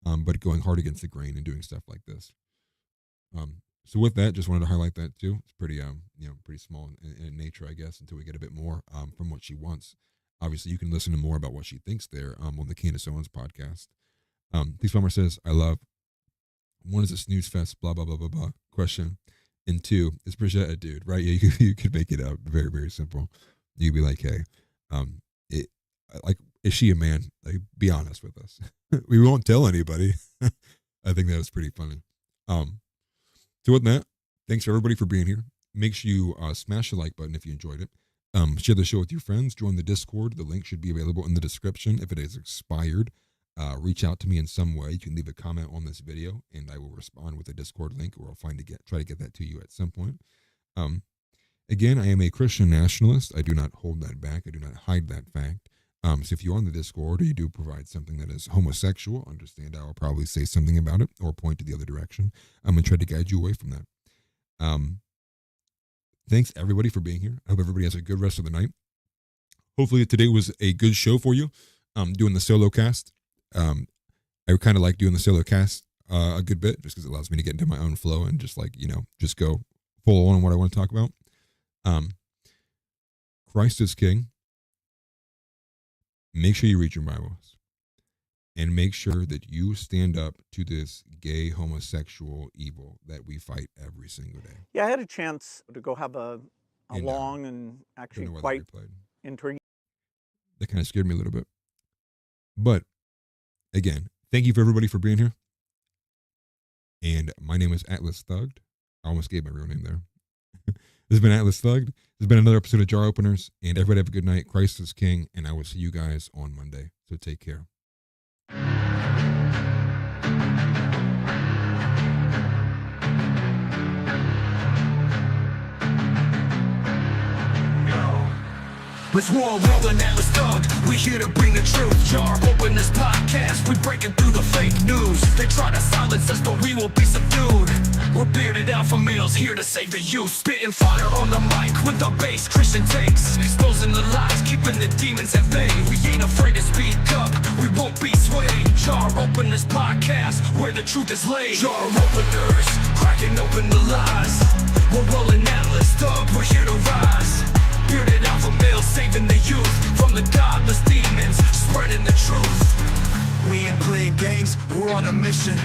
but going hard against the grain and doing stuff like this. So with that, just wanted to highlight that too. It's pretty, pretty small in nature, I guess, until we get a bit more from what she wants. Obviously, you can listen to more about what she thinks there on the Candace Owens podcast. Peace Bomber says, I love, one is a snooze fest, blah, blah, blah, blah, blah, question. And two, is Brigitte a dude, right? Yeah, you could make it up very, very simple. You'd be like, hey, is she a man? Like, be honest with us. We won't tell anybody. I think that was pretty funny. So with that, thanks everybody for being here. Make sure you smash the like button if you enjoyed it. Share the show with your friends. Join the Discord. The link should be available in the description. If it is expired, reach out to me in some way. You can leave a comment on this video, and I will respond with a Discord link, or I'll try to get that to you at some point. Again, I am a Christian nationalist. I do not hold that back. I do not hide that fact. So if you're on the Discord or you do provide something that is homosexual, understand I will probably say something about it or point to the other direction. I'm going to try to guide you away from that. Thanks everybody for being here. I hope everybody has a good rest of the night. Hopefully today was a good show for you. Doing the solo cast. I kind of like doing the solo cast a good bit just because it allows me to get into my own flow and just just go full on what I want to talk about. Christ is King. Make sure you read your Bibles and make sure that you stand up to this gay homosexual evil that we fight every single day. Yeah, I had a chance to go have a long and actually quite intriguing. That kind of scared me a little bit. But again, thank you for everybody for being here. And my name is Atlas Thugged. I almost gave my real name there. This has been Atlas Thugged. This has been another episode of Jar Openers. And everybody have a good night. Christ is King. And I will see you guys on Monday. So take care. It's war world and Atlas Thugged. We here to bring the truth. Jar open this podcast. We breaking through the fake news. They try to silence us, but we will be subdued. We're bearded alpha males here to save the youth. Spitting fire on the mic with the bass Christian takes. Exposing the lies, keeping the demons at bay. We ain't afraid to speak up. We won't be swayed. Jar open this podcast where the truth is laid. Jar openers, cracking open the lies. We're rolling Atlas Thugged. We're here to rise. Bearded alpha males saving the youth from the godless demons, spreading the truth. We ain't playing games, we're on a mission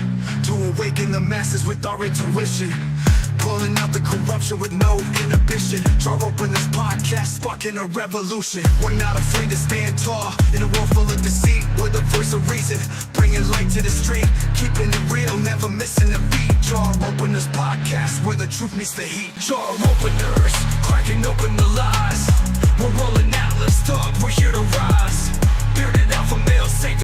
to awaken the masses with our intuition. Pulling out the corruption with no inhibition. Jar open this podcast, sparking a revolution. We're not afraid to stand tall in a world full of deceit. We're the voice of reason, bringing light to the street. Keeping it real, never missing a beat. Jar open this podcast where the truth meets the heat. Jar openers, cracking open the lies. We're rolling Atlas Thugged, we're here to rise. Bearded alpha male